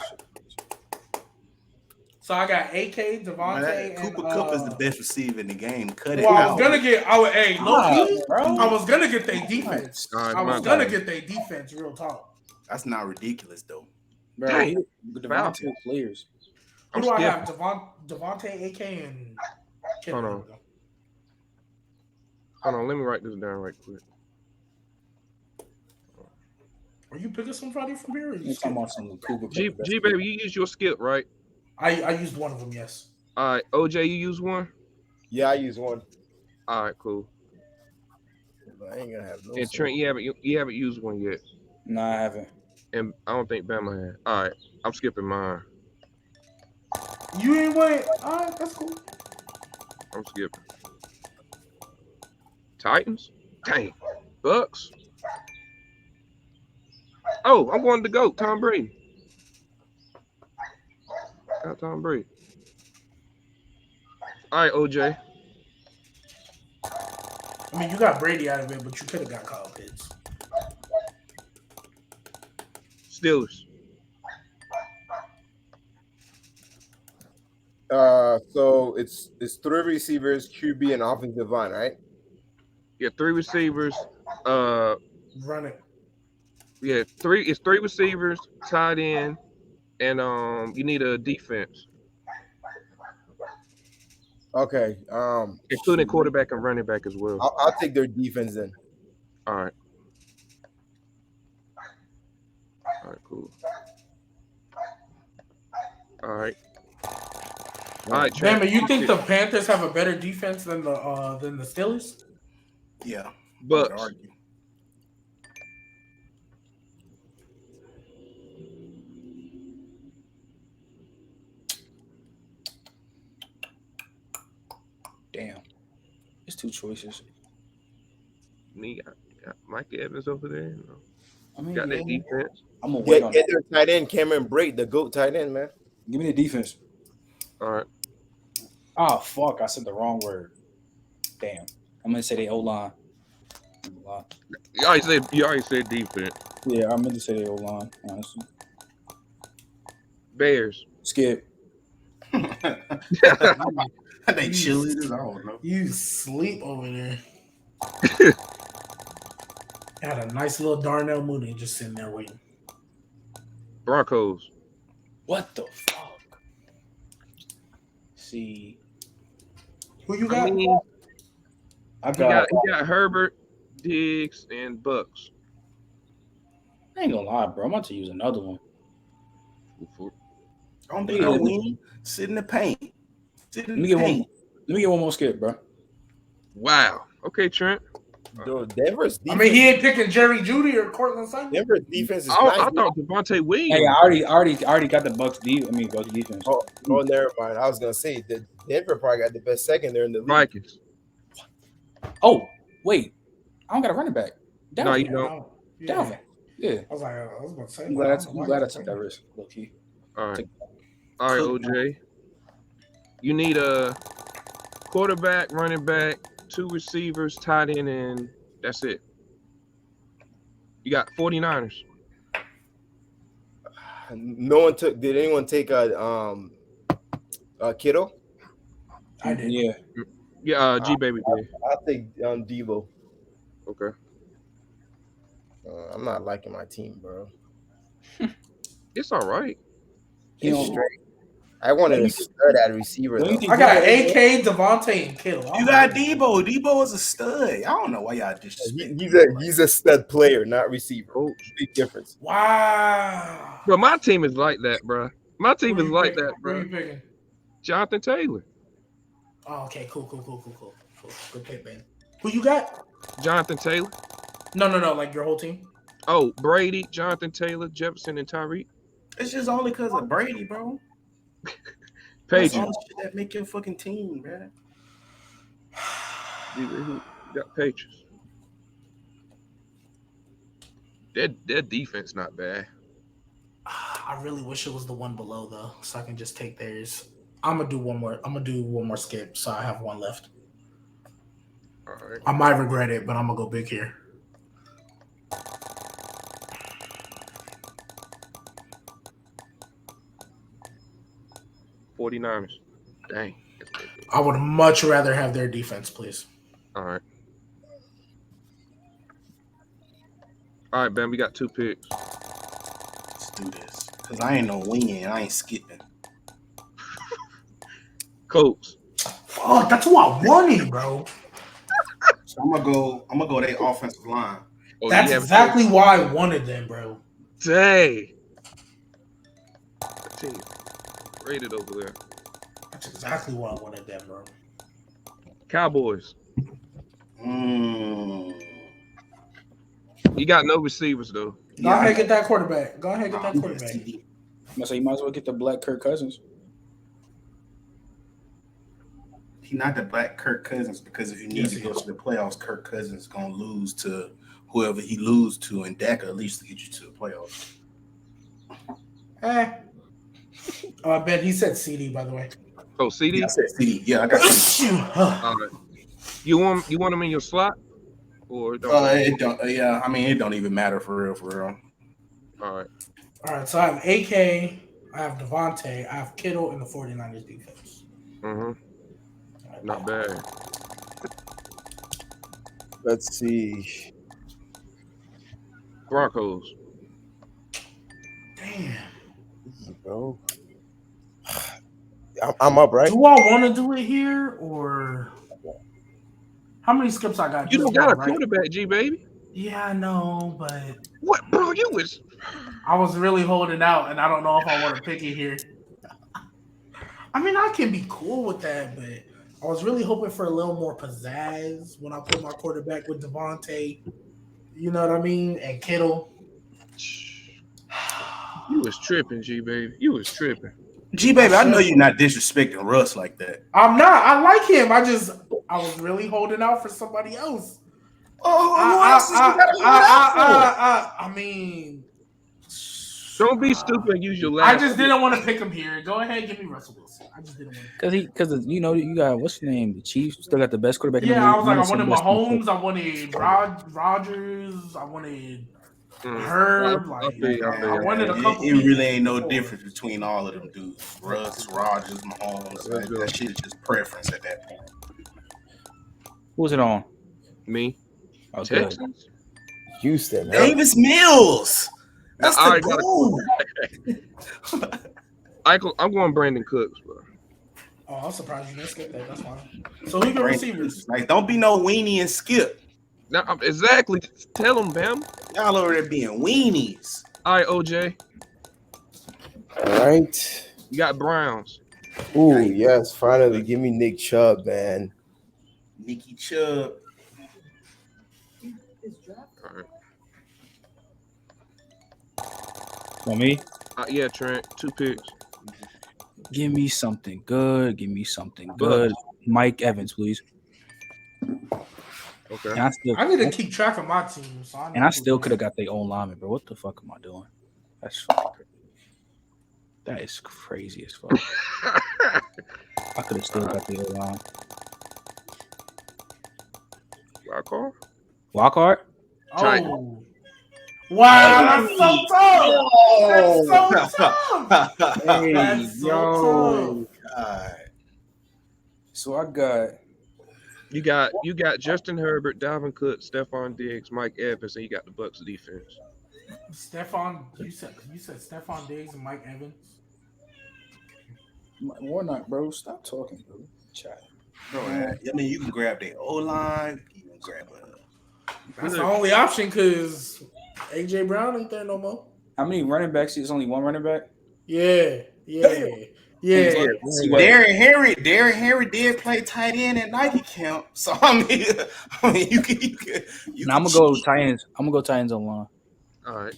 So I got AK, Devontae, and Cooper Kupp is the best receiver in the game. Cut it out. out. I was gonna get. I was gonna get their defense. I was gonna get their defense. Real talk. That's not ridiculous though. Bro, Devontae players. Who do I have? Devontae, AK, and Kittle. Hold on, let me write this down right quick. Are you picking somebody from here? Or you talking about some Cooper? GBaby, you use your skip, right? I used one of them, yes. All right, OJ, you use one? Yeah, I use one. All right, cool. But I ain't gonna have no. And Trent, you haven't used one yet. No, I haven't. And I don't think Bama had. All right, I'm skipping mine. You ain't wait. All right, that's cool. I'm skipping. Titans? Dang. Bucks? Oh, I'm going to go. Tom Brady. Got Tom Brady. All right, OJ. I mean, you got Brady out of it, but you could have got Kyle Pitts. Steelers. So it's 3 receivers, QB, and offensive line, right? Yeah, 3 receivers. Run it. Yeah, 3. It's 3 receivers, tight end, and you need a defense. Okay. Including quarterback and running back as well. I'll take their defense then. All right. All right, cool. All right. All right, Bama, you think the Panthers have a better defense than the Steelers? Yeah, but damn, it's 2 choices. Me, got Mike Evans over there. You know. I mean, got that defense. I'm gonna wait on get their tight end, Cameron Brate, the GOAT tight end, man. Give me the defense. All right. Oh fuck! I said the wrong word. Damn. I'm gonna say they O-line. You already said defense. Yeah, I meant to say the O-line, honestly. Bears. Skip. They cheerleaders. I don't know. You sleep over there. Had a nice little Darnell Mooney just sitting there waiting. Broncos. What the fuck? See, Who you got? I mean, I he got Herbert, Diggs, and Bucks. I ain't gonna lie, bro. I'm about to use another one. Don't be no wing. Sit in the paint. Let me get one more skip, bro. Wow. Okay, Trent. Dude, Denver's defense. I mean, he ain't picking Jerry Judy or Cortland Sutton. Denver's defense is I nice. thought Devontae Williams. Hey, I already got the Bucks Bucks defense. Oh, never mind. I was gonna say that Denver probably got the best secondary in the league. Vikings. Oh, wait. I don't got a running back. Dalvin. No, you don't. Dalvin. Yeah. I was about to say. I'm glad I took that risk, low key. All right, OJ. You need a quarterback, running back, 2 receivers, tight end, and that's it. You got 49ers. No one took. Did anyone take a Kittle? I did. Yeah. Yeah, GBaby did. I'll take Debo. Okay. I'm not liking my team, bro. It's all right. He's straight. I wanted a stud at receiver. Though. I got AK, Devontae, and Kittle. You got Debo. Debo is a stud. I don't know why y'all disrespect. He's a stud player, not receiver. Oh, big difference. Wow. Bro, my team is like that, bro. My team is like that, Who bro. you picking? Jonathan Taylor. Oh, okay, cool. Good pick, man. Who you got? Jonathan Taylor. No, like your whole team. Oh, Brady, Jonathan Taylor, Jefferson, and Tyreek. It's just only because of Brady, bro. Page That's all the shit that make your fucking team, man. Who got Patriots? Their defense not bad. I really wish it was the one below though, so I can just take theirs. I'm gonna do one more skip, so I have one left. All right. I might regret it, but I'm gonna go big here. $49ers. Dang. I would much rather have their defense, please. All right. All right, Ben. We got 2 picks. Let's do this. Because I ain't no winging. I ain't skipping. Colts. Fuck, that's who I wanted, bro. So I'm gonna go their offensive line. Oh, That's exactly why I wanted them, bro. Dang. That team rated over there. That's exactly why I wanted them, bro. Cowboys. Mm. You got no receivers though. Go ahead, get that quarterback. I'm gonna say you might as well get the black Kirk Cousins. He's not the black Kirk Cousins because if you need to go to the playoffs, Kirk Cousins is gonna lose to whoever he lose to, and Dak at least to get you to the playoffs. I bet he said CD, by the way. Oh, CD. Yeah, I said CD. Yeah, I got CD. All right. You want him in your slot, or don't? It don't. Yeah, I mean it don't even matter for real. All right. All right, so I have AK, I have Devontae, I have Kittle in the 49ers defense. Mm-hmm. Not bad. Let's see. Broncos. Damn. Bro. I'm up, right? Do I want to do it here or how many skips I got? You don't Just got a one, right? quarterback, GBaby. Yeah, I know, but What, bro? You was. I was really holding out, and I don't know if I want to pick it here. I mean, I can be cool with that, but I was really hoping for a little more pizzazz when I put my quarterback with Devontae. You know what I mean? And Kittle. You was tripping, GBaby. You was tripping. GBaby, I know you're not disrespecting Russ like that. I'm not. I like him. I was really holding out for somebody else. Oh, who else is you got to hold out for? I mean, Don't be stupid and use your I last. just didn't want to pick him here. Go ahead, give me Russell Wilson. I just didn't want to. Because you know you got what's the name? The Chiefs still got the best quarterback in the Yeah, league. I was like, I Minnesota wanted best in football. Mahomes. I wanted Rodgers. I wanted Herb. I feel you, I wanted a couple. It really ain't no difference between all of them dudes. Russ, Rodgers, Mahomes. Let's go. That shit is just preference at that point. Who was it on? Me. Oh, good. Texans. Houston. Davis Mills. That's I the already goal. I'm going Brandon Cooks, bro. Oh, I'm surprised you didn't skip that. That's fine. So who your receivers? Like, don't be no weenie and skip. Now, exactly. Tell them, Bam. Y'all over there being weenies. All right, OJ. All right. You got Browns. Ooh, yes. Finally, give me Nick Chubb, man. Nicky Chubb. All right. For me, Yeah, Trent. 2 picks. give me something good. Give me something good. Mike Evans, please. Okay. And I need to keep track of my team. So I still could have got their own lineman, bro. What the fuck am I doing? That's fucking crazy. That is crazy as fuck. I could have still got the old line. Wild card? Wild card? Oh. Wow, that's so tough. That's so tough. Hey, That's so tough. God. So I got You got Justin Herbert, Dalvin Cook, Stephon Diggs, Mike Evans, and you got the Bucks defense. Stephon, you said Stephon Diggs and Mike Evans. Warnock, bro. Stop talking, bro. Chat. Bro, I mean, you can grab the O-line. You can grab That's the only option because AJ Brown ain't there no more. How many running backs? There's only one running back? Yeah. Derrick Henry did play tight end at Nike camp. So I mean, you can. Now I'm gonna go Titans. I'm gonna go Titans on line. All right.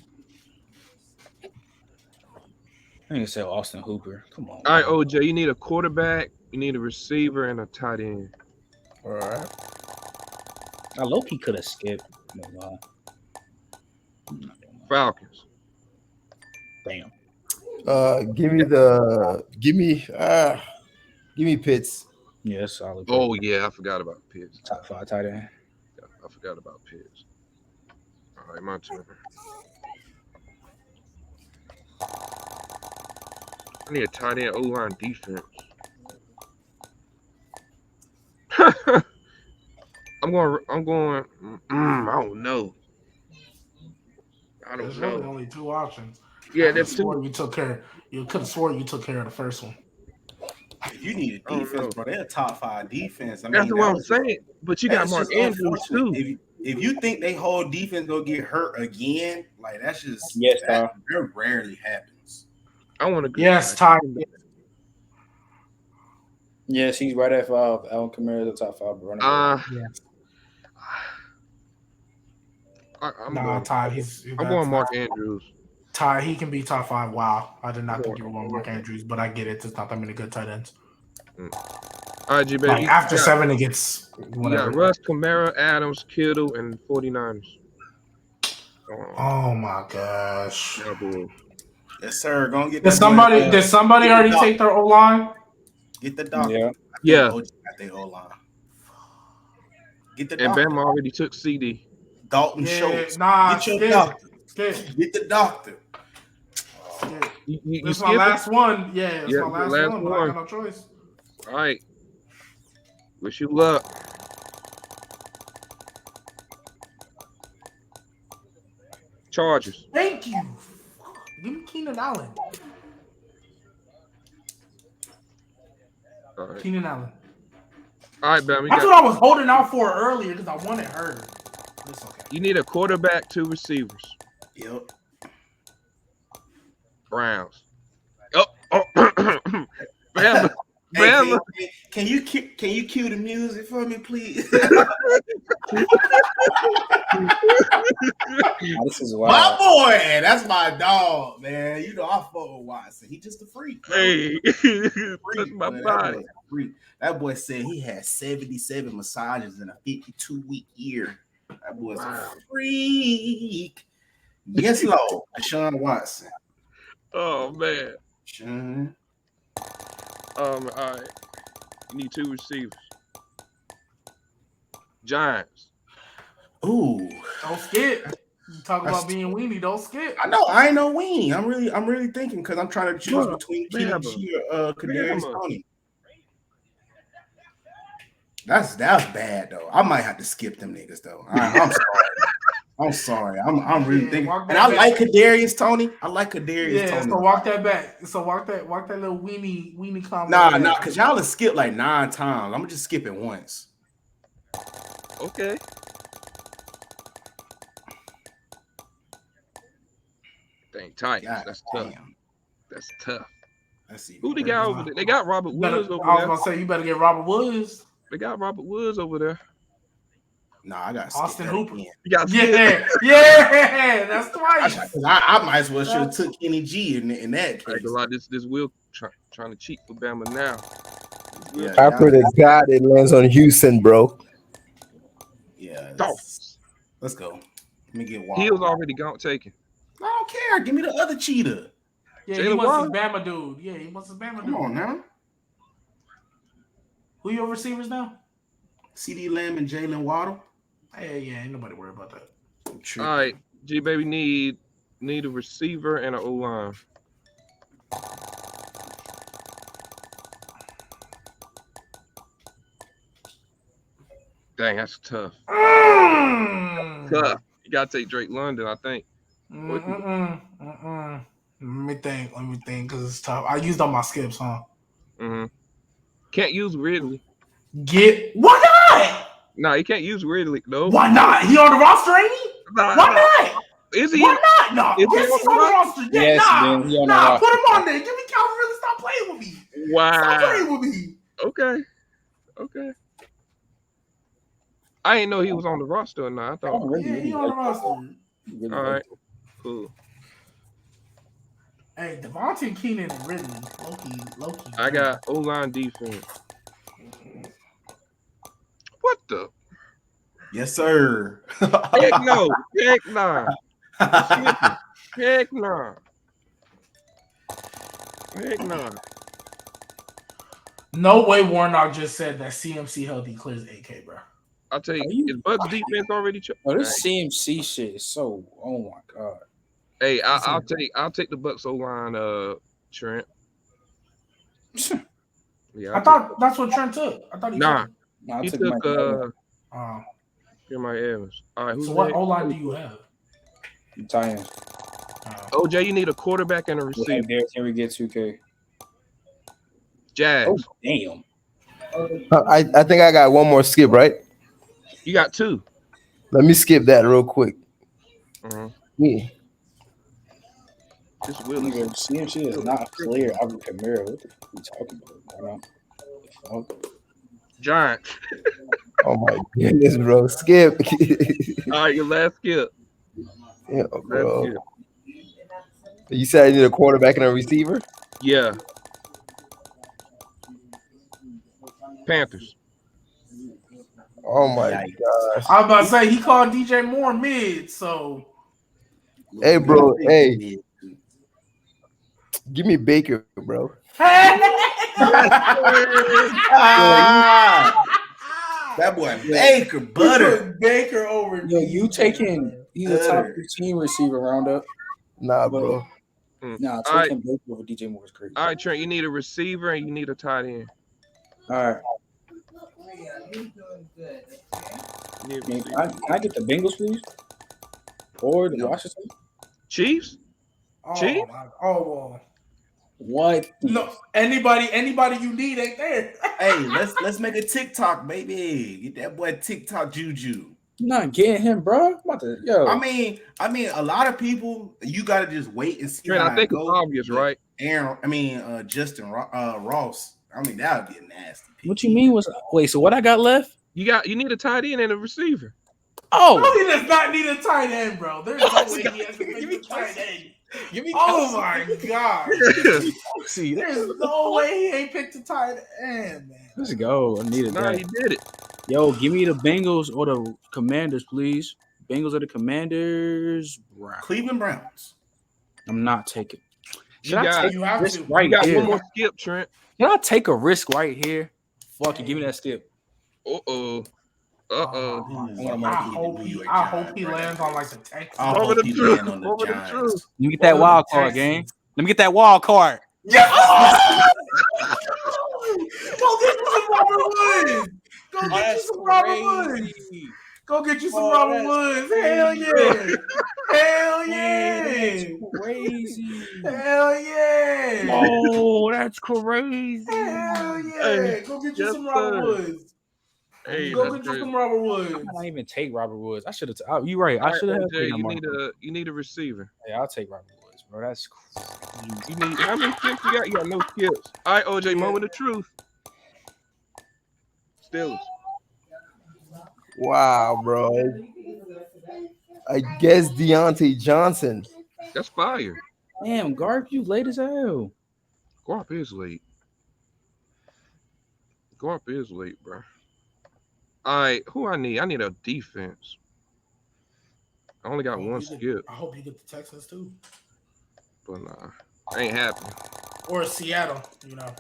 I need to say Austin Hooper. Come on. All right, OJ, you need a quarterback, you need a receiver, and a tight end. All right. I low-key could have skipped. No lie. Falcons. Damn. Give me Pitts. Yeah, that's solid. Oh, yeah, I forgot about Pitts. Top 5 tight end. I forgot about Pitts. All right, my turn. I need a tight end O-line defense. I'm going. I don't know. There's really only two options. Yeah, that's two. You took care. You could have sworn you took care of the first one. You need a defense, bro. They're a top 5 defense. I mean, That's what I'm saying. But you got Mark Andrews too. If you think they whole defense gonna get hurt again, like that's just That rarely happens. I want to. Yes, Ty. Yes, he's right at 5. Alvin Kamara is the top 5 running back. Yes. I'm going Mark Andrews. Ty, he can be top 5. Wow, I did not think you were going Mark Andrews, but I get it. There's not that many good tight ends. All right, GBaby. Like after 7, it gets You got Russ, Kamara, Adams, Kittle, and 49ers. Oh my gosh. Yeah, boy. Yes, sir. Gonna get. Did somebody already take their O line? Get the doctor. Yeah. Got their O line. Get the And doctor. Bama already took CD. Dalton Schultz. Nah, Get your doctor. Skip. Get the doctor. You This is my last one. Yeah, it's Yeah, my the last last one, but I one. got no choice. All right. Wish you luck. Chargers. Thank you. Give me Keenan Allen. All right. Keenan Allen. All right, Bama. That's what I was holding out for earlier because I wanted her. It's okay. You need a quarterback, 2 receivers. Yep. Browns. Oh. Bama. Bama. Hey, can you cue the music for me, please? This is My wild. boy, that's my dog, man. You know I fuck with Watson. He just a freak. Bro. Hey. Freak, That's my man. body. That boy said he had 77 massages in a 52-week year. That boy's a freak. Yes, Lord. Deshaun Watson. Oh man. Sean. All right. You need 2 receivers. Giants. Ooh. Don't skip. You talk about being weenie. Don't skip. I know. I ain't no weenie. I'm really thinking because I'm trying to choose Bruh, between Kenny Bama. G or Kadarius Bama. Toney. That's bad though. I might have to skip them niggas though. I'm sorry. I'm sorry. I'm really thinking. And I like Kadarius Toney. I like Kadarius Toney. So walk that back. So walk that little weenie comment. Nah, because y'all have skipped like 9 times. I'm gonna just skip it once. Okay. Dang, Titans. God That's tough. damn. That's tough. Let's see. Who they got over there? They got Robert Woods over I was there. gonna say you better get Robert Woods. They got Robert Woods over there. Nah, I got Austin Hooper. Again. You got Yeah, that's twice. I might as well should have took Kenny G in that case. This Will trying to cheat for Bama now. Yeah, I pray to God it lands on Houston, bro. Yeah. Dolphins. Let's go. Let me get Wild. Hill's already gone taken. I don't care. Give me the other cheetah. Yeah, Jaylen he wants Waddle? his Bama dude. Yeah, he wants his Bama dude. Come on now. Who your receivers now? CD Lamb and Jalen Waddle. Hey, yeah, ain't nobody worried about that. All right, GBaby need a receiver and an O-line. Dang, that's tough. Tough. You gotta take Drake London, I think. Let me think, because it's tough. I used all my skips, huh? Mm-hmm. Can't use Ridley. Why not? No, you can't use Ridley. No. Why not? He on the roster, ain't he? Nah, Why not? Is he? Why not? No. Is he Yes, he's on the roster. Yeah, Yes, nah, man, he on the nah, roster. put him on there. Give me Calvin Ridley. Stop playing with me. Wow. Stop playing with me. Okay. I didn't know he was on the roster or not. I thought. Yeah, he on the roster. All right. Cool. Hey, Devontae Keenan and Ridley. Loki. I got O-line defense. What the? Yes, sir. Heck no. Heck no. Heck no. Heck no. No way Warnock just said that CMC healthy clears AK, bro. I'll tell you, is Bucks defense already? Oh, this CMC shit is so. Oh my god. Hey, I'll take the Bucks O-line, Trent. Yeah, I thought that's what Trent took. I thought he nah. took. Nah, I He took took Mike Evans. All right, who's So what next? O-line do you have? Titans. OJ, you need a quarterback and a receiver. There, can we get 2K? Jags. Oh, damn. I think I got one more skip, right? You got 2. Let me skip that real quick. Yeah. This Will. Nigga, CMC is not clear. Alvin Kamara. What the fuck are you talking about? Giants. Oh my goodness, bro. Skip. All right, your last skip. Yeah, bro. You said I need a quarterback and a receiver? Yeah. Panthers. Oh my gosh. I was about to say he called DJ Moore mid, so Hey, bro. Hey. Give me Baker, bro. That boy Baker butter. Baker over. Yo, you taking he's a top 15 receiver roundup. Nah, bro. Nah, All right. taking Baker over DJ Moore is crazy. All right, Trent, you need a receiver and you need a tight end. All right. Can I get the Bengals, please? Or the Washington? Chiefs? Chiefs? What? No, anybody you need ain't there. Hey, let's make a TikTok, baby. Get that boy TikTok juju. I'm not getting him, bro. I mean, a lot of people. You gotta just wait and see. Trent, how I think it it's goes. obvious, right? Justin Ross. I mean, that would be a nasty. What you mean so what I got left? You need a tight end and a receiver. Oh, no, he does not need a tight end, bro. There's no way he has to make a tight end. Give me oh my god. See, there's no way he ain't picked a tight end, man. Let's go. I needed that. He did it. Yo, give me the Bengals or the Commanders, please. Bengals or the Commanders. Cleveland Browns. I'm not taking. Should I take You have risk to. right You got here? one more skip, Trent. Can I take a risk right here? Fuck it, give me that skip. Uh-oh. I hope he lands on like the Texans. I Over hope the he truth. land on the Over the Giants. truth. Let me get that wild card, gang. Let me get that wild card. Yes! Go get you some Robert Woods. Go get you some Robert Woods. Go get you some Robert Woods. Hell yeah. Hell yeah. Crazy. Hell yeah. Oh, that's crazy. Hell yeah. Hey, Go get you yes, some Robert sir. Woods. Hey, Go that's get you crazy. some Robert I Woods. might not even take Robert Woods. I should have. You're right. All I should have. right, OJ, you need a receiver. Hey, I'll take Robert Woods, bro. That's crazy. You need how many skips you got? You got no skips. All right, OJ, moment of truth. Steelers. Wow, bro. I guess Deontay Johnson. That's fire. Damn, Garp, you late as hell. Garp is late. Garp is late, bro. All right, who I need? I need a defense. I only got one skip, I hope you get the Texans too. but nah, ain't happening. Or Seattle, you know.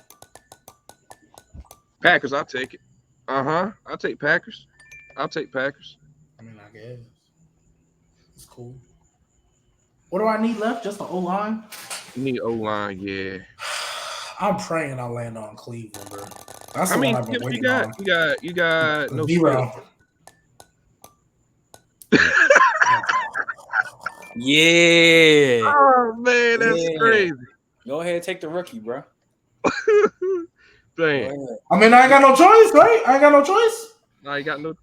Packers, I'll take it. I'll take Packers. I'll take Packers. I mean, I guess. It's cool. What do I need left? Just the O-line? You need O-line, yeah. I'm praying I'll land on Cleveland, bro. That's How the many one I've been skips you waiting got? on. You got no Zero. skips. Yeah. Oh man, that's Yeah. crazy. Go ahead, take the rookie, bro. Dang. I mean, I ain't got no choice, right? I ain't got no choice. I ain't got no.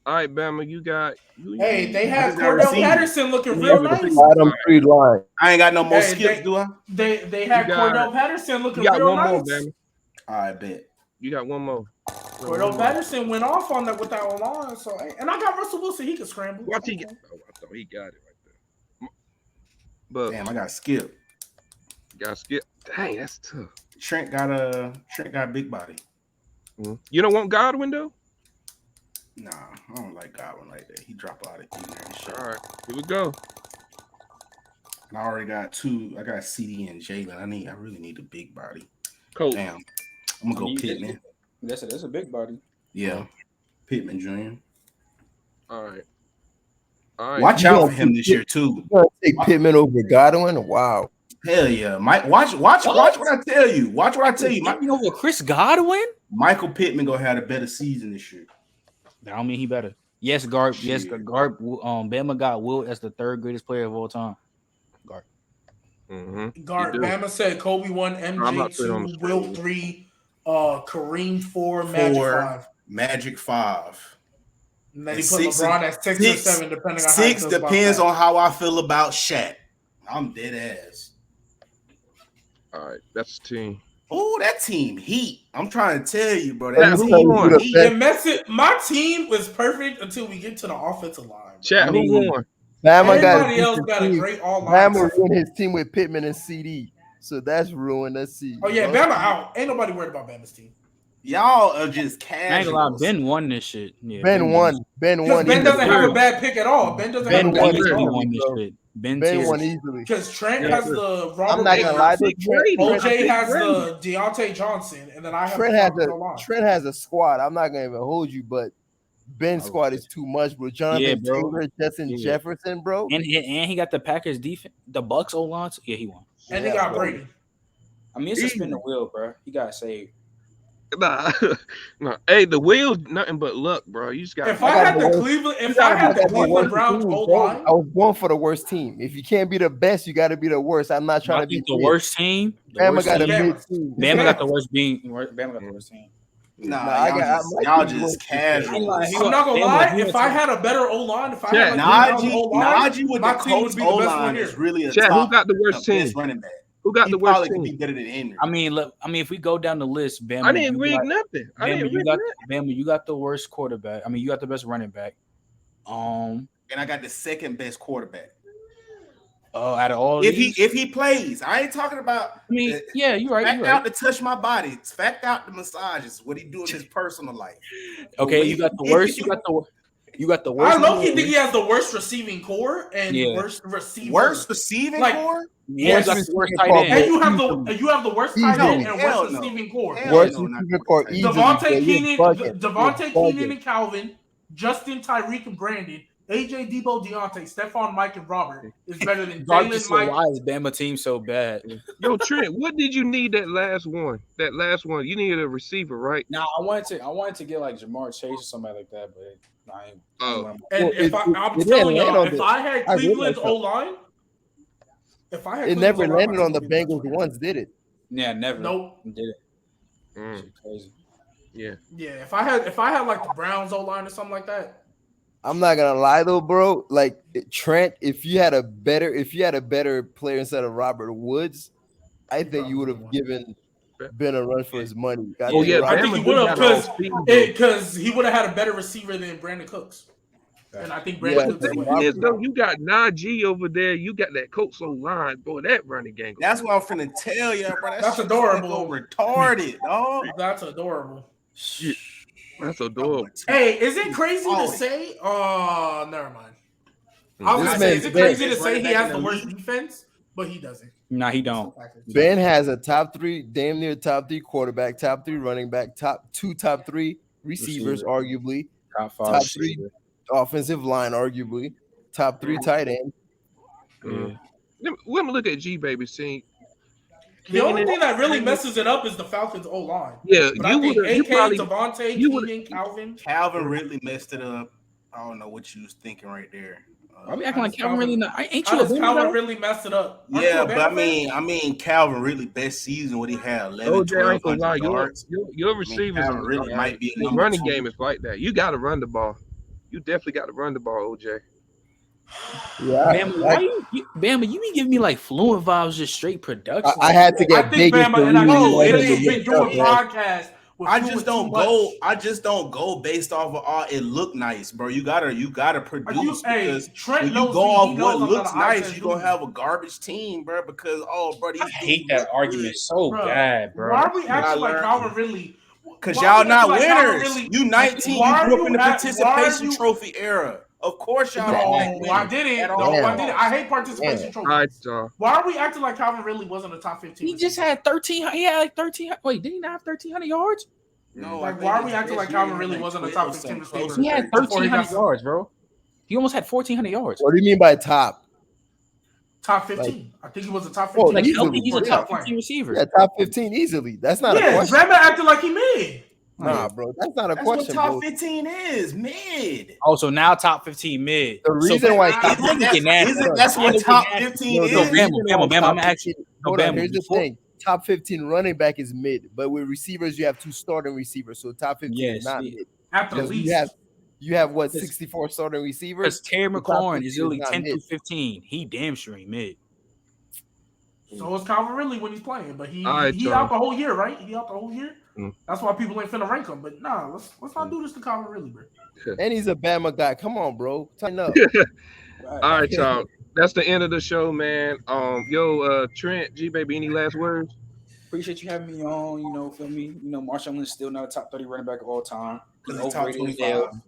All right, Bama, you got. Hey, they had got Cordell receivers. Patterson looking real nice. Bottom three line. I ain't got no more Hey, skips, do I? They had You got- Cordell Patterson looking You got real one more, nice. Bama. I bet. You got one more. Cordell Patterson went off on that with that line, so and I got Russell Wilson. He can scramble. Watch he get. Oh, I thought he got it right there. But Damn, I got skip. got skip. Dang, that's tough. Trent got a big body. You don't want Godwin though. Nah, I don't like Godwin like that. He drop out of here and shit. All right, here we go. And I already got two. I got CD and Jalen. I really need a big body. Coach. Damn, I'm gonna go Pittman. That's a big body. Yeah, Pittman Jr. All right. All right. Watch out for him this year too. You gonna take Pittman over Godwin? Wow. Hell yeah, Mike. Watch what I tell you. Watch what I tell you. You know what, Chris Godwin? Michael Pittman gonna have a better season this year. That don't mean he better. Yes, Garp. Shit. Yes, Garp. Bama got Wilt as the third greatest player of all time. Garp. Guard You do. Bama said Kobe 1, I'm MJ not putting on the 2, screen. Wilt 3, Kareem 4, Magic 5. Magic 5. And then he And put six- LeBron at 6 or six- 7, depending on how he Six feels about depends that. on how I feel about Shaq. I'm dead ass. All right, that's the team. Oh, that team heat. I'm trying to tell you, bro. Yeah, That who team won? heat. And my team was perfect until we get to the offensive line. Bro. Chat, who won? Bama Everybody else got got a great all-line. Bama ruined his team with Pittman and CD. So that's ruined. Let's see. Oh, yeah, Bama out. Ain't nobody worried about Bama's team. Y'all are just I ain't gonna lie, casuals. Ben won this shit. Yeah, Ben won. Ben Because won. Ben doesn't easily. have a bad pick at all. Ben doesn't Ben have a bad pick won at easily all. won this bro. shit. Ben Ben tears. won easily. Because Trent Yeah, has the Robert I'm not gonna lie. Williams, Brady. OJ has Brady. the Deontay Johnson, and then I have Trent the has Robert a line. Trent has a squad. I'm not gonna even hold you, but Ben's squad is too much, bro. Jonathan Yeah, bro. Taylor, Justin Yeah. Jefferson, bro. And he got the Packers defense, the Bucks O line. Yeah, he won. And they got bro. Brady. I mean, it's a spin the wheel, bro. He got saved. Nah, nah. Hey, the wheels, nothing but luck, bro. You just got. If I had the the worst- Cleveland, if gotta I had be the the Cleveland worst Browns team, O bro. line, I was going for the worst team. If you can't be the best, you got to be the worst. I'm not trying I to be think the worst team. The Bama worst got a team. mid team. Bama got the worst being. Bama got the worst team. Nah, I y'all got- just, I y'all might be just going- casual. I'm not gonna Bama, lie. he If was I top- had a better O line, if I Yeah, had like the Browns O line, Najee with my the team would Colts be the best O one line here. is really a Chat, top. who got the worst the best team? running back. Who got He the worst probably could be team? better than Henry. I mean, look. I mean, if we go down the list, Bama, I didn't you read got, nothing. I Bama, didn't you read got nothing. Bama, you got the worst quarterback. I mean, you got the best running back. And I got the second best quarterback. Out of all If these, he plays, I ain't talking about. I mean, yeah, you're right. Fact You're out right. to touch my body. Fact out the massages. What he do in his personal life. Okay, you got the worst. You got You got the worst. I low-key think he has the worst receiving core and Yeah. worst receiver. Worst receiving Like, core? Yes, Worst the worst receiving tight core. end. And you have the worst tight end and Hell worst no. receiving core. Hell Worst no, not receiver the core worst tight easily. end. Devontae Keenan and Calvin, Justin, Tyreek, and Brandon, AJ, Debo, Deontay, Stephon, Mike, and Robert is better than Regardless Jalen, of Mike. why is Bama team so bad? Yo, Trent, what did you need that last one? You needed a receiver, right? Nah, I wanted to get like Jamar Chase or somebody like that, but I ain't. Oh. And Well, I'm it telling didn't land y'all, on if the- I had I realized Cleveland's that. O line, It never landed on the Bengals once, did it? Yeah, never. Nope. Did it. Mm, Shit crazy. yeah. Yeah, if I had like the Browns O line or something like that. I'm not gonna lie though, bro. Like Trent, if you had a better player instead of Robert Woods, I think you would have given Ben a run for his money. Oh, yeah, I think he would have because he would have had a better receiver than Brandon Cooks. And I think Brandon Cooks is though, you got Najee over there, you got that Colts line, boy, that running game. That's what I'm finna tell you, bro. That's adorable. Retarded, dog. That's adorable. Yeah, that's adorable. Hey, is it crazy to say? Oh, never mind. I was gonna say, is it crazy to say he has the worst defense, but he doesn't. Nah, he don't. Ben has a damn near top 3 quarterback, top 3 running back, top 3 receivers, arguably, top 5 top 3 offensive line, arguably, top 3 tight end. Let me look at GBaby. See, the only thing that really messes it up is the Falcons' O line. Yeah, but I think AK, Devontae, Keenan, Calvin really messed it up. I don't know what you was thinking right there. I be acting like Calvin really not. Ain't you? Calvin really messed it up? Yeah, but I mean, Calvin really best season what he had 11, 1200 yards. Your receivers really might be the running game is like that. You got to run the ball. You definitely got to run the ball, OJ. Yeah, Bama, you be giving me like fluent vibes, just straight production. I had to get big. Bama, and I know AJ's been doing podcasts. I just don't go based off of all it look nice, bro. You gotta produce because when you go off what looks nice, you're gonna have a garbage team, bro. Because bro, I hate that argument so bad, bro. Why are we acting like Calvin Ridley? Because y'all not winners. You 19, you grew up in the participation trophy era. Of course, y'all. No, I didn't. I hate participation trophies. Why are we acting like Calvin Ridley wasn't a top 15? He just had 13. He had like 13. Wait, did he not have 1,300 yards? No. Like, why are we acting like Calvin Ridley wasn't a top 15 receiver? He had 1,300 yards, bro. He almost had 1,400 yards. What do you mean by top? Top 15. I think he was a top 15. Like, he's a top 15 receiver. Yeah, top 15 easily. That's not a question. Yeah, Bama acted like he mid. Nah, bro, that's not a question. What top 15 is mid. Oh, so now top 15 mid. The reason why that's what top 15 is. Bama, I'm gonna ask you. Hold on, here's the thing. Top 15 running back is mid, but with receivers, you have 2 starting receivers. So top 15 is not mid. At the least. You have what, 64 starting receivers? Because Terry McLaurin is really 10 through 15. He damn sure ain't mid. So is Calvin Ridley when he's playing, but he out the whole year, right? He out the whole year. That's why people ain't finna rank him. But nah, let's not do this to Calvin Ridley, bro. And he's a Bama guy. Come on, bro. Tighten up. All right, y'all. That's the end of the show, man. Trent, GBaby, any last words? Appreciate you having me on. You know, feel me? You know, Marshawn Lynch still not a top 30 running back of all time. He's overrated as hell.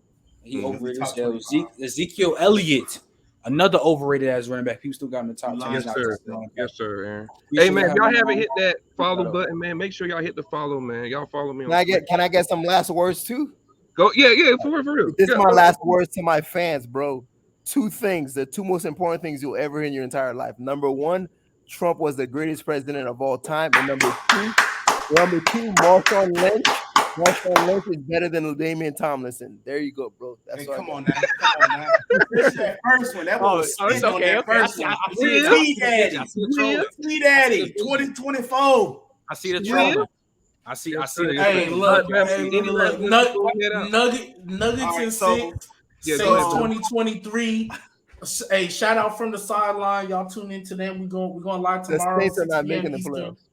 He overrated as hell. Ezekiel Elliott, another overrated as running back. People still got him in the top 10. Yes, sir. Yes, sir, Aaron. Hey, man, if y'all haven't hit that follow button, man, make sure y'all hit the follow, man. Y'all follow me. Can I get some last words too? Go. Yeah, for real. This is my last words to my fans, bro. 2 things, the 2 most important things you'll ever hear in your entire life. Number 1, Trump was the greatest president of all time. And number two, Marshawn Lynch. Marshawn Lynch is better than Damian Tomlinson. There you go, bro. That's come on now. That first one. That was okay. First one. T Daddy, 2024. I see the trend. I see. Hey, look. Nuggets in 6. Saints 2023. Hey, shout out from the sideline. Y'all tune into them. We're going live tomorrow. The Saints are not making the playoffs.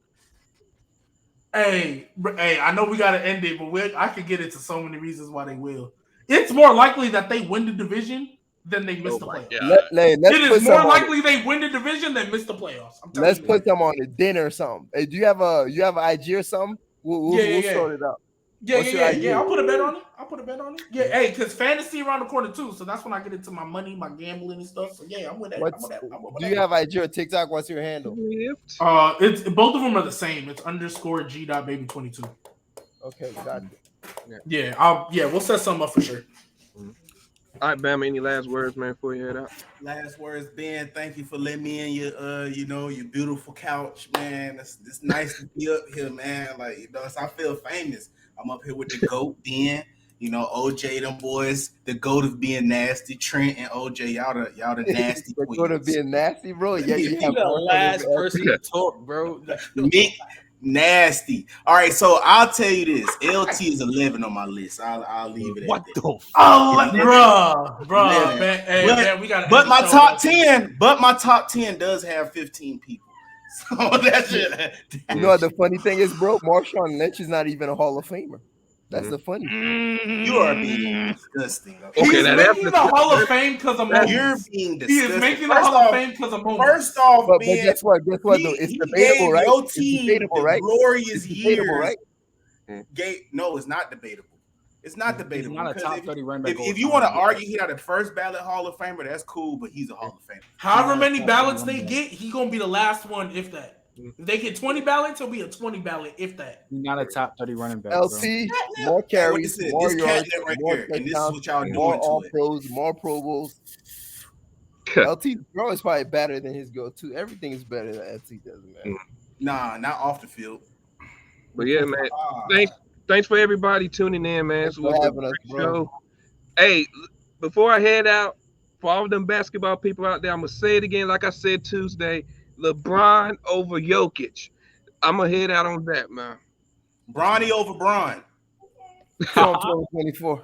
Hey, I know we gotta end it, but I could get into so many reasons why they will. It's more likely that they win the division than they miss the playoffs. It is more likely they win the division than miss the playoffs. Let's put them on a dinner or something. Hey, do you have an IG or something? We'll sort it out. Yeah. I'll put a bet on it. Yeah, hey, because fantasy around the corner too. So that's when I get into my money, my gambling and stuff. So yeah, I'm with that. Do you have IG or TikTok? What's your handle? It's both of them are the same. It's _ G.baby22. Okay, got it. Yeah, we'll set something up for sure. All right, Bama, any last words, man, before you head out? Last words, Ben. Thank you for letting me in your, your beautiful couch, man. It's nice to be up here, man. Like, so I feel famous. I'm up here with the GOAT, Ben. OJ, them boys, the GOAT of being nasty. Trent and OJ, y'all the nasty The GOAT of being nasty, bro. Yeah, you have the last person to talk, bro. Me, nasty. All right, so I'll tell you this. LT is 11 on my list. I'll leave it at that. Bro, man, we got. But my top 10 does have 15 people. So that's it. You know what the funny thing is, bro? Marshawn Lynch is not even a Hall of Famer. That's the funny thing. You are being disgusting. Okay, he's making the Hall of Fame because of moments. You're being disgusting. He is making the Hall of Fame because of moments. First off, but guess what? Though? It's debatable, right? Your team, it's debatable, right? Glorious years. Right? No, it's not debatable. It's not debatable. He's not a top 30 running back. If you want to argue he's not the first ballot Hall of Famer, that's cool, but he's a Hall of Famer. However many ballots they get, he's gonna be the last one, if that. If they get 20 ballots, he'll be a 20 ballot, if that. He's not a top 30 running back. LT, more carries, more yards, more touchdowns, more All-Pros, more Pro Bowls. LT throw is probably better than his go-to. Everything is better than LT does, man. Nah, not off the field. But yeah, man. Thanks for everybody tuning in, man. Thanks for having us, bro. Hey, before I head out, for all them basketball people out there, I'm gonna say it again, like I said Tuesday. LeBron over Jokic. I'm gonna head out on that, man. Bronny over Bron. 2024.